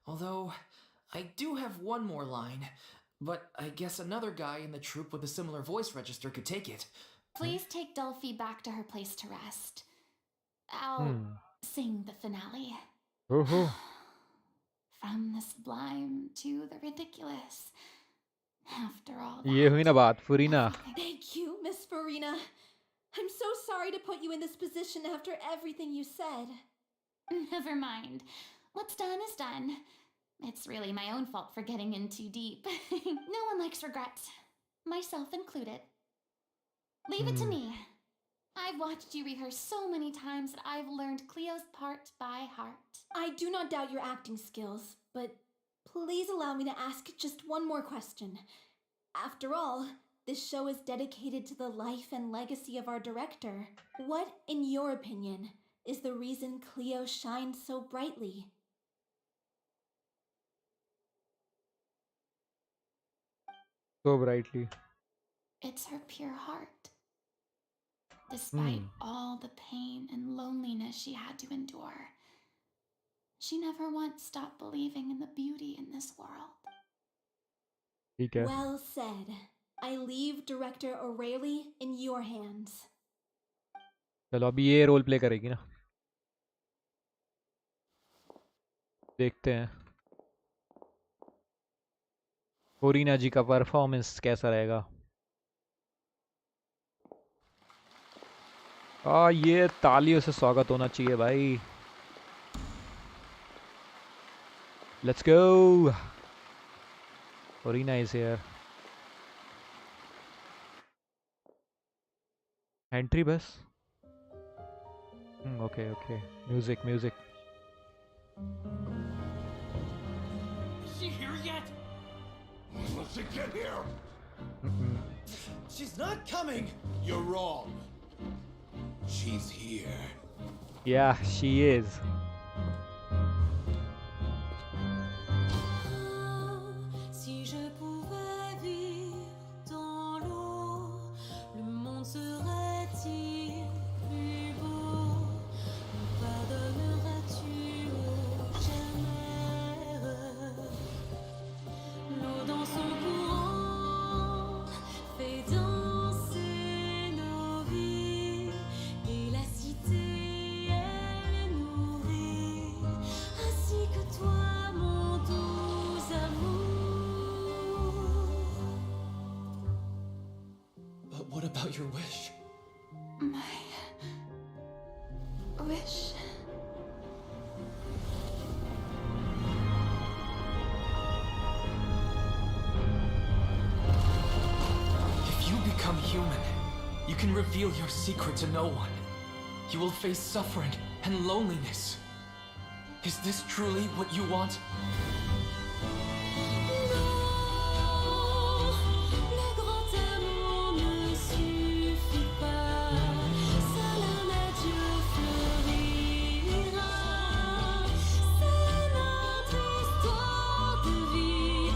Although, I do have one more line. But I guess another guy in the troupe with a similar voice register could take it. Please take Delphi back to her place to rest. I'll sing the finale. ओहो From the sublime to the ridiculous. After all ये हुई ना बात फुरीना। everything- Thank you, Miss Farina. I'm so sorry to put you in this position after everything you said. Never mind. What's done is done. It's really my own fault for getting in too deep. No one likes regrets, myself included. Leave it to me. I've watched you rehearse so many times that I've learned Cleo's part by heart. I do not doubt your acting skills, but please allow me to ask just one more question. After all, this show is dedicated to the life and legacy of our director. What, in your opinion, is the reason Cleo shines so brightly? So brightly. It's her pure heart. Despite all the pain and loneliness she had to endure, she never once stopped believing in the beauty in this world. ठीक है। Well said. I leave Director O'Reilly in your hands. चलो अभी ये role play करेगी ना, देखते हैं फुरीना जी का परफॉर्मेंस कैसा रहेगा। ये तालियों से स्वागत होना चाहिए भाई। Let's go. Arena is here. Entry bus. Okay, okay. Music, music. Is she here yet? Let's get here. She's not coming! You're wrong. She's here. Yeah, she is. Si je pouvais vivre dans l'eau, le monde serait-il plus beau? Me pardonneras-tu, ô chère mère? L'eau dans son courant fait danser nos vies, et la cité elle est nourrie, ainsi que toi, mon doux amour. But what about your wish? My wish. If you become human, you can reveal your secret to no one. You will face suffering and loneliness. Is this truly what you want? Le grand amour ne suffit pas, seul un adieu fleurira. C'est notre histoire de vie,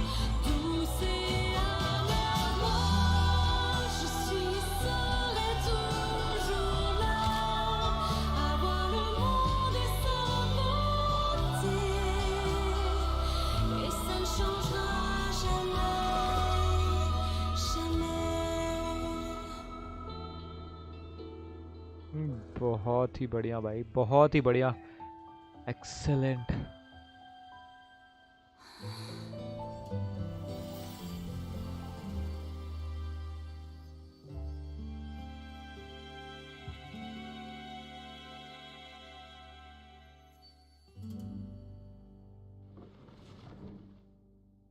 douce et amère. Moi, je serai toujours là, à voir le monde et sa beauté, et ça ne changera jamais, jamais. बहुत ही बढ़िया भाई, बहुत ही बढ़िया. Excellent.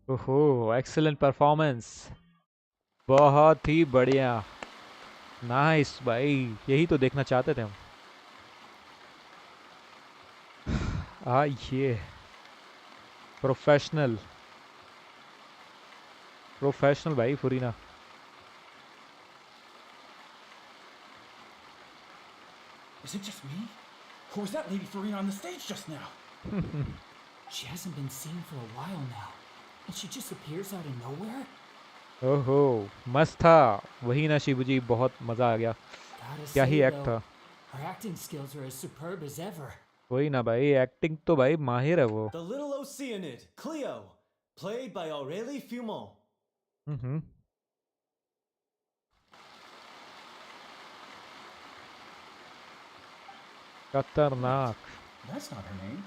ओहो, excellent performance. बहुत ही बढ़िया. Nice भाई, यही तो देखना चाहते थे हम. ये प्रोफेशनल, प्रोफेशनल भाई फुरीना. Is it just me? Or was that Lady Farina on the stage just now? She hasn't been seen for a while now, and she just appears out of nowhere? ओहो, मस्त था. वही ना शिबू जी, बहुत मजा आ गया. Gotta क्या ही say, एक्ट though, था. her acting skills are as superb as ever. वही ना भाई, एक्टिंग तो भाई माहिर है वो. The little Oceanid, Cleo, played by Aurélie Fumont. हम्म. खतरनाक. That's not her name.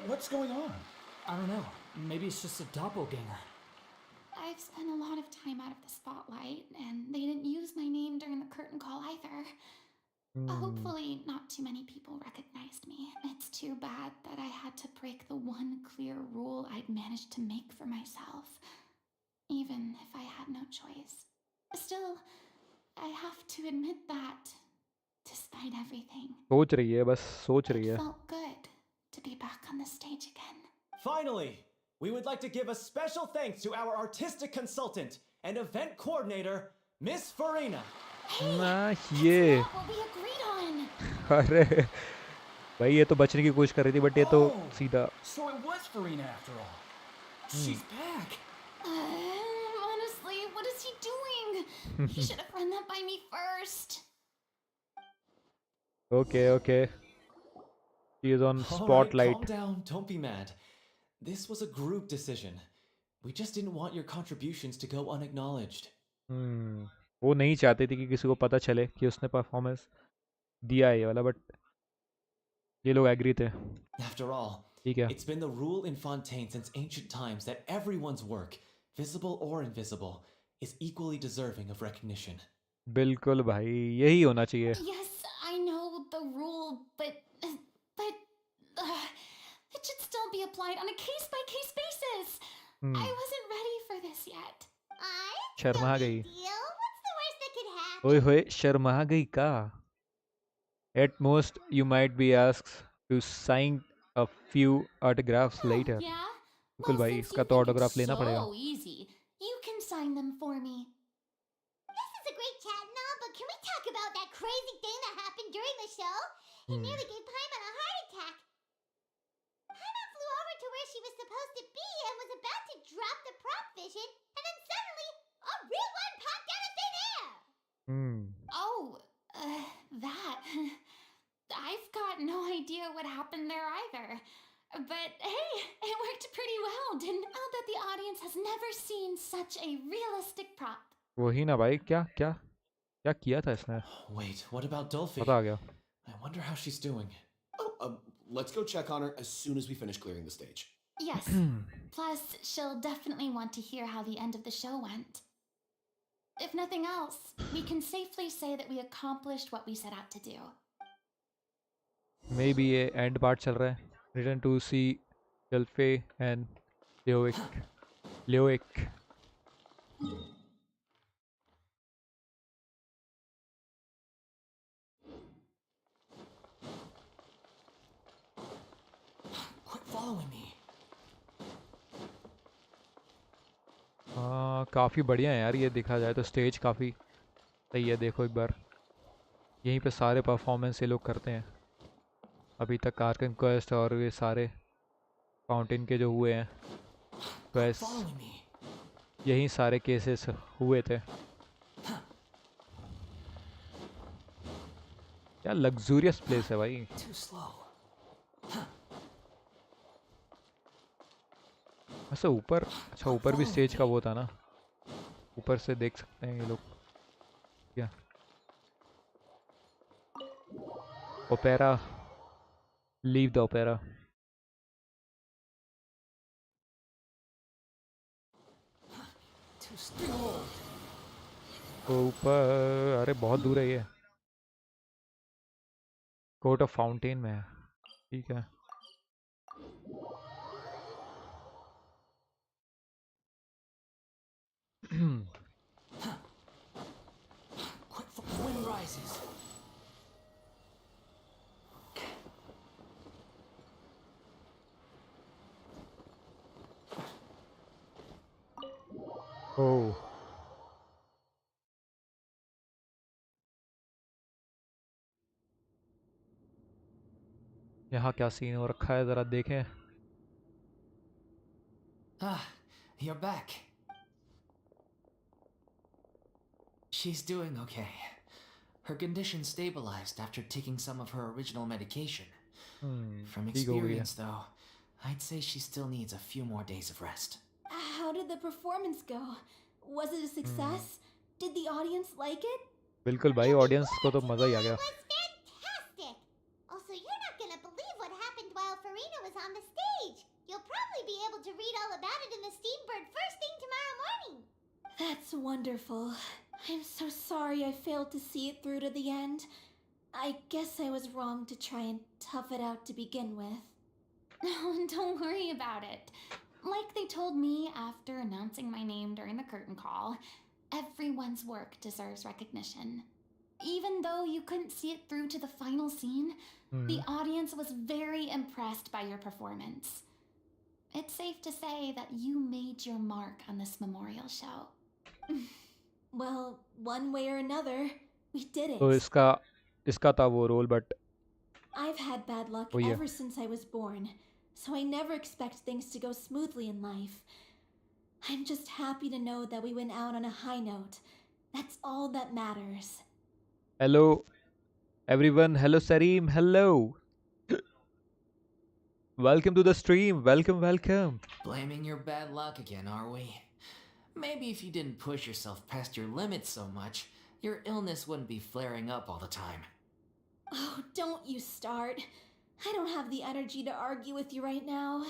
What's going on? I don't know. Maybe it's just a doppelganger. I've spent a lot of time out of the spotlight, and they didn't use my name during the curtain call either. Hopefully, not too many people recognized me. It's too bad that I had to break the one clear rule I'd managed to make for myself, even if I had no choice. Still, I have to admit that, despite everything, सोच रही है, बस सोच रही it है. felt good to be back on the stage again. Finally, we would like to give a special thanks to our artistic consultant and event coordinator, Miss Farina. ना That's ये, not what we agreed on. अरे भाई ये तो बचने की कोशिश कर रही थी, बट ये तो Oh, सीधा. So it was Farina after all. She's back. Honestly, what is he doing? He should have run that by me first. Okay, okay. She is on All right, spotlight. calm down. Don't be mad. This was a group decision. We just didn't want your contributions to go unacknowledged. वो नहीं चाहती थी कि किसी को पता चले कि उसने परफॉर्मेंस दिया है ये वाला, बट ये लोग एग्री थे. After all, ठीक है. it's been the rule in Fontaine since ancient times that everyone's work, visible or invisible, is equally deserving of recognition. बिल्कुल भाई, यही होना चाहिए. Yes, I know the rule, but It should still be applied on a case-by-case basis. I wasn't ready for this yet. Sharma गई. Deal? What's the worst that could happen? ओए होए शर्मा गई का. At most you might be asked to sign a few autographs later. Yeah? बिल्कुल Well, भाई since इसका you तो think autograph it's लेना पड़ेगा. so easy, you can sign them for me. This is a great chat and all, but can we talk about that crazy thing that happened during the show? He nearly gave Paimon a heart attack. Paimon flew over to where she was supposed to be and was about to drop the prop vision, and then suddenly, a real one popped out of thin air! Oh, that. I've got no idea what happened there either. But hey, it worked pretty well, didn't it? I'll bet the audience has never seen such a realistic prop. वही ना भाई क्या क्या क्या किया था इसने. Wait, what about Dolphy? पता आ गया. I wonder how she's doing. Oh, let's go check on her as soon as we finish clearing the stage. Yes. Plus, she'll definitely want to hear how the end of the show went. If nothing else, we can safely say that we accomplished what we set out to do. Maybe ये end part चल रहा है. Return to see Delphi and Leoic. Quit following me. हाँ काफ़ी बढ़िया है यार ये देखा जाए तो स्टेज काफ़ी सही है. देखो एक बार यहीं पे सारे परफॉर्मेंस ये लोग करते हैं. अभी तक आर्कन क्वेस्ट और ये सारे फाउंटेन के जो हुए हैं क्वेस्ट यही सारे केसेस हुए थे. क्या लग्जूरियस प्लेस है भाई. वैसे ऊपर अच्छा ऊपर भी स्टेज का वो था ना. ऊपर से देख सकते हैं ये लोग. क्या ओपेरा लीव द ओपेरा. ऊपर अरे बहुत दूर है ये. कोर्ट ऑफ फाउंटेन में है. ठीक है. Wind rises. ओह यहाँ क्या सीन हो रखा है ज़रा देखें. Ah, you're back. She's doing okay. Her condition stabilized after taking some of her original medication. From ठीक हो गई है. experience, though, I'd say she still needs a few more days of rest. How did the performance go? Was it a success? Did the audience like it? बिल्कुल भाई audience को तो मज़ा ही आ गया. Fantastic! Also, you're not gonna believe what happened while Farina was on the stage. You'll probably be able to read all about it in the Steambird first thing tomorrow morning. That's wonderful. I'm so sorry I failed to see it through to the end. I guess I was wrong to try and tough it out to begin with. No, don't worry about it. Like they told me after announcing my name during the curtain call, everyone's work deserves recognition. Even though you couldn't see it through to the final scene, the audience was very impressed by your performance. It's safe to say that you made your mark on this memorial show. Well, one way or another, we did it. तो इसका था वो role but I've had bad luck ever since I was born, so I never expect things to go smoothly in life. I'm just happy to know that we went out on a high note. That's all that matters. Hello everyone. Hello Sareem. Hello. Welcome to the stream. Welcome. Blaming your bad luck again, are we? Maybe if you didn't push yourself past your limits so much, your illness wouldn't be flaring up all the time. Oh, don't you start. I don't have the energy to argue with you right now.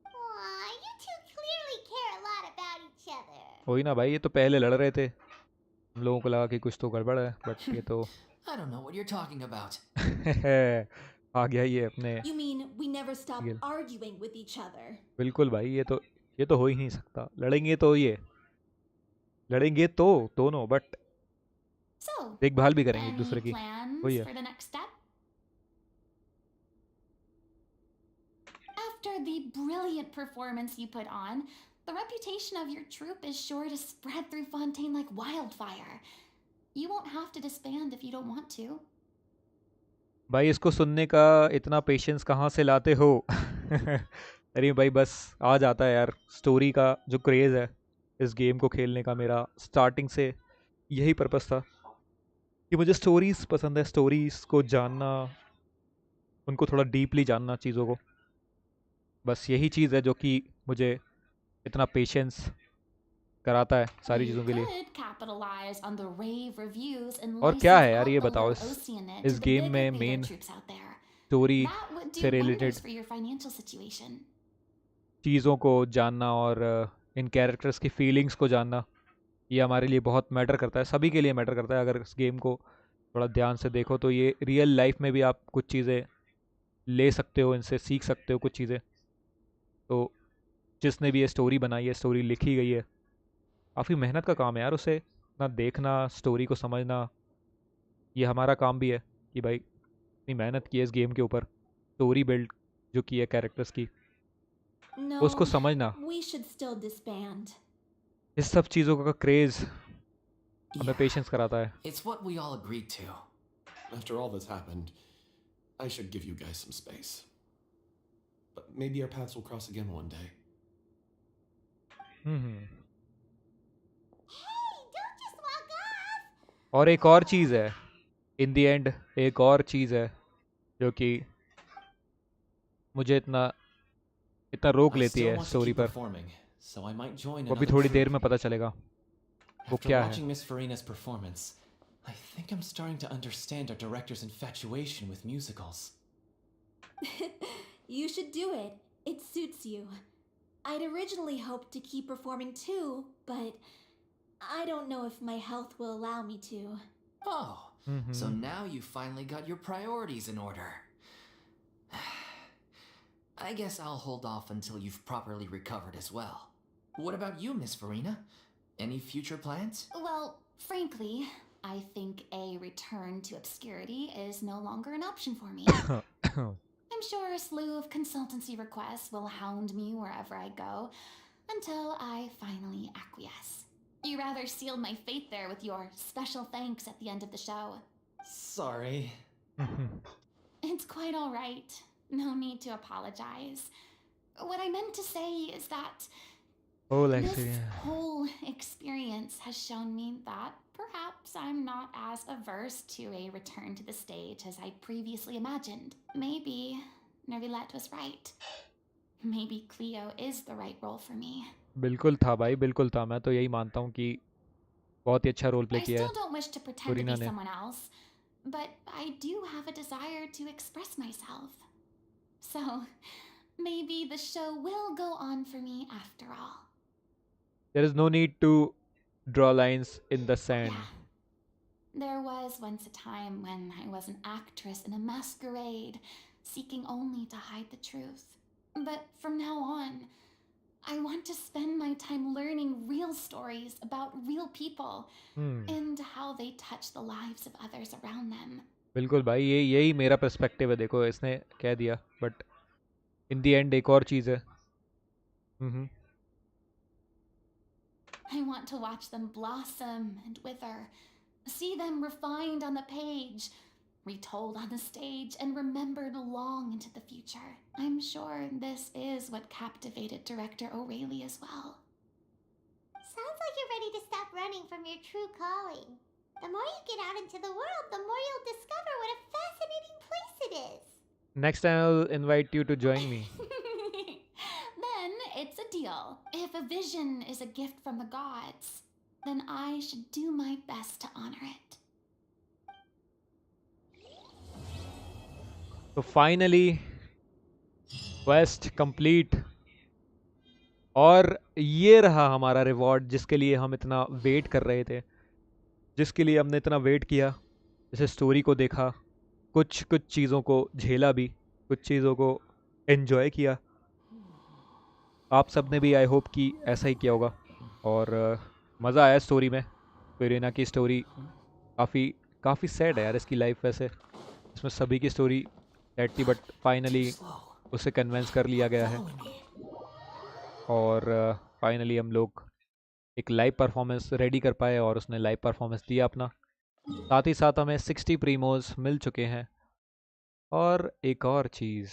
Aw, you two clearly care a lot about each other. वही ना भाई ये तो पहले लड़ रहे थे. हम लोगों को लगा कि कुछ तो गड़बड़ है बट ये तो I don't know what you're talking about. आ गया ये अपने You mean we never stop Miguel. arguing with each other? बिल्कुल भाई, ये तो हो ही नहीं सकता। लड़ेंगे तो दोनों, बट So, देखभाल भी करेंगे एक any दूसरे की। plans वही है। for the next step? After the brilliant performance you put on, the reputation of your troupe is sure to spread through Fontaine like wildfire. You won't have to disband if you don't want to. भाई इसको सुनने का इतना patience कहाँ से लाते हो? अरे भाई बस आ जाता है यार, स्टोरी का जो क्रेज़ है इस गेम को खेलने का, मेरा स्टार्टिंग से यही पर्पस था कि मुझे स्टोरीज पसंद है, स्टोरीज को जानना, उनको थोड़ा डीपली जानना चीज़ों को। बस यही चीज़ है जो कि मुझे इतना पेशेंस कराता है सारी चीज़ों के लिए। Could capitalize on the rave reviews and और क्या है license यार, ये out the बताओ lore Oceanid to इस the गेम bigger में theater main troops out there. Story That would से do related wonders for your financial situation. चीज़ों को जानना और इन कैरेक्टर्स की फीलिंग्स को जानना, ये हमारे लिए बहुत मैटर करता है, सभी के लिए मैटर करता है। अगर इस गेम को थोड़ा ध्यान से देखो तो ये रियल लाइफ में भी आप कुछ चीज़ें ले सकते हो, इनसे सीख सकते हो कुछ चीज़ें। तो जिसने भी ये स्टोरी बनाई है, स्टोरी लिखी गई है, काफ़ी मेहनत का काम है यार, उसे ना देखना, स्टोरी को समझना, ये हमारा काम भी है कि भाई इतनी मेहनत की है इस गेम के ऊपर, स्टोरी बिल्ड जो की है कैरेक्टर्स की, No, उसको समझना। we should still disband. इस सब चीज़ों का क्रेज़ हमें Yeah, पेशेंस कराता है। it's what we all agreed to. After all this happened, I should give you guys some space. But maybe our paths will cross again one day. Hmm. Hey, don't just walk off! और एक और चीज़ है, इन दी and एक और चीज़ है जो कि मुझे इतना रोक I लेती still है want to स्टोरी keep पर, performing, so I might join वो भी another थोड़ी देर troupe. में पता चलेगा वो After क्या है। watching Miss Farina's performance, I think I'm starting to understand our director's infatuation with musicals. You should do it. It suits you. I'd originally hoped to keep performing too, but I don't know if my health will allow me to. Oh, so now you finally got your priorities in order. I guess I'll hold off until you've properly recovered as well. What about you, Miss Farina? Any future plans? Well, frankly, I think a return to obscurity is no longer an option for me. I'm sure a slew of consultancy requests will hound me wherever I go until I finally acquiesce. You rather sealed my fate there with your special thanks at the end of the show. Sorry. It's quite all right. No need to apologize. What I meant to say is that Oh, like this whole experience has shown me that perhaps I'm not as averse to a return to the stage as I previously imagined. Maybe Nervilette was right. Maybe Cleo is the right role for me. बिल्कुल था भाई, बिल्कुल था। मैं तो यही मानता हूँ कि बहुत ही अच्छा रोल प्ले I किया है still don't wish to pretend to Farina be ने। someone else, but I do have a desire to express myself. So, maybe the show will go on for me after all. There is no need to draw lines in the sand. Yeah. There was once a time when I was an actress in a masquerade, seeking only to hide the truth. But from now on, I want to spend my time learning real stories about real people and how they touch the lives of others around them. बिल्कुल भाई, यही मेरा perspective है। देखो इसने कह दिया, but in the and एक और चीज़ है। I want to watch them blossom and wither, see them refined on the page, retold on the stage, and remembered long into the future. I'm sure this is what captivated director O'Reilly as well. Sounds like you're ready to stop running from your true calling. The more you get out into the world, the more you'll discover what a fascinating place it is. Next time I'll invite you to join me. Then it's a deal. If a vision is a gift from the gods, then I should do my best to honor it. तो finally quest complete, और ये रहा हमारा reward जिसके लिए हम इतना wait कर रहे थे, जिसके लिए हमने इतना वेट किया। जैसे स्टोरी को देखा, कुछ कुछ चीज़ों को झेला भी, कुछ चीज़ों को एंजॉय किया। आप सब ने भी आई होप कि ऐसा ही किया होगा। और मज़ा आया स्टोरी में। फिरेना की स्टोरी काफ़ी काफ़ी सैड है यार इसकी लाइफ। वैसे इसमें सभी की स्टोरी सैड थी, बट फाइनली उसे कन्विंस कर लिया गया है और फाइनली हम लोग एक लाइव परफॉर्मेंस रेडी कर पाए और उसने लाइव परफॉर्मेंस दिया अपना। साथ ही साथ हमें 60 प्रीमोज मिल चुके हैं। और एक और चीज़,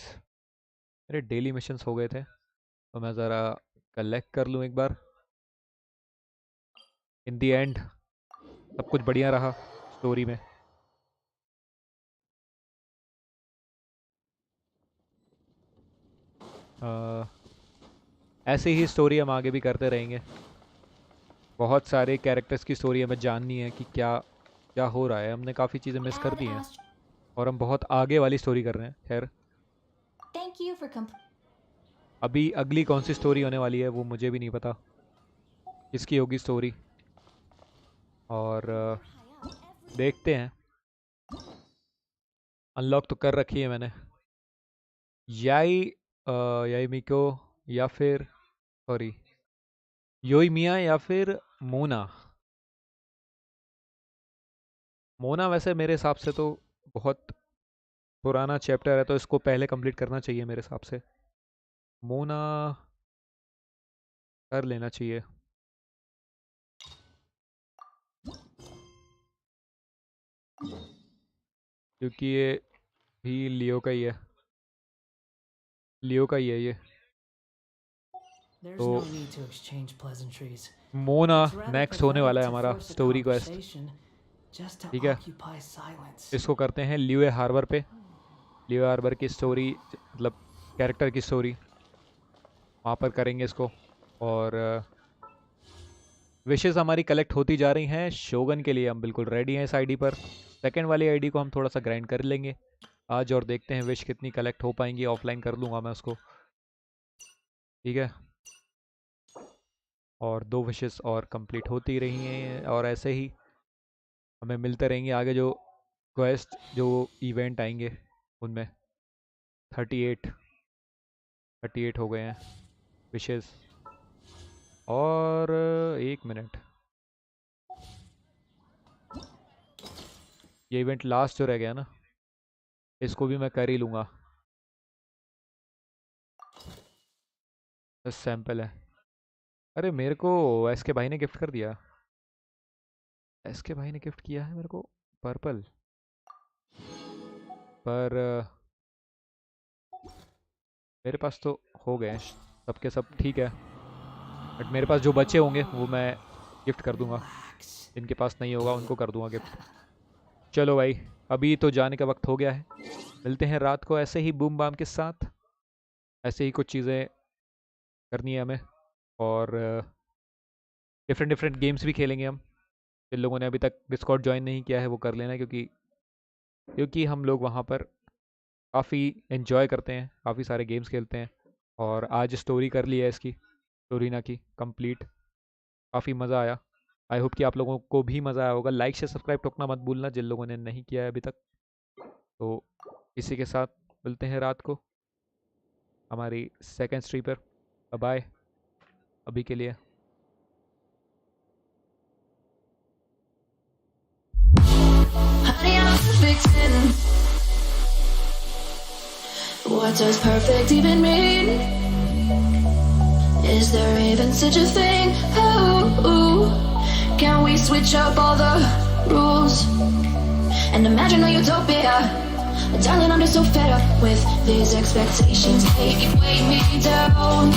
मेरे डेली मिशंस हो गए थे तो मैं ज़रा कलेक्ट कर लूँ एक बार। इन दी एंड सब कुछ बढ़िया रहा स्टोरी में। ऐसे ही स्टोरी हम आगे भी करते रहेंगे। बहुत सारे कैरेक्टर्स की स्टोरी हमें जाननी है कि क्या क्या हो रहा है। हमने काफ़ी चीज़ें मिस कर दी हैं और हम बहुत आगे वाली स्टोरी कर रहे हैं। खैर Thank you for अभी अगली कौन सी स्टोरी होने वाली है वो मुझे भी नहीं पता किसकी होगी स्टोरी, और देखते हैं। अनलॉक तो कर रखी है मैंने। याई याई मिको या फिर सॉरी योई मिया या फिर मोना। मोना वैसे मेरे हिसाब से तो बहुत पुराना चैप्टर है तो इसको पहले कंप्लीट करना चाहिए मेरे हिसाब से। मोना कर लेना चाहिए। क्योंकि ये भी लियो का ही है, लियो का ही है ये। There's तो no need to exchange pleasantries. Mona It's rather next होने वाला है pathetic to हमारा force a story quest. conversation just to ठीक है, occupy silence. इसको करते हैं लियो हार्बर पे। लियो हार्बर की स्टोरी मतलब कैरेक्टर की स्टोरी वहाँ पर करेंगे इसको। और विशेस हमारी कलेक्ट होती जा रही हैं शोगन के लिए। हम बिल्कुल रेडी हैं इस आईडी पर। सेकंड वाली आईडी को हम थोड़ा सा ग्राइंड कर लेंगे आज और देखते हैं विश कितनी कलेक्ट हो पाएंगी। ऑफलाइन कर लूँगा मैं उसको, ठीक है। और 2 विशेस और कंप्लीट होती रही हैं और ऐसे ही हमें मिलते रहेंगे आगे जो क्वेस्ट जो इवेंट आएंगे उनमें। 38 हो गए हैं विशेस। और 1 मिनट, ये इवेंट लास्ट जो रह गया ना इसको भी मैं कर ही लूँगा। बस सैंपल है। अरे मेरे को एस के भाई ने गिफ्ट कर दिया। एस के भाई ने गिफ्ट किया है मेरे को पर्पल। पर मेरे पास तो हो गए सबके सब, ठीक है। बट मेरे पास जो बचे होंगे वो मैं गिफ्ट कर दूंगा। जिनके पास नहीं होगा उनको कर दूंगा गिफ्ट। चलो भाई अभी तो जाने का वक्त हो गया है। मिलते हैं रात को ऐसे ही बूम बाम के साथ। ऐसे ही कुछ चीज़ें करनी है हमें और डिफरेंट डिफरेंट गेम्स भी खेलेंगे हम। जिन लोगों ने अभी तक डिस्कॉर्ड ज्वाइन नहीं किया है वो कर लेना, क्योंकि हम लोग वहाँ पर काफ़ी एंजॉय करते हैं, काफ़ी सारे गेम्स खेलते हैं। और आज स्टोरी कर ली है इसकी, स्टोरीना की कंप्लीट। काफ़ी मज़ा आया। आई होप कि आप लोगों को भी मज़ा आया होगा। लाइक शेयर सब्सक्राइब ठोकना मत भूलना जिन लोगों ने नहीं किया है अभी तक। तो इसी के साथ मिलते हैं रात को हमारी सेकेंड स्ट्रीम पर। बाय अभी के लिए। Honey, I'm perfect. What does perfect even mean? Is there even such a thing? Ooh, can we switch up all the rules and imagine a utopia? Darling, I'm just so fed up with these expectations. They weigh me down.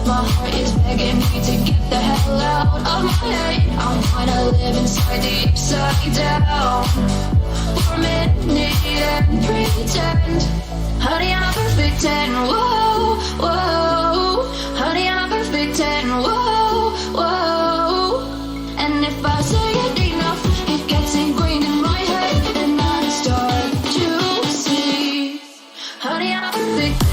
My heart is begging me to get the hell out of my head. I wanna live inside the upside down for a minute and pretend. Honey, I'm a perfect 10. Whoa, whoa. Honey, I'm a perfect 10. Whoa, whoa. And if I say it enough, it gets ingrained in my head, and I start to see. Honey, I'm a perfect 10.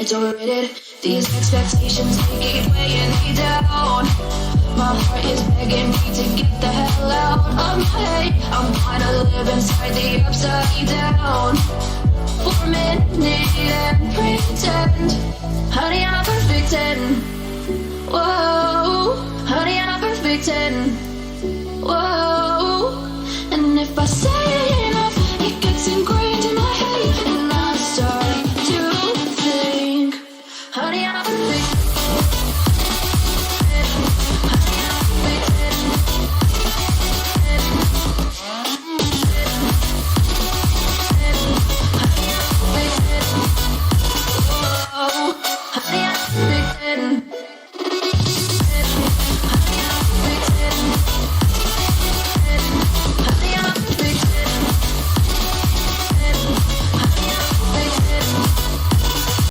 it's overrated. These expectations, they keep weighing me down. My heart is begging me to get the hell out of my head. I'm trying to live inside the upside down for a minute and pretend. Honey, I'm a perfect 10. Whoa, honey, I'm a perfect 10. Whoa.